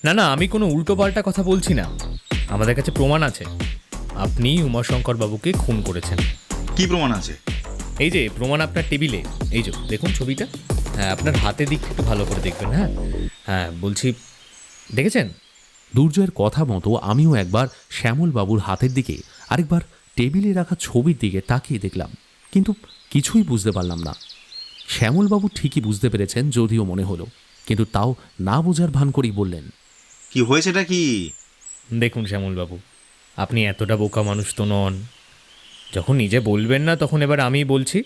না না, আমি কোনো উল্টোপাল্টা কথা বলছি না। আমাদের কাছে প্রমাণ আছে আপনি উমাশঙ্করবাবুকে খুন করেছেন। কি প্রমাণ আছে? এই যে প্রমাণ আপনার টেবিলে, এই যে দেখুন ছবিটা। হ্যাঁ, আপনার হাতের দিকটা একটু ভালো করে দেখবেন। হ্যাঁ হ্যাঁ, বলছি, দেখেছেন? দুর্জয়ের কথা মতো আমিও একবার শ্যামলবাবুর হাতের দিকে, আরেকবার টেবিলে রাখা ছবির দিকে তাকিয়ে দেখলাম, কিন্তু কিছুই বুঝতে পারলাম না। শ্যামলবাবু ঠিকই বুঝতে পেরেছেন যদিও মনে হলো, কিন্তু তাও না বোঝার ভান করেই বললেন, কি হয়েছেটা কি? দেখুন শ্যামলবাবু, আপনি এতটা বোকা মানুষ তো নন। যখন নিজে বলবেন না, তখন এবার আমি বলছি।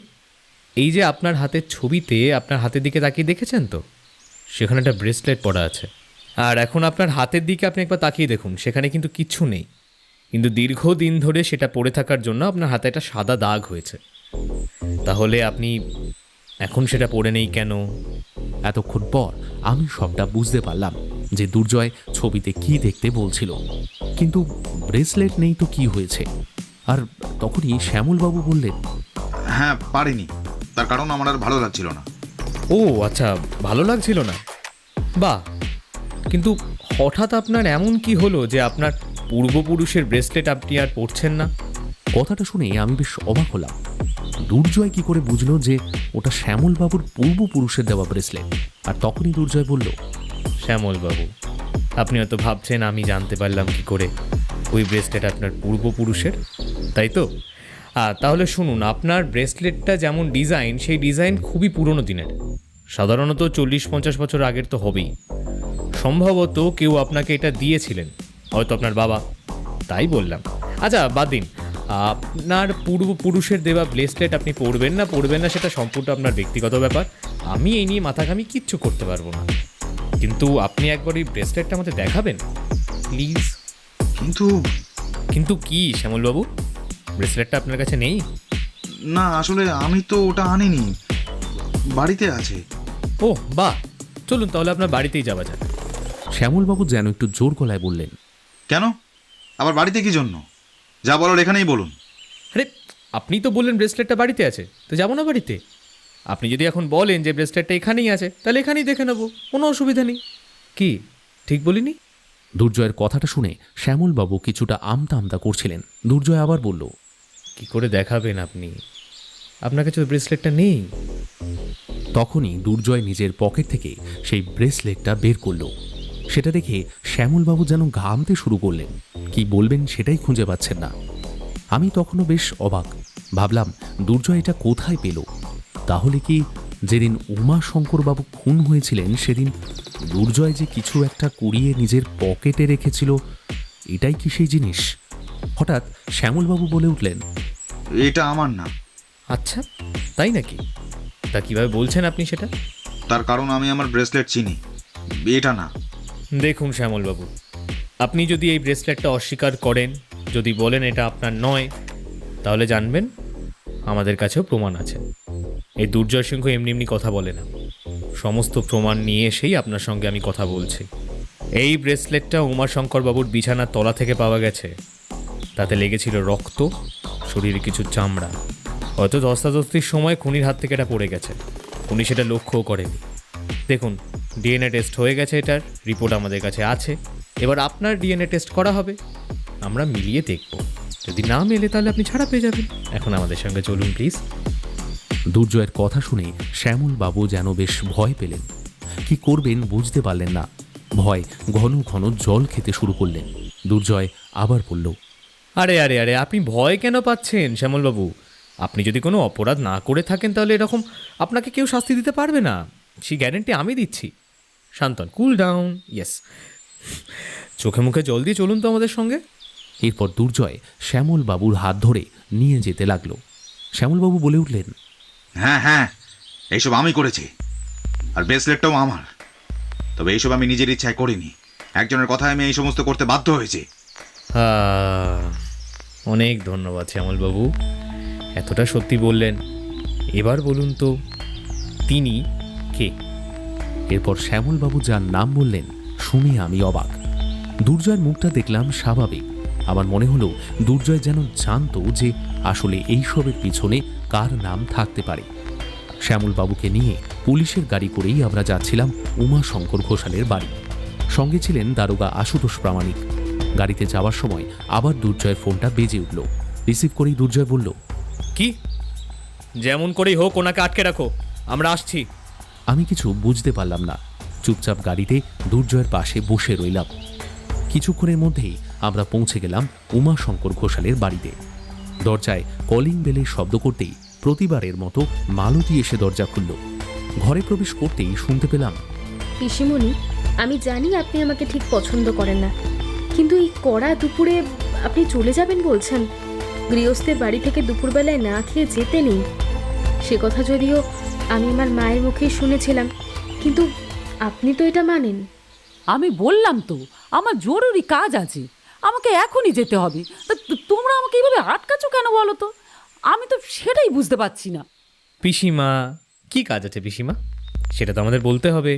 এই যে আপনার হাতের ছবিতে, আপনার হাতের দিকে তাকিয়ে দেখেছেন তো, সেখানে একটা ব্রেসলেট পরা আছে। আর এখন আপনার হাতের দিকে আপনি একবার তাকিয়ে দেখুন, সেখানে কিন্তু কিচ্ছু নেই, কিন্তু দীর্ঘদিন ধরে সেটা পরে থাকার জন্য আপনার হাতে একটা সাদা দাগ হয়েছে। তাহলে আপনি এখন সেটা পরে নেই কেন? এতক্ষণ পর আমি সবটা বুঝতে পারলাম যে দুর্জয় ছবিতে কি দেখতে বলছিল, কিন্তু ব্রেসলেট নেই তো কি হয়েছে। আর তখনই শ্যামলবাবু বললেন, হ্যাঁ, পারিনি, তার কারণ আমার আর ভালো লাগছিল না। ও আচ্ছা, ভালো লাগছিল না? বাহ, কিন্তু হঠাৎ আপনার এমন কি হলো যে আপনার পূর্বপুরুষের ব্রেসলেট আপনি আর পরছেন না? কথাটা শুনে আমি বেশ অবাক হলাম। দুর্জয় কি করে বুঝলো যে ওটা শ্যামলবাবুর পূর্বপুরুষের দেওয়া ব্রেসলেট? আর তখনই দুর্জয় বলল, শ্যামলবাবু, আপনি হয়তো ভাবছেন আমি জানতে পারলাম কি করে ওই ব্রেসলেট আপনার পূর্বপুরুষের, তাই তো? তাহলে শুনুন, আপনার ব্রেসলেটটা যেমন ডিজাইন, সেই ডিজাইন খুবই পুরনো দিনের, সাধারণত 40-50 বছর আগের তো হবেই। সম্ভবত কেউ আপনাকে এটা দিয়েছিলেন, হয়তো আপনার বাবা, তাই বললাম। আচ্ছা বাদ দিন, আপনার পূর্বপুরুষের দেওয়া ব্রেসলেট আপনি পরবেন না সেটা সম্পূর্ণ আপনার ব্যক্তিগত ব্যাপার। আমি এই নিয়ে মাথাঘামি কিচ্ছু করতে পারবো না, কিন্তু আপনি একবার ওই ব্রেসলেটটা আমাদের দেখাবেন প্লিজ। কিন্তু কি শ্যামলবাবু, ব্রেসলেটটা আপনার কাছে নেই? না, আসলে আমি তো ওটা আনিনি, বাড়িতে আছে। ও বাহ, চলুন তাহলে আপনার বাড়িতেই যাওয়া যাক। শ্যামলবাবু যেন একটু জোর গলায় বললেন, কেন আবার বাড়িতে কি জন্য? যা বলার এখানেই বলুন। আরে আপনি তো বললেন ব্রেসলেটটা বাড়িতে আছে, তো যাবো না বাড়িতে? আপনি যদি এখন বলেন যে ব্রেসলেটটা এখানেই আছে, তাহলে এখানেই দেখে নেবো, কোনো অসুবিধা নেই। কি ঠিক বলিনি? দুর্জয়ের কথাটা শুনে শ্যামলবাবু কিছুটা আমতা আমতা করছিলেন। দুর্জয় আবার বলল, কি করে দেখাবেন আপনি? আপনার কাছে ব্রেসলেটটা নেই। তখনই দুর্জয় নিজের পকেট থেকে সেই ব্রেসলেটটা বের করল। সেটা দেখে শ্যামলবাবু যেন ঘামতে শুরু করলেন, কি বলবেন সেটাই খুঁজে পাচ্ছেন না। আমি তখনও বেশ অবাক, ভাবলাম দুর্জয় এটা কোথায় পেল? তাহলে কি যেদিন উমাশঙ্করবাবু খুন হয়েছিলেন সেদিন দুর্জয় যে কিছু একটা কুড়িয়ে নিজের পকেটে রেখেছিল, এটাই কি সেই জিনিস? হঠাৎ শ্যামলবাবু বলে উঠলেন, এটা আমার না। আচ্ছা তাই নাকি? তা কিভাবে বলছেন আপনি সেটা? তার কারণ আমি আমার ব্রেসলেট চিনি, এটা না। দেখুন শ্যামলবাবু, আপনি যদি এই ব্রেসলেটটা অস্বীকার করেন, যদি বলেন এটা আপনার নয়, তাহলে জানবেন আমাদের কাছেও প্রমাণ আছে। এই দুর্জয় সিংহ এমনি এমনি কথা বলে না, সমস্ত প্রমাণ নিয়ে এসেই আপনার সঙ্গে আমি কথা বলছি। এই ব্রেসলেটটা উমাশঙ্করবাবুর বিছানার তলা থেকে পাওয়া গেছে। তাতে লেগেছিল রক্ত, শরীরে কিছু চামড়া, হয়তো ধস্তাধস্তির সময় খুনির হাত থেকে এটা পড়ে গেছে। উনি সেটা লক্ষ্যও করেননি। দেখুন, ডিএনএ টেস্ট হয়ে গেছে, এটার রিপোর্ট আমাদের কাছে আছে। এবার আপনার ডিএনএ টেস্ট করা হবে, আমরা মিলিয়ে দেখব। যদি না মেলে তাহলে আপনি ছাড়া পেয়ে যাবেন। এখন আমাদের সঙ্গে চলুন প্লিজ। দুর্জয়ের কথা শুনে শ্যামল বাবু যেন বেশ ভয় পেলেন। কি করবেন বুঝতে পারলেন না। ভয় ঘন ঘন জল খেতে শুরু করলেন। দুর্জয় আবার বলল, আরে আরে আরে আপনি ভয় কেন পাচ্ছেন শ্যামলবাবু? আপনি যদি কোনো অপরাধ না করে থাকেন তাহলে এরকম আপনাকে কেউ শাস্তি দিতে পারবে না, সেই গ্যারেন্টি আমি দিচ্ছি। শান্তন, কুল ডাউন। ইয়েস, চোখে মুখে জল দিয়ে চলুন তো আমাদের সঙ্গে। এরপর দুর্জয় শ্যামল বাবুর হাত ধরে নিয়ে যেতে লাগলো। শ্যামলবাবু বলে উঠলেন, হ্যাঁ হ্যাঁ, এইসব আমি করেছি, আর ব্রেসলেটটাও আমার। তবে এইসব আমি নিজের ইচ্ছায় করিনি, একজনের কথায় আমি এই সমস্ত করতে বাধ্য হয়েছি। অনেক ধন্যবাদ শ্যামলবাবু, এতটা সত্যি বললেন। এবার বলুন তো তিনি কে? এরপর শ্যামলবাবু যার নাম বললেন শুনে আমি অবাক। দুর্জয়ের মুখটা দেখলাম স্বাভাবিক। আমার মনে হলো দুর্জয় যেন জানতো যে আসলে এইসবের পিছনে কার নাম থাকতে পারে। শ্যামলবাবুকে নিয়ে পুলিশের গাড়ি করেই আমরা যাচ্ছিলাম উমাশঙ্কর ঘোষালের বাড়ি। সঙ্গে ছিলেন দারোগা আশুতোষ প্রামাণিক। গাড়িতে যাওয়ার সময় আবার দুর্জয়ের ফোনটা বেজে উঠল। রিসিভ করেই দুর্জয় বলল, কি? যেমন করেই হোক ওনাকে আটকে রাখো, আমরা আসছি। আমি কিছু বুঝতে পারলাম না। চুপচাপ গাড়িতে দুর্জয়ের পাশে বসে রইলাম। কিছুক্ষণের মধ্যেই আমরা পৌঁছে গেলাম উমাশঙ্কর ঘোষালের বাড়িতে। দরজায় কলিং বেলের শব্দ করতেই প্রতিবারের মতো মালতী এসে দরজা খুলল। ঘরে প্রবেশ করতেই শুনতে পেলাম, পিসিমণি, আমি জানি আপনি আমাকে ঠিক পছন্দ করেন না, কিন্তু এই কড়া দুপুরে আপনি চলে যাবেন বলছেন। গৃহস্থের বাড়ি থেকে দুপুরবেলায় না খেয়ে যেতে নেই, সে কথা যদিও আমি আমার মায়ের মুখেই শুনেছিলাম, কিন্তু আপনি তো এটা মানেন। আমি বললাম তো আমার জরুরি কাজ আছে, আমাকে এখনই যেতে হবে। তা তোমরা আমাকে এইভাবে আটকাচ্ছ কেন বলো তো? আমি তো সেটাই বুঝতে পারছি না। পিসিমা, কি কাজ আছে পিসিমা? সেটা তো আমাদের বলতে হবে।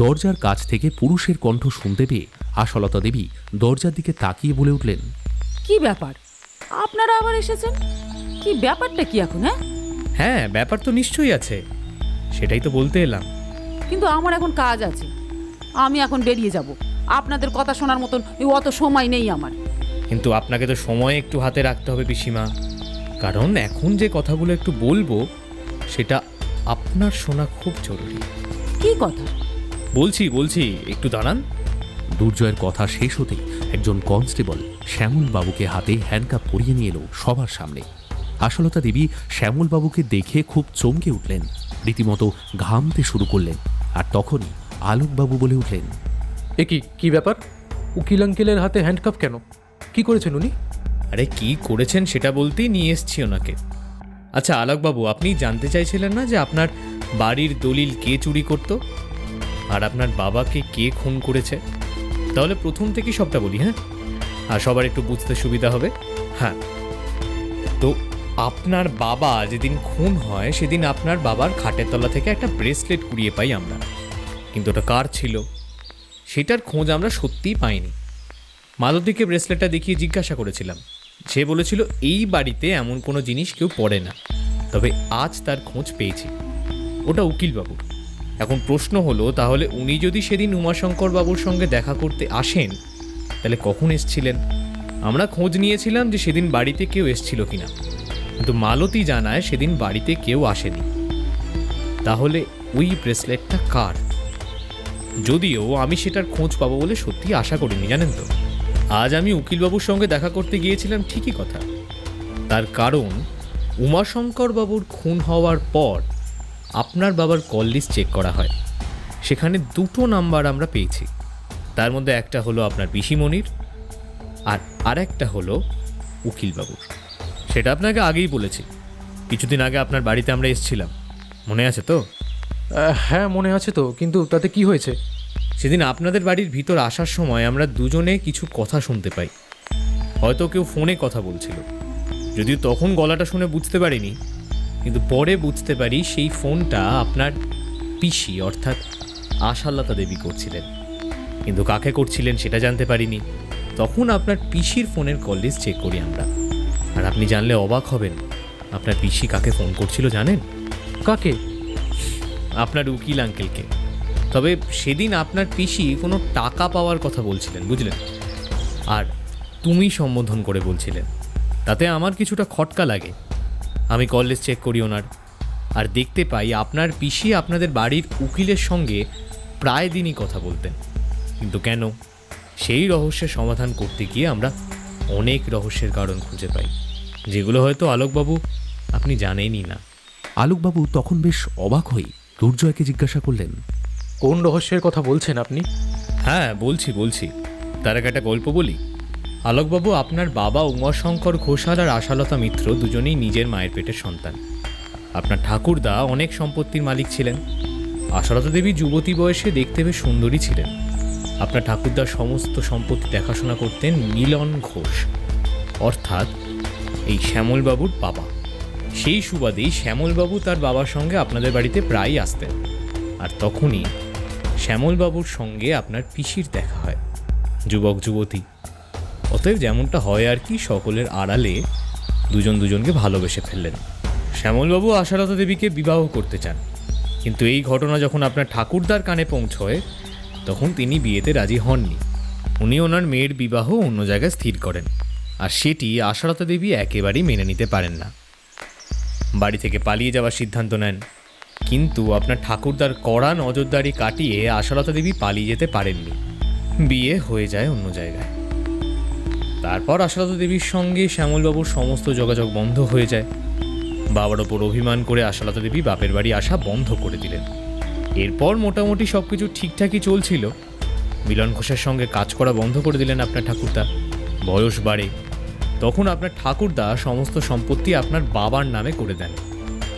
দরজার কাছ থেকে পুরুষের কণ্ঠ শুনতে পেয়ে আশালতা দেবী দরজার দিকে তাকিয়ে বলে উঠলেন, কি ব্যাপার? আপনারা আবার এসেছেন? কি ব্যাপারটা কি এখন? হ্যাঁ, ব্যাপার তো নিশ্চয়ই আছে, সেটাই তো বলতে এলাম। কিন্তু আমার এখন কাজ আছে, আমি এখন বেরিয়ে যাব। আপনাদের কথা শোনার মতন অত সময় নেই আমার। কিন্তু আপনাকে তো সময় একটু হাতে রাখতে হবে পিসিমা, কারণ এখন যে কথাগুলো একটু বলবো সেটা আপনার শোনা খুব জরুরি। কি কথা? বলছি, একটু দাঁড়ান। দুর্জয়ের কথা শেষ হতেই একজন কনস্টেবল শ্যামলবাবুকে হাতে হ্যান্ডকাপ পরিয়ে নিয়ে এলো সবার সামনে। আশালতা দেবী শ্যামলবাবুকে দেখে খুব চমকে উঠলেন, রীতিমতো ঘামতে শুরু করলেন। আর তখনই আলোকবাবু বলে উঠলেন, এ কি ব্যাপার? উকিল আঙ্কেলের হাতে হ্যান্ডকাপ কেন? কি করেছেন উনি? আরে কি করেছেন সেটা বলতেই নিয়ে এসছি ওনাকে। আচ্ছা আলোকবাবু, আপনি জানতে চাইছিলেন না যে আপনার বাড়ির দলিল কে চুরি করত আর আপনার বাবাকে কে খুন করেছে? তাহলে প্রথম থেকেই সবটা বলি, হ্যাঁ, আর সবার একটু বুঝতে সুবিধা হবে। হ্যাঁ, তো আপনার বাবা যেদিন খুন হয় সেদিন আপনার বাবার খাটের তলা থেকে একটা ব্রেসলেট কুড়িয়ে পাই আমরা, কিন্তু ওটা কার ছিল সেটার খোঁজ আমরা সত্যিই পাইনি। মালতীকে ব্রেসলেটটা দেখিয়ে জিজ্ঞাসা করেছিলাম, সে বলেছিল এই বাড়িতে এমন কোনো জিনিস কেউ পড়ে না, তবে আজ তার খোঁজ পেয়েছি, ওটা উকিলবাবু। এখন প্রশ্ন হলো, তাহলে উনি যদি সেদিন উমাশঙ্কর বাবুর সঙ্গে দেখা করতে আসেন তাহলে কখন এসছিলেন? আমরা খোঁজ নিয়েছিলাম যে সেদিন বাড়িতে কেউ এসছিল কিনা, কিন্তু মালতী জানায় সেদিন বাড়িতে কেউ আসেনি। তাহলে ওই ব্রেসলেটটা কার? যদিও আমি সেটার খোঁজ পাবো বলে সত্যি আশা করিনি, জানেন তো। আজ আমি উকিলবাবুর সঙ্গে দেখা করতে গিয়েছিলাম ঠিকই কথা, তার কারণ উমাশঙ্কর বাবুর খুন হওয়ার পর আপনার বাবার কল লিস্ট চেক করা হয়, সেখানে দুটো নাম্বার আমরা পেয়েছি। তার মধ্যে একটা হলো আপনার পিসিমণির আর আরেকটা হলো উকিলবাবুর। সেটা আপনাকে আগেই বলেছি, কিছুদিন আগে আপনার বাড়িতে আমরা এসেছিলাম, মনে আছে তো? হ্যাঁ মনে আছে তো, কিন্তু তাতে কি হয়েছে? সেদিন আপনাদের বাড়ির ভিতর আসার সময় আমরা দুজনে কিছু কথা শুনতে পাই, হয়তো কেউ ফোনে কথা বলছিল, যদিও তখন গলাটা শুনে বুঝতে পারিনি, কিন্তু পরে বুঝতে পারি সেই ফোনটা আপনার পিসি অর্থাৎ আশালতা দেবী করছিলেন, কিন্তু কাকে করছিলেন সেটা জানতে পারিনি। তখন আপনার পিসির ফোনের কল লিস্ট চেক করি আমরা, আর আপনি জানলে অবাক হবেন, আপনার পিসি কাকে ফোন করছিল জানেন? কাকে? আপনার উকিল আঙ্কেলকে। তবে সেদিন আপনার পিসি কোনো টাকা পাওয়ার কথা বলছিলেন, বুঝলেন, আর তুমি সম্বোধন করে বলছিলেন। তাতে আমার কিছুটা খটকা লাগে। আমি কলেজ চেক করি ওনার, আর দেখতে পাই আপনার পিসি আপনাদের বাড়ির উকিলের সঙ্গে প্রায় দিনই কথা বলতেন। কিন্তু কেন, সেই রহস্যের সমাধান করতে গিয়ে আমরা অনেক রহস্যের কারণ খুঁজে পাই, যেগুলো হয়তো আলোকবাবু আপনি জানেনই না। আলোকবাবু তখন বেশ অবাক হয়ে দুর্জয়কে জিজ্ঞাসা করলেন, কোন রহস্যের কথা বলছেন আপনি? হ্যাঁ বলছি। তার আগে একটা গল্প বলি। আলোকবাবু, আপনার বাবা উমাশঙ্কর ঘোষাল আর আশালতা মিত্র দুজনেই নিজের মায়ের পেটের সন্তান। আপনার ঠাকুরদা অনেক সম্পত্তির মালিক ছিলেন। আশালতা দেবী যুবতী বয়সে দেখতে বেশ সুন্দরী ছিলেন। আপনার ঠাকুরদার সমস্ত সম্পত্তি দেখাশোনা করতেন মিলন ঘোষ, অর্থাৎ এই শ্যামলবাবুর বাবা। সেই সুবাদেই শ্যামলবাবু তার বাবার সঙ্গে আপনাদের বাড়িতে প্রায়ই আসতেন। আর তখনই শ্যামলবাবুর সঙ্গে আপনার পিসির দেখা হয়, যুবক যুবতী। অতএব যেমনটা হয় আর কি, সকলের আড়ালে দুজন দুজনকে ভালোবেসে ফেললেন। শ্যামলবাবু আশালতা দেবীকে বিবাহ করতে চান, কিন্তু এই ঘটনা যখন আপনার ঠাকুরদার কানে পৌঁছয় তখন তিনি বিয়েতে রাজি হননি। উনি ওনার মেয়ের বিবাহ অন্য জায়গায় স্থির করেন, আর সেটি আশালতা দেবী একেবারেই মেনে নিতে পারেন না। বাড়ি থেকে পালিয়ে যাওয়ার সিদ্ধান্ত নেন, কিন্তু আপনার ঠাকুরদার কড়া নজরদারি কাটিয়ে আশালতা দেবী পালিয়ে যেতে পারেননি। বিয়ে হয়ে যায় অন্য জায়গায়। তারপর আশালতা দেবীর সঙ্গে শ্যামলবাবুর সমস্ত যোগাযোগ বন্ধ হয়ে যায়। বাবার ওপর অভিমান করে আশালতা দেবী বাপের বাড়ি আসা বন্ধ করে দিলেন। এরপর মোটামুটি সব কিছু ঠিকঠাকই চলছিল। মিলন ঘোষের সঙ্গে কাজ করা বন্ধ করে দিলেন আপনার ঠাকুরদা। বয়স বাড়ে, তখন আপনার ঠাকুরদা সমস্ত সম্পত্তি আপনার বাবার নামে করে দেন।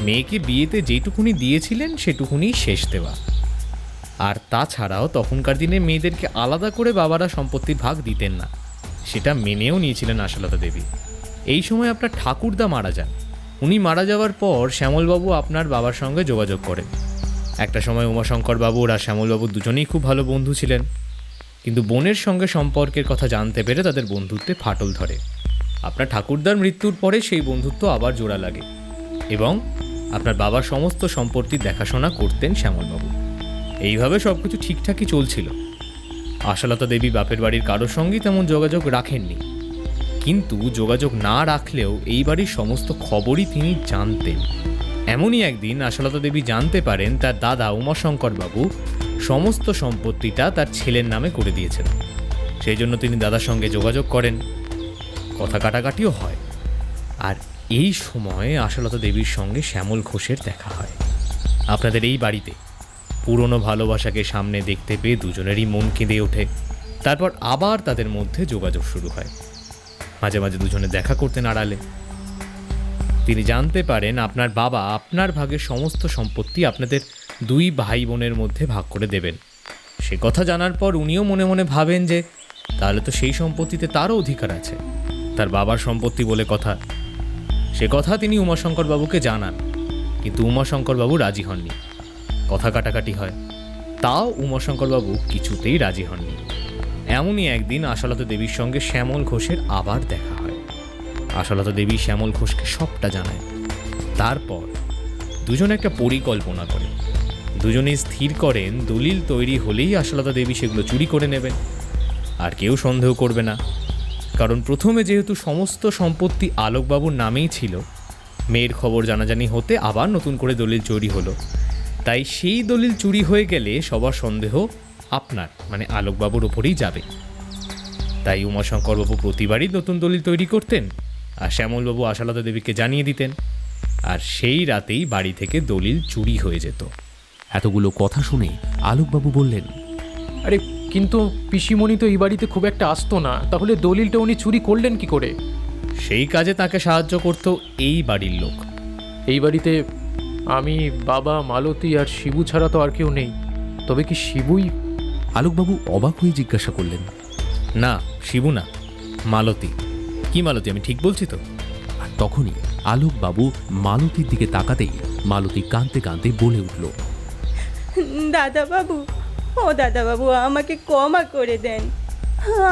মেয়েকে বিয়েতে যেটুকুনি দিয়েছিলেন সেটুকুনি শেষ দেওয়া। আর তাছাড়াও তখনকার দিনে মেয়েদেরকে আলাদা করে বাবারা সম্পত্তির ভাগ দিতেন না, সেটা মেনেও নিয়েছিলেন আশালতা দেবী। এই সময় আপনার ঠাকুরদা মারা যান। উনি মারা যাওয়ার পর শ্যামলবাবু আপনার বাবার সঙ্গে যোগাযোগ করেন। একটা সময় উমাশঙ্কর বাবুর আর শ্যামলবাবু দুজনেই খুব ভালো বন্ধু ছিলেন, কিন্তু বোনের সঙ্গে সম্পর্কের কথা জানতে পেরে তাদের বন্ধুত্বে ফাটল ধরে। আপনার ঠাকুরদার মৃত্যুর পরে সেই বন্ধুত্ব আবার জোড়া লাগে এবং আপনার বাবার সমস্ত সম্পত্তির দেখাশোনা করতেন শ্যামলবাবু। এইভাবে সব কিছু ঠিকঠাকই চলছিল। আশালতা দেবী বাপের বাড়ির কারোর সঙ্গেই তেমন যোগাযোগ রাখেননি, কিন্তু যোগাযোগ না রাখলেও এই বাড়ির সমস্ত খবরই তিনি জানতেন। এমনই একদিন আশালতা দেবী জানতে পারেন তার দাদা উমাশঙ্কর বাবু সমস্ত সম্পত্তিটা তার ছেলের নামে করে দিয়েছেন। সেই জন্য তিনি দাদার সঙ্গে যোগাযোগ করেন, কথা কাটাকাটিও হয়। আর এই সময় আশালতা দেবীর সঙ্গে শ্যামল ঘোষের দেখা হয় আপনাদের এই বাড়িতে। পুরনো ভালোবাসাকে সামনে দেখতে পেয়ে দুজনেরই মন কেঁদে ওঠে। তারপর আবার তাদের মধ্যে যোগাযোগ শুরু হয়। মাঝে মাঝে দুজনে দেখা করতেন আড়ালে। তিনি জানতে পারেন আপনার বাবা আপনার ভাগের সমস্ত সম্পত্তি আপনাদের দুই ভাই বোনের মধ্যে ভাগ করে দেবেন। সে কথা জানার পর উনিও মনে মনে ভাবেন যে তাহলে তো সেই সম্পত্তিতে তারও অধিকার আছে, তার বাবার সম্পত্তি বলে কথা। সে কথা তিনি উমাশঙ্কর বাবুকে জানান, কিন্তু উমাশঙ্কর বাবু রাজি হননি। কথা কাটাকাটি হয়, তাও উমাশঙ্কর বাবু কিছুতেই রাজি হননি। এমনই একদিন আশালতা দেবীর সঙ্গে শ্যামল ঘোষের আবার দেখা হয়। আশালতা দেবী শ্যামল ঘোষকে সবটা জানায়। তারপর দুজনে একটা পরিকল্পনা করে। দুজনেই স্থির করেন দলিল তৈরি হলেই আশালতা দেবী সেগুলো চুরি করে নেবেন, আর কেউ সন্দেহ করবে না। কারণ প্রথমে যেহেতু সমস্ত সম্পত্তি আলোকবাবুর নামেই ছিল, মেয়ের খবর জানাজানি হতে আবার নতুন করে দলিল চুরি হলো। তাই সেই দলিল চুরি হয়ে গেলে সবার সন্দেহ আপনার মানে আলোকবাবুর ওপরেই যাবে। তাই উমাশঙ্করবাবু প্রতিবারই নতুন দলিল তৈরি করতেন, আর শ্যামলবাবু আশালতা দেবীকে জানিয়ে দিতেন, আর সেই রাতেই বাড়ি থেকে দলিল চুরি হয়ে যেত। এতগুলো কথা শুনে আলোকবাবু বললেন, আরে কিন্তু পিসিমণি তো এই বাড়িতে খুব একটা আসতো না, তাহলে দলিলটা উনি চুরি করলেন কি করে? সেই কাজে তাকে সাহায্য করত এই বাড়ির লোক। এই বাড়িতে আমি, বাবা, মালতী আর শিবু ছাড়া তো আর কেউ নেই। তবে কি শিবুই? আলোকবাবু অবাক হয়ে জিজ্ঞাসা করলেন, না শিবু না, মালতী। কি মালতী, আমি ঠিক বলছি তো? আর তখনই আলোকবাবু মালতীর দিকে তাকাতেই মালতী কাঁদতে কাঁদতে বলে উঠল, দাদাবাবু, ও দাদাবাবু, আমাকে ক্ষমা করে দেন।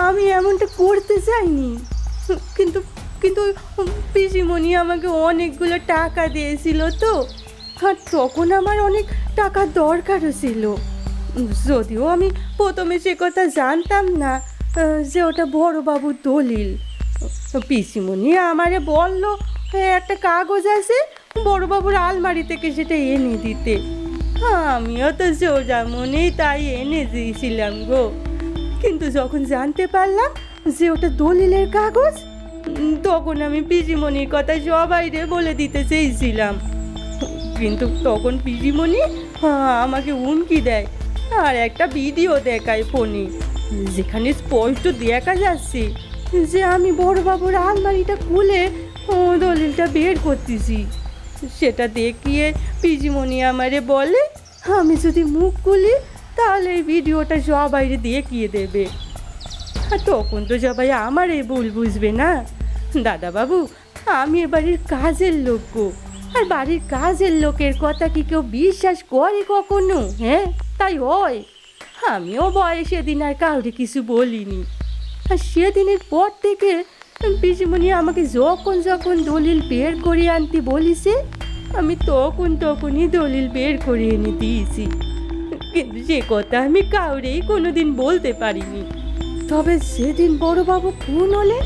আমি এমনটা করতে চাইনি, কিন্তু কিন্তু পিসিমণি আমাকে অনেকগুলো টাকা দিয়েছিল তো, আর তখন আমার অনেক টাকার দরকারও ছিল। যদিও আমি প্রথমে সে কথা জানতাম না যে ওটা বড়বাবুর দলিল। পিসিমণি আমারে বলল একটা কাগজ আছে, বড়বাবুর আলমারি থেকে সেটা এনে দিতে। আমিও তো সোজা মনেই তাই এনে দিয়েছিলাম গো। কিন্তু যখন জানতে পারলাম যে ওটা দলিলের কাগজ, তখন আমি পিসিমণির কথা সবাইরে বলে দিতে চেয়েছিলাম। কিন্তু তখন পিসিমণি আমাকে হুমকি দেয় আর একটা ভিডিও দেখায় ফোনে, যেখানে স্পষ্ট দেখা যাচ্ছে যে আমি বড়বাবুর আলমারিটা খুলে দলিলটা বের করতেছি। সেটা দেখিয়ে পিসিমণি আমারে বলে আমি যদি মুখ খুলি তাহলে এই ভিডিওটা সবাইরে দেখিয়ে দেবে। আর তখন তো সবাই আমার এই ভুল বুঝবে না। দাদাবাবু, আমি এ বাড়ির কাজের লোক গো, আর বাড়ির কাজের লোকের কথা কি কেউ বিশ্বাস করে কখনো? হ্যাঁ, তাই হয়। আমিও ভয়ে সেদিন আর কাউকে কিছু বলিনি। আর সেদিনের পর থেকে পিসিমণি আমাকে যখন যখন দলিল বের করে আনতে বলিছে, আমি তখনই দলিল বের করে এনে দিয়েছি। কিন্তু সে কথা আমি কাউরেই কোনোদিন বলতে পারিনি। তবে সেদিন বড়বাবু খুন হলে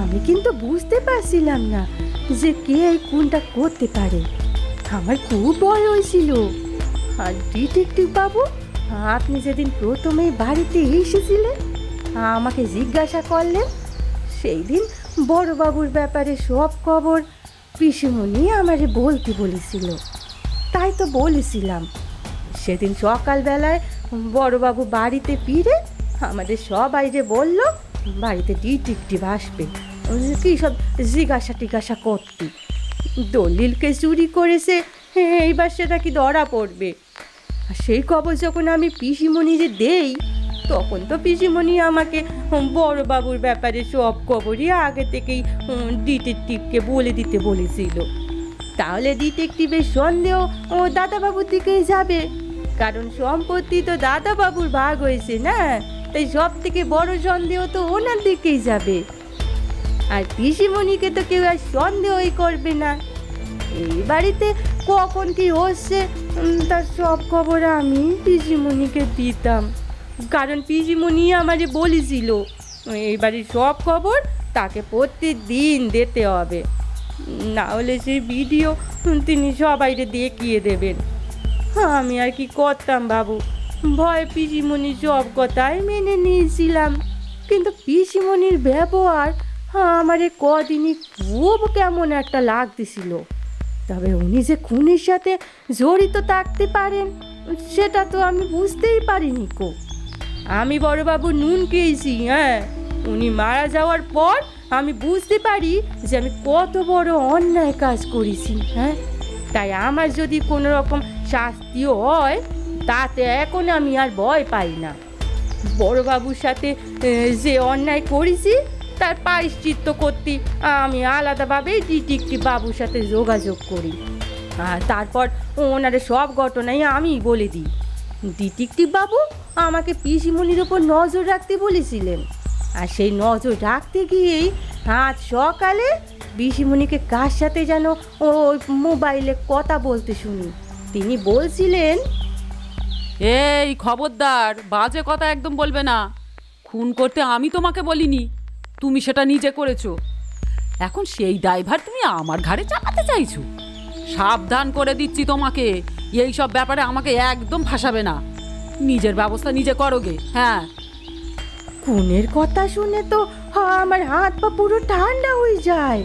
আমি কিন্তু বুঝতে পারছিলাম না যে কে এই খুনটা করতে পারে। আমার খুব ভয় হয়েছিল। আর ডিটেকটিভ বাবু, আপনি যেদিন প্রথমেই বাড়িতে এসেছিলেন আমাকে জিজ্ঞাসা করলেন, সেই দিন বড়বাবুর ব্যাপারে সব খবর পিসিমণি আমারে বলতে বলেছিল। তাই তো বলেছিলাম। সেদিন সকালবেলায় বড়বাবু বাড়িতে ফিরে আমাদের সবাইরে বলল বাড়িতে ডিটেকটিভ আসবে, কী সব জিজ্ঞাসা করতে। দলিলকে চুরি করেছে, এইবার সেটা কি ধরা পড়বে। আর সেই খবর যখন আমি পিসিমণিরে দেই, তখন তো পিসিমণি আমাকে বড়বাবুর ব্যাপারে সব খবরই আগে থেকেই ডিটেকটিভকে বলে দিতে বলেছিল। তাহলে ডিটেকটিভের সন্দেহ ও দাদাবাবুর দিকেই যাবে, কারণ সম্পত্তি তো দাদাবাবুর ভাগ হয়েছে না, তাই সব থেকে বড় সন্দেহ তো ওনার দিকেই যাবে। আর পিসিমণিকে তো কেউ আর সন্দেহই করবে না। এই বাড়িতে কখন কি হচ্ছে তার সব খবর আমি পিসিমণিকে দিতাম, কারণ পিসিমণি আমারে বলেছিল এই বাড়ির সব খবর তাকে প্রতিদিন দিতে হবে, না হলে সেই ভিডিও তিনি সবাইকে দেখিয়ে দেবেন। আমি আর কি করতাম বাবু, ভয়ে পিসিমণির সব কথাই মেনে নিয়েছিলাম। কিন্তু পিসিমণির ব্যবহার আমারে কদিনই খুব কেমন একটা লাগতেছিল। তবে উনি যে খুনের সাথে জড়িত থাকতে পারেন সেটা তো আমি বুঝতেই পারিনি কো। আমি বড়বাবু নুন খেয়েছি। হ্যাঁ, উনি মারা যাওয়ার পর আমি বুঝতে পারি যে আমি কত বড় অন্যায় কাজ করেছি। হ্যাঁ, তাই আমার যদি কোনো রকম শাস্তিও হয় তাতে এখন আমি আর ভয় পাই না। বড়বাবুর সাথে যে অন্যায় করেছি তার প্রায়শ্চিত্ত করতে আমি আলাদাভাবেই ডিটেকটিভ বাবুর সাথে যোগাযোগ করি, আর তারপর ওনারে সব ঘটনাই আমি বলে দিই। ডিটেকটিভ বাবু আমাকে পিসিমণির ওপর নজর রাখতে বলেছিলেন, আর সেই নজর রাখতে গিয়েই আজ সকালে পিসিমণিকে কার সাথে যেন ওই মোবাইলে কথা বলতে শুনি। তিনি বলছিলেন, এই খবরদার, বাজে কথা একদম বলবে না। খুন করতে আমি তোমাকে বলিনি, তুমি সেটা নিজে করেছো। এখন সেই দায়ভার তুমি আমার ঘাড়ে চাপাতে চাইছো। সাবধান করে দিচ্ছি তোমাকে, এই সব ব্যাপারে আমাকে একদম ফাঁসাবে না। নিজের ব্যবস্থা নিজে করোগে। হ্যাঁ, খুনের কথা শুনে তো আমার হাত পা পুরো ঠান্ডা হয়ে যায়।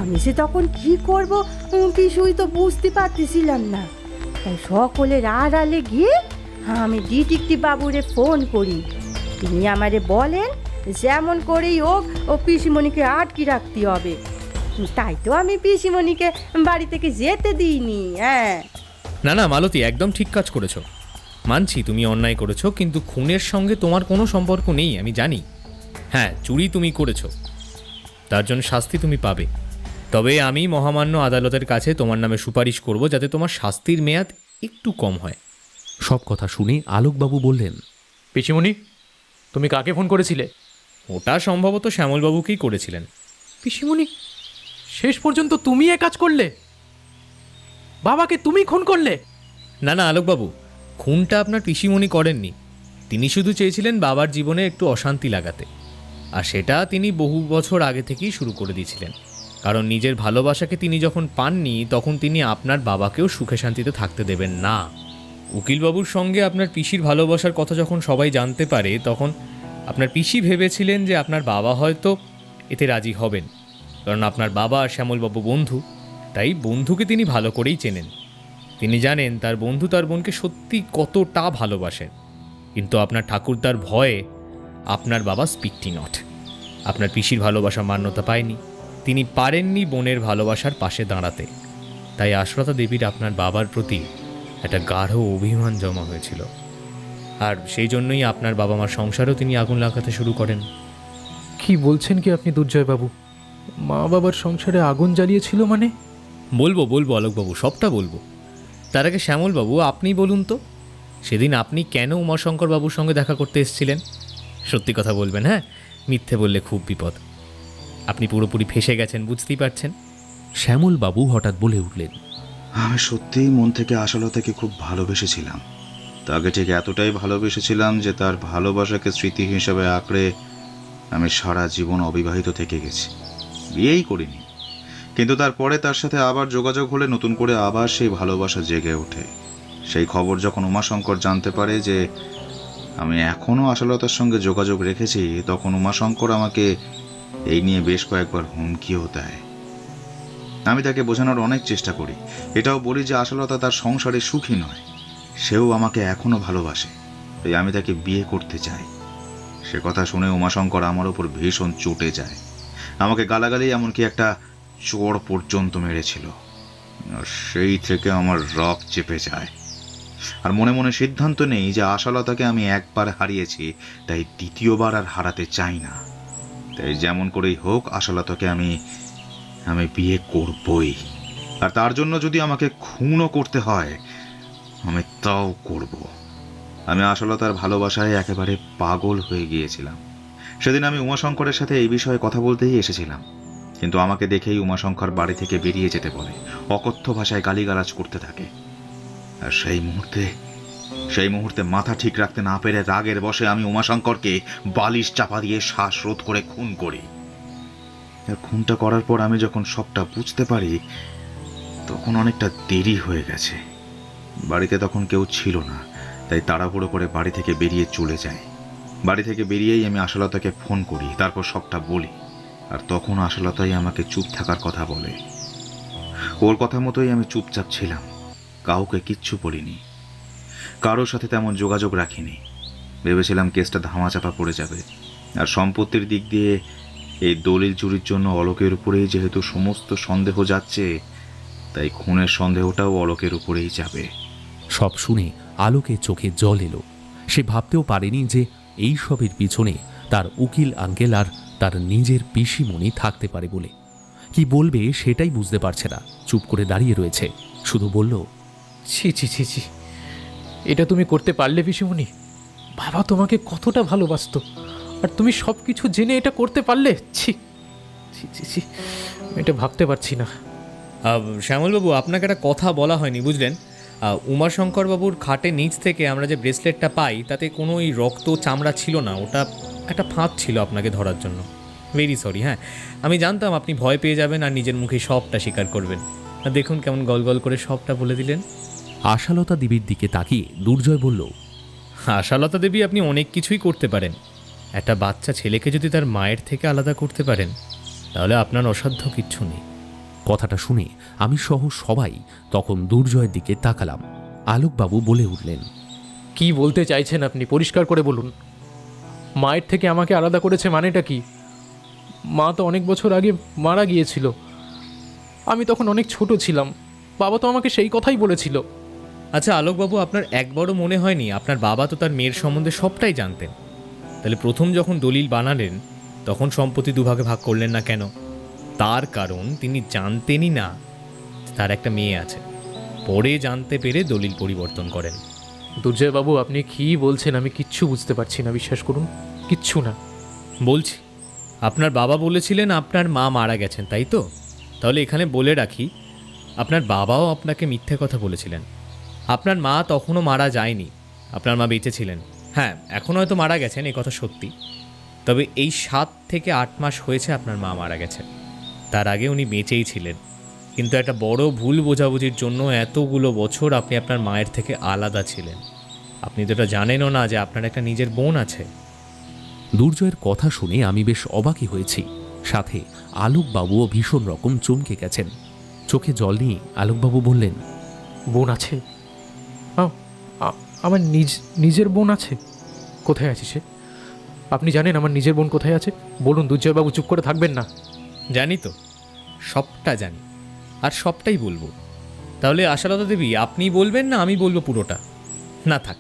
আমি যে তখন কি করব কিছুই তো বুঝতে পারতেছিলাম না। তাই সকলের আড়ালে গিয়ে আমি ডিটেকটিভ বাবুরে ফোন করি। তিনি আমারে বলেন যেমন করেই হোক ও পিসিমণিকে আটকে রাখতে হবে। তাই তো আমি পিসিমণিকে বাড়ি থেকে যেতে দিইনি। হ্যাঁ, না মালতী, একদম ঠিক কাজ করেছো। মানছি তুমি অন্যায় করেছো, কিন্তু খুনের সঙ্গে তোমার কোনো সম্পর্ক নেই, আমি জানি। হ্যাঁ, চুরি তুমি করেছো, তার জন্য শাস্তি তুমি পাবে। তবে আমি মহামান্য আদালতের কাছে তোমার নামে সুপারিশ করব যাতে তোমার শাস্তির মেয়াদ একটু কম হয়। সব কথা শুনে আলোকবাবু বললেন, পিসিমণি, তুমি কাকে ফোন করেছিলে? ওটা সম্ভবত শ্যামলবাবুকেই করেছিলেন। পিসিমণি, শেষ পর্যন্ত তুমি এ কাজ করলে? বাবাকে তুমি খুন করলে? না না আলোকবাবু, খুনটা আপনার পিসিমণি করেননি। তিনি শুধু চেয়েছিলেন বাবার জীবনে একটু অশান্তি লাগাতে, আর সেটা তিনি বহু বছর আগে থেকেই শুরু করে দিয়েছিলেন। কারণ নিজের ভালোবাসাকে তিনি যখন পাননি, তখন তিনি আপনার বাবাকেও সুখে শান্তিতে থাকতে দেবেন না। উকিলবাবুর সঙ্গে আপনার পিসির ভালোবাসার কথা যখন সবাই জানতে পারে, তখন আপনার পিসি ভেবেছিলেন যে আপনার বাবা হয়তো এতে রাজি হবেন, কারণ আপনার বাবা আর শ্যামলবাবু বন্ধু, তাই বন্ধুকে তিনি ভালো করেই চেনেন। তিনি জানেন তার বন্ধু তার বোনকে সত্যি কতটা ভালোবাসেন। কিন্তু আপনার ঠাকুরদার ভয়ে আপনার বাবা স্পিকটি নট। আপনার পিসির ভালোবাসা মান্যতা পায়নি, তিনি পারেননি বোনের ভালোবাসার পাশে দাঁড়াতে। তাই আশালতা দেবীর আপনার বাবার প্রতি একটা গাঢ় অভিমান জমা হয়েছিল, আর সেই জন্যই আপনার বাবা মার সংসারেও তিনি আগুন লাগাতে শুরু করেন। কি বলছেন কি আপনি দুর্জয়বাবু? মা বাবার সংসারে আগুন জ্বালিয়েছিল মানে? বলবো আলোকবাবু, সবটা বলবো। তার আগে শ্যামলবাবু, আপনি বলুন তো, সেদিন আপনি কেন উমাশঙ্কর বাবুর সঙ্গে দেখা করতে এসেছিলেন? সত্যি কথা বলবেন, হ্যাঁ? মিথ্যে বললে খুব বিপদ। আপনি পুরোপুরি ফেঁসে গেছেন, বুঝতেই পারছেন। শ্যামলবাবু হঠাৎ বলে উঠলেন, আমি সত্যিই মন থেকে আশালতাকে খুব ভালোবেসেছিলাম। তাকে ঠিক এতটাই ভালোবেসেছিলাম যে তার ভালোবাসাকে স্মৃতি হিসেবে আঁকড়ে আমি সারা জীবন অবিবাহিত থেকে গেছি, বিয়েই করিনি। কিন্তু তারপরে তার সাথে আবার যোগাযোগ হলে নতুন করে আবার সেই ভালোবাসা জেগে ওঠে। সেই খবর যখন উমাশঙ্কর জানতে পারে যে আমি এখনও আশালতার সঙ্গে যোগাযোগ রেখেছি, তখন উমাশঙ্কর আমাকে এই নিয়ে বেশ কয়েকবার হুমকিও দেয়। আমি তাকে বোঝানোর অনেক চেষ্টা করি, এটাও বলি যে আশালতা তার সংসারে সুখী নয়, সেও আমাকে এখনও ভালোবাসে, তাই আমি তাকে বিয়ে করতে চাই। সে কথা শুনে উমাশঙ্কর আমার ওপর ভীষণ চটে যায়, আমাকে গালাগালি, এমনকি একটা চোর পর্যন্ত মেরেছিল। আর সেই থেকে আমার রক চেপে যায়, আর মনে মনে সিদ্ধান্ত নেই যে আশালতাকে আমি একবার হারিয়েছি, তাই দ্বিতীয়বার আর হারাতে চাই না। তাই যেমন করেই হোক আশালতাকে আমি বিয়ে করবই, আর তার জন্য যদি আমাকে খুনও করতে হয় আমি তাও করব। আমি আশালতার ভালোবাসায় একেবারে পাগল হয়ে গিয়েছিলাম। সেদিন আমি উমাশঙ্করের সাথে এই বিষয়ে কথা বলতেই এসেছিলাম, কিন্তু আমাকে দেখেই উমাশঙ্কর বাড়ি থেকে বেরিয়ে যেতে বলে, অকথ্য ভাষায় গালিগালাজ করতে থাকে। আর সেই মুহূর্তে মাথা ঠিক রাখতে না পেরে রাগের বশে আমি উমাশঙ্করকে বালিশ চাপা দিয়ে শ্বাসরোধ করে খুন করি। খুনটা করার পর আমি যখন সবটা বুঝতে পারি, তখন অনেকটা দেরি হয়ে গেছে। বাড়িতে তখন কেউ ছিল না, তাই তাড়াহুড়ো করে বাড়ি থেকে বেরিয়ে চলে যাই। বাড়ি থেকে বেরিয়েই আমি আশালতাকে ফোন করি, তারপর সবটা বলি। আর তখন আশালতাই আমাকে চুপ থাকার কথা বলে। ওর কথা মতোই আমি চুপচাপ ছিলাম, কাউকে কিচ্ছু বলিনি, কারোর সাথে তেমন যোগাযোগ রাখিনি। ভেবেছিলাম কেসটা ধামাচাপা পড়ে যাবে, আর সম্পত্তির দিক দিয়ে এই দলিল চুরির জন্য অলোকের উপরেই যেহেতু সমস্ত সন্দেহ যাচ্ছে, তাই খুনের সন্দেহটাও অলোকের উপরেই যাবে। সব শুনে আলোকের চোখে জল এলো। সে ভাবতেও পারেনি যে এই সবের পিছনে তার উকিল আঙ্কেল আর তার নিজের পিসিমণি থাকতে পারে বলে। কি বলবে সেটাই বুঝতে পারছে না, চুপ করে দাঁড়িয়ে রয়েছে। শুধু বলল, ছি ছি ছি ছি, এটা তুমি করতে পারলে পিসিমণি? বাবা তোমাকে কতটা ভালোবাসতো, আর তুমি সব কিছু জেনে এটা করতে পারলে? ছি ছি ছি ছি, এটা ভাবতে পারছি না। শ্যামলবাবু, আপনাকে একটা কথা বলা হয়নি, বুঝলেন? উমাশঙ্করবাবুর খাটের নিচ থেকে আমরা যে ব্রেসলেটটা পাই, তাতে কোনো এই রক্ত চামড়া ছিল না, ওটা একটা ফাঁদ ছিল আপনাকে ধরার জন্য। Very sorry. হ্যাঁ, আমি জানতাম আপনি ভয় পেয়ে যাবেন আর নিজের মুখে সবটা স্বীকার করবেন। আর দেখুন কেমন গল করে সবটা বলে দিলেন। আশালতা দেবীর দিকে তাকিয়ে দুর্জয় বলল, আশালতা দেবী, আপনি অনেক কিছুই করতে পারেন। একটা বাচ্চা ছেলেকে যদি তার মায়ের থেকে আলাদা করতে পারেন, তাহলে আপনার অসাধ্য কিচ্ছু নেই। কথাটা শুনে আমি সহ সবাই তখন দুর্জয়ের দিকে তাকালাম। আলোকবাবু বলে উঠলেন, কি বলতে চাইছেন আপনি? পরিষ্কার করে বলুন। মায়ের থেকে আমাকে আলাদা করেছে মানেটা কি? মা তো অনেক বছর আগে মারা গিয়েছিল, আমি তখন অনেক ছোট ছিলাম। বাবা তো আমাকে সেই কথাই বলেছিল। আচ্ছা আলোকবাবু, আপনার একবারও মনে হয়নি আপনার বাবা তো তার মেয়ের সম্বন্ধে সবটাই জানতেন? তাহলে প্রথম যখন দলিল বানালেন, তখন সম্পত্তি দুভাগে ভাগ করলেন না কেন? তার কারণ তিনি জানতেনই না তার একটা মেয়ে আছে। পরে জানতে পেরে দলিল পরিবর্তন করেন। দুর্জয়বাবু, আপনি কি বলছেন? আমি কিচ্ছু বুঝতে পারছি না, বিশ্বাস করুন, কিচ্ছু না। বলছি, আপনার বাবা বলেছিলেন আপনার মা মারা গেছেন, তাই তো? তাহলে এখানে বলে রাখি, আপনার বাবাও আপনাকে মিথ্যে কথা বলেছিলেন। আপনার মা তখনও মারা যায়নি, আপনার মা বেঁচে ছিলেন। হ্যাঁ, এখন হয়তো মারা গেছেন, এই কথা সত্যি। তবে এই 7 থেকে 8 মাস হয়েছে আপনার মা মারা গেছেন। তার আগে উনি বেঁচেই ছিলেন, কিন্তু একটা বড় ভুল বোঝাবুঝির জন্য এতগুলো বছর আপনি আপনার মায়ের থেকে আলাদা ছিলেন। আপনি তো এটা জানেনও না যে আপনার একটা নিজের বোন আছে। দুর্জয়ের কথা শুনে আমি বেশ অবাকই হয়েছি, সাথে আলোকবাবুও ভীষণ রকম চমকে গেছেন। চোখে জল নিয়ে আলোকবাবু বললেন, বোন আছে? আমার নিজের বোন আছে? কোথায় আছে সে? আপনি জানেন আমার নিজের বোন কোথায় আছে? বলুন দুর্জয়বাবু, চুপ করে থাকবেন না। জানি তো, সবটা জানি, আর সবটাই বলবো। তাহলে আশালতা দেবী, আপনি বলবেন না আমি বলবো পুরোটা? না থাক,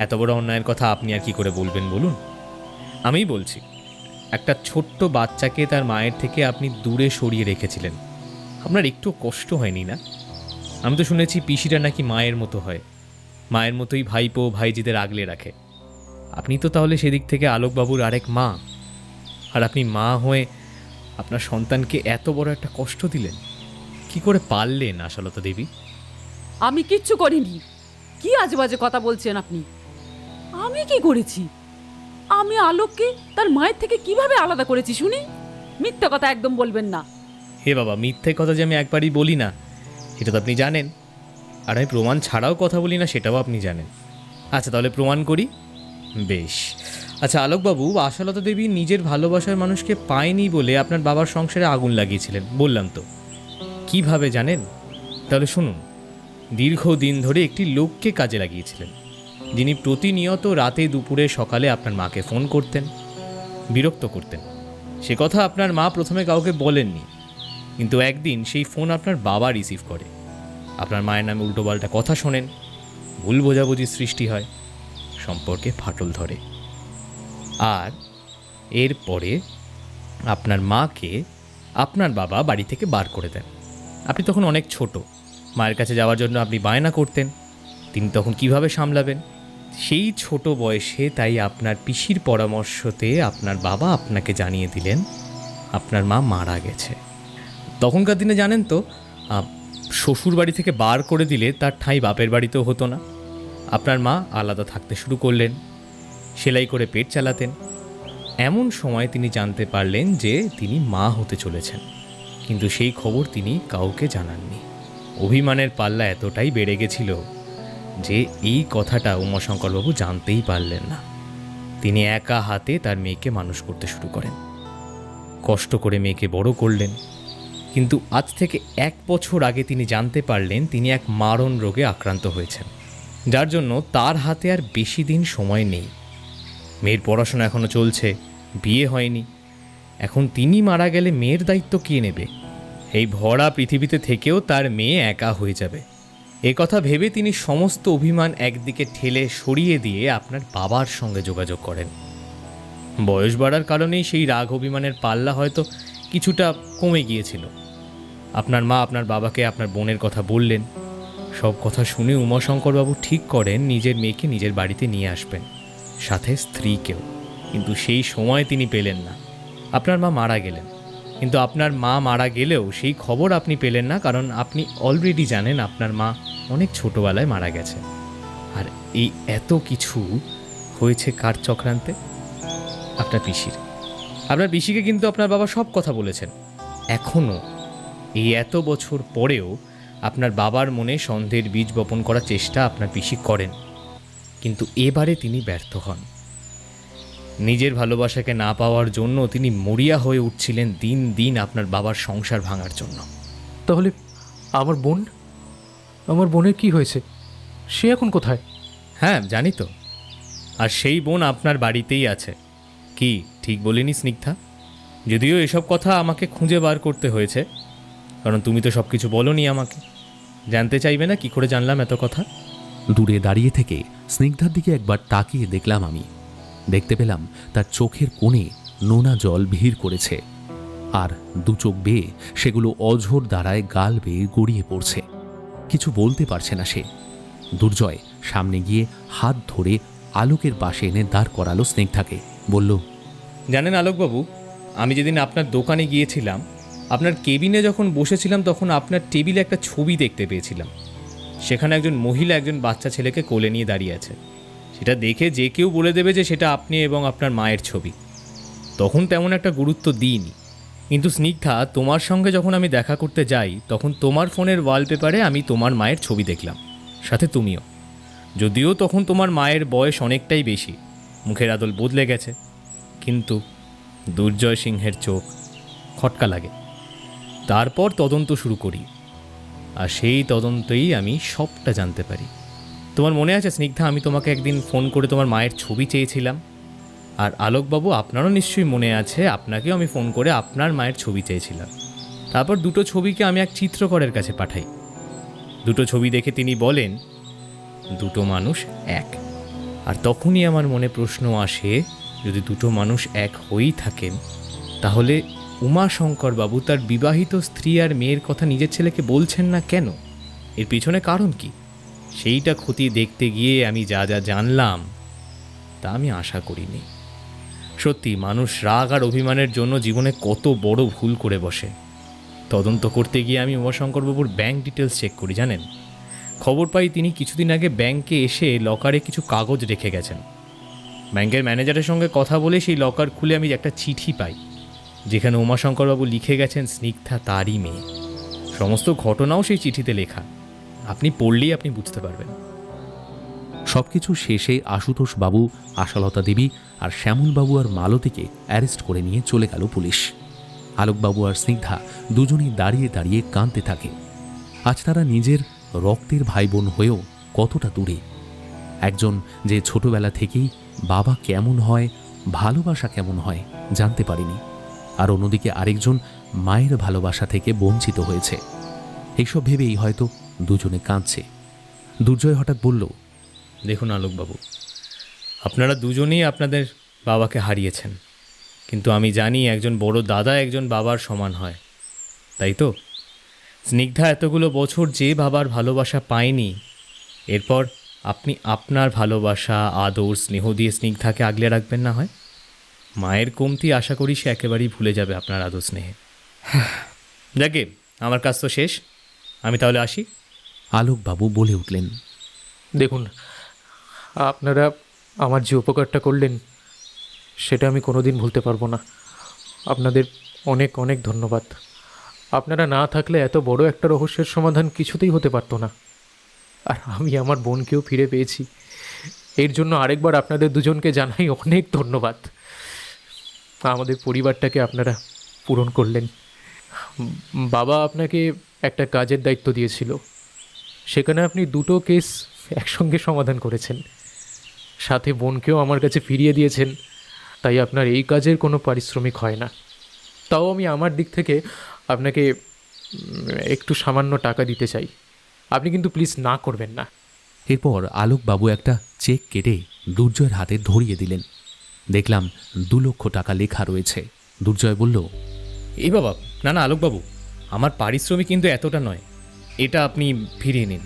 এত বড় অন্যায়ের কথা আপনি আর কি করে বলবেন বলুন। আমিই বলছি, একটা ছোট্ট বাচ্চাকে তার মায়ের থেকে আপনি দূরে সরিয়ে রেখেছিলেন। আপনার একটু কষ্ট হয়নি না? আমি তো শুনেছি পিসিরা নাকি মায়ের মতো হয়, মায়ের মতোই ভাইপো ভাইজিদের আগলে রাখে। আপনি তো তাহলে সেদিক থেকে আলোকবাবুর আরেক মা, আর আপনি মা হয়ে আপনার সন্তানকে এত বড় একটা কষ্ট দিলেন। কি করে পারলেন আশালতা দেবী? আমি কিচ্ছু করিনি। কি আজে বাজে কথা বলছেন আপনি? আমি কি করেছি? আমি আলোককে তার মায়ের থেকে কিভাবে আলাদা করেছি শুনি? মিথ্যা কথা একদম বলবেন না। হে বাবা, মিথ্যে কথা যে আমি একবারই বলি না সেটা তো আপনি জানেন, আর আমি প্রমাণ ছাড়াও কথা বলি না সেটাও আপনি জানেন। আচ্ছা, তাহলে প্রমাণ করি। বেশ। আচ্ছা আলোকবাবু, আশালতা দেবী নিজের ভালোবাসার মানুষকে পায়নি বলে আপনার বাবার সংসারে আগুন লাগিয়েছিলেন, বললাম তো। কিভাবে জানেন? তাহলে শুনুন। দীর্ঘদিন ধরে একটি লোককে কাজে লাগিয়েছিলেন, যিনি প্রতিনিয়ত রাতে দুপুরে সকালে আপনার মাকে ফোন করতেন, বিরক্ত করতেন। সে কথা আপনার মা প্রথমে কাউকে বলেননি, কিন্তু একদিন সেই ফোন আপনার বাবা রিসিভ করে। আপনার মায়ের নামে উল্টোপাল্টা কথা শোনেন, ভুল বোঝাবুঝির সৃষ্টি হয়, সম্পর্কে ফাটল ধরে। আর এরপরে আপনার মাকে আপনার বাবা বাড়ি থেকে বার করে দেন। আপনি তখন অনেক ছোট, মায়ের কাছে যাওয়ার জন্য আপনি বায়না করতেন। তিনি তখন কিভাবে সামলাবেন? সেই ছোট বয়সে তাই আপনার পিসির পরামর্শতে আপনার বাবা আপনাকে জানিয়ে দিলেন আপনার মা মারা গেছে। তখনকার দিনে জানেন তো, শ্বশুর বাড়ি থেকে বার করে দিলে তার ঠাঁই বাপের বাড়িতেও হতো না। আপনার মা আলাদা থাকতে শুরু করলেন, সেলাই করে পেট চালাতেন। এমন সময় তিনি জানতে পারলেন যে তিনি মা হতে চলেছেন, কিন্তু সেই খবর তিনি কাউকে জানাননি। অভিমানের পাল্লা এতটাই বেড়ে গেছিল যে এই কথাটা উমাশঙ্করবাবু জানতেই পারলেন না। তিনি একা হাতে তার মেয়েকে মানুষ করতে শুরু করেন, কষ্ট করে মেয়েকে বড় করলেন। কিন্তু আজ থেকে 1 বছর আগে তিনি জানতে পারলেন তিনি এক মারণ রোগে আক্রান্ত হয়েছেন, যার জন্য তার হাতে আর বেশি দিন সময় নেই। মেয়ের পড়াশোনা এখনও চলছে, বিয়ে হয়নি। এখন তিনি মারা গেলে মেয়ের দায়িত্ব কে নেবে? এই ভরা পৃথিবীতে থেকেও তার মেয়ে একা হয়ে যাবে। এ কথা ভেবে তিনি সমস্ত অভিমান একদিকে ঠেলে সরিয়ে দিয়ে আপনার বাবার সঙ্গে যোগাযোগ করেন। বয়স বাড়ার কারণেই সেই রাগ অভিমানের পাল্লা হয়তো কিছুটা কমে গিয়েছিল। আপনার মা আপনার বাবাকে আপনার বোনের কথা বললেন। সব কথা শুনে উমাশঙ্করবাবু ঠিক করেন নিজের মেয়েকে নিজের বাড়িতে নিয়ে আসবেন, সাথে স্ত্রীকেও। কিন্তু সেই সময় তিনি পেলেন না। আপনার মা মারা গেলেন, কিন্তু আপনার মা মারা গেলেও সেই খবর আপনি পেলেন না, কারণ আপনি অলরেডি জানেন আপনার মা অনেক ছোটোবেলায় মারা গেছে। আর এই এত কিছু হয়েছে কার চক্রান্তে? আপনার পিসির। আপনার পিসিকে কিন্তু আপনার বাবা সব কথা বলেছেন। এখনও এই এত বছর পরেও আপনার বাবার মনে সন্দেহের বীজ বপন করার চেষ্টা আপনার পিসি করেন, কিন্তু এবারে তিনি ব্যর্থ হন। নিজের ভালোবাসাকে না পাওয়ার জন্য তিনি মরিয়া হয়ে উঠছিলেন দিন দিন আপনার বাবার সংসার ভাঙার জন্য। তাহলে আমার বোনের কি হয়েছে? সে এখন কোথায়? হ্যাঁ জানি তো, আর সেই বোন আপনার বাড়িতেই আছে। কি ঠিক বলিনি স্নিগ্ধা? যদিও এসব কথা আমাকে খুঁজে বার করতে হয়েছে, কারণ তুমি তো সব কিছু বলোনি আমাকে। জানতে চাইবে না কি করে জানলাম এত কথা? দূরে দাঁড়িয়ে থেকে স্নিগ্ধার দিকে একবার তাকিয়ে দেখলাম আমি। দেখতে পেলাম তার চোখের কোণে নোনা জল ভিড় করেছে, আর দু চোখ বেয়ে সেগুলো অঝোর দ্বারায় গাল বেয়ে গড়িয়ে পড়ছে। কিছু বলতে পারছে না সে। দুর্জয় সামনে গিয়ে হাত ধরে আলোকের পাশে এনে দাঁড় করালো স্নিগ্ধাকে। বলল, জানেন আলোকবাবু, আমি যেদিন আপনার দোকানে গিয়েছিলাম আপনার কেবিনে যখন বসেছিলাম তখন আপনার টেবিলে একটা ছবি দেখতে পেয়েছিলাম। সেখানে একজন মহিলা একজন বাচ্চা ছেলেকে কোলে নিয়ে দাঁড়িয়ে আছে। সেটা দেখে যে কেউ বলে দেবে যে সেটা আপনি এবং আপনার মায়ের ছবি। তখন তেমন একটা গুরুত্ব দিইনি, কিন্তু স্নিগ্ধা, তোমার সঙ্গে যখন আমি দেখা করতে যাই তখন তোমার ফোনের ওয়ালপেপারে আমি তোমার মায়ের ছবি দেখলাম, সাথে তুমিও। যদিও তখন তোমার মায়ের বয়স অনেকটাই বেশি, মুখের আদল বদলে গেছে, কিন্তু দুর্জয় সিংহের চোখ খটকা লাগে। তারপর তদন্ত শুরু করি, আর সেই তদন্তেই আমি সবটা জানতে পারি। তোমার মনে আছে স্নিগ্ধা, আমি তোমাকে একদিন ফোন করে তোমার মায়ের ছবি চেয়েছিলাম? আর আলোকবাবু, আপনারও নিশ্চয়ই মনে আছে, আপনাকেও আমি ফোন করে আপনার মায়ের ছবি চেয়েছিলাম। তারপর দুটো ছবিকে আমি এক চিত্রকরের কাছে পাঠাই। দুটো ছবি দেখে তিনি বলেন দুটো মানুষ এক। আর তখনই আমার মনে প্রশ্ন আসে, যদি দুটো মানুষ এক হয়েই থাকেন তাহলে উমাশঙ্কর বাবু তার বিবাহিত স্ত্রী আর মেয়ের কথা নিজের ছেলেকে বলছেন না কেন? এর পিছনে কারণ কি? সেইটা খতিয়ে দেখতে গিয়ে আমি যা যা জানলাম তা আমি আশা করিনি। সত্যি, মানুষ রাগ আর অভিমানের জন্য জীবনে কত বড় ভুল করে বসে। তদন্ত করতে গিয়ে আমি উমাশঙ্করবাবুর ব্যাংক ডিটেলস চেক করি, জানেন। খবর পাই তিনি কিছুদিন আগে ব্যাংকে এসে লকারে কিছু কাগজ রেখে গেছেন। ব্যাংকের ম্যানেজারের সঙ্গে কথা বলে সেই লকার খুলে আমি একটা চিঠি পাই, যেখানে উমাশঙ্করবাবু লিখে গেছেন স্নিগ্ধা তারই মেয়ে। সমস্ত ঘটনাও সেই চিঠিতে লেখা। আপনি পড়লেই আপনি বুঝতে পারবেন। সবকিছু শেষে আশুতোষ বাবু, আশালতা দেবী আর শ্যামলবাবু আর মালতীকে অ্যারেস্ট করে নিয়ে চলে গেল পুলিশ। আলোকবাবু আর স্নিগ্ধা দুজনেই দাঁড়িয়ে দাঁড়িয়ে কাঁদতে থাকে। আজ তারা নিজের রক্তের ভাই বোন হয়েও কতটা দূরে। একজন যে ছোটবেলা থেকেই বাবা কেমন হয়, ভালোবাসা কেমন হয় জানতে পারেনি, আর অন্যদিকে আরেকজন মায়ের ভালোবাসা থেকে বঞ্চিত হয়েছে। এইসব ভেবেই হয়তো দুজনে কাঁদছে। দুর্জয় হঠাৎ বলল, দেখুন আলোকবাবু, আপনারা দুজনেই আপনাদের বাবাকে হারিয়েছেন, কিন্তু আমি জানি একজন বড় দাদা একজন বাবার সমান হয়, তাই তো? স্নিগ্ধা এতগুলো বছর যে বাবার ভালোবাসা পায়নি, এরপর আপনি আপনার ভালোবাসা, আদর, স্নেহ দিয়ে স্নিগ্ধাকে আগলে রাখবেন না হয়? মায়ের কমতি আশা করি সে একেবারেই ভুলে যাবে আপনার আদর স্নেহে। যাকে, আমার কাজ তো শেষ, আমি তাহলে আসি। আলোকবাবু বলে উঠলেন, দেখুন, আপনারা আমার যে উপকারটা করলেন সেটা আমি কোনোদিন ভুলতে পারবো না। আপনাদের অনেক অনেক ধন্যবাদ। আপনারা না থাকলে এত বড় একটা রহস্যের সমাধান কিছুতেই হতে পারতো না। আর আমি আমার বোনকেও ফিরে পেয়েছি, এর জন্য আরেকবার আপনাদের দুজনকে জানাই অনেক ধন্যবাদ। আমাদের পরিবারটাকে আপনারা পূরণ করলেন। বাবা আপনাকে একটা কাজের দায়িত্ব দিয়েছিল, সেখানে আপনি দুটো কেস একসঙ্গে সমাধান করেছেন, সাথে বোনকেও আমার কাছে ফিরিয়ে দিয়েছেন। তাই আপনার এই কাজের কোনো পারিশ্রমিক হয় না। তাও আমি আমার দিক থেকে আপনাকে একটু সামান্য টাকা দিতে চাই। আপনি কিন্তু প্লিজ না করবেন না। এরপর আলোকবাবু একটা চেক কেটে দুর্জয়ের হাতে ধরিয়ে দিলেন। দেখলাম 2 লক্ষ টাকা লেখা রয়েছে। দুর্জয় বলল, এই বাবা, না না আলোকবাবু, আমার পারিশ্রমিক কিন্তু এতটা নয়, এটা আপনি ফিরিয়ে নিন।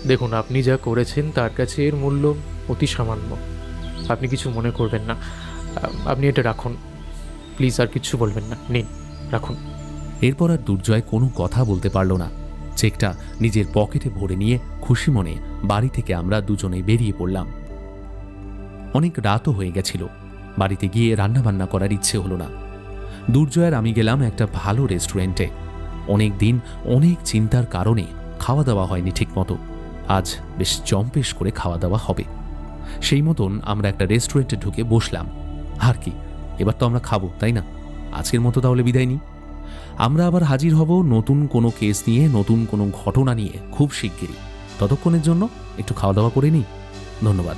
দেখুন, আপনি যা করেছেন তার কাছে এর মূল্য অতি সামান্য। আপনি কিছু মনে করবেন না, আপনি এটা রাখুন প্লিজ, আর কিছু বলবেন না, নিন, রাখুন। এরপর আর দুর্জয় কোনো কথা বলতে পারল না। চেকটা নিজের পকেটে ভরে নিয়ে খুশি মনে বাড়ি থেকে আমরা দুজনে বেরিয়ে পড়লাম। অনেক রাতও হয়ে গেছিল। বাড়িতে গিয়ে রান্নাবান্না করার ইচ্ছে হলো না। দুর্জয়ের আমি গেলাম একটা ভালো রেস্টুরেন্টে। অনেক দিন অনেক চিন্তার কারণে খাওয়া দাওয়া হয়নি ঠিক মতো। আজ বেশ জম্পেশ করে খাওয়া দাওয়া হবে। সেই মতন আমরা একটা রেস্টুরেন্টে ঢুকে বসলাম। আর কি, এবার তো আমরা খাবো, তাই না? আজকের মতো তাহলে বিদায় নিই। আমরা আবার হাজির হব নতুন কোনো কেস নিয়ে, নতুন কোনো ঘটনা নিয়ে খুব শিগগিরই। ততক্ষণের জন্য একটু খাওয়া দাওয়া করে নিই। ধন্যবাদ।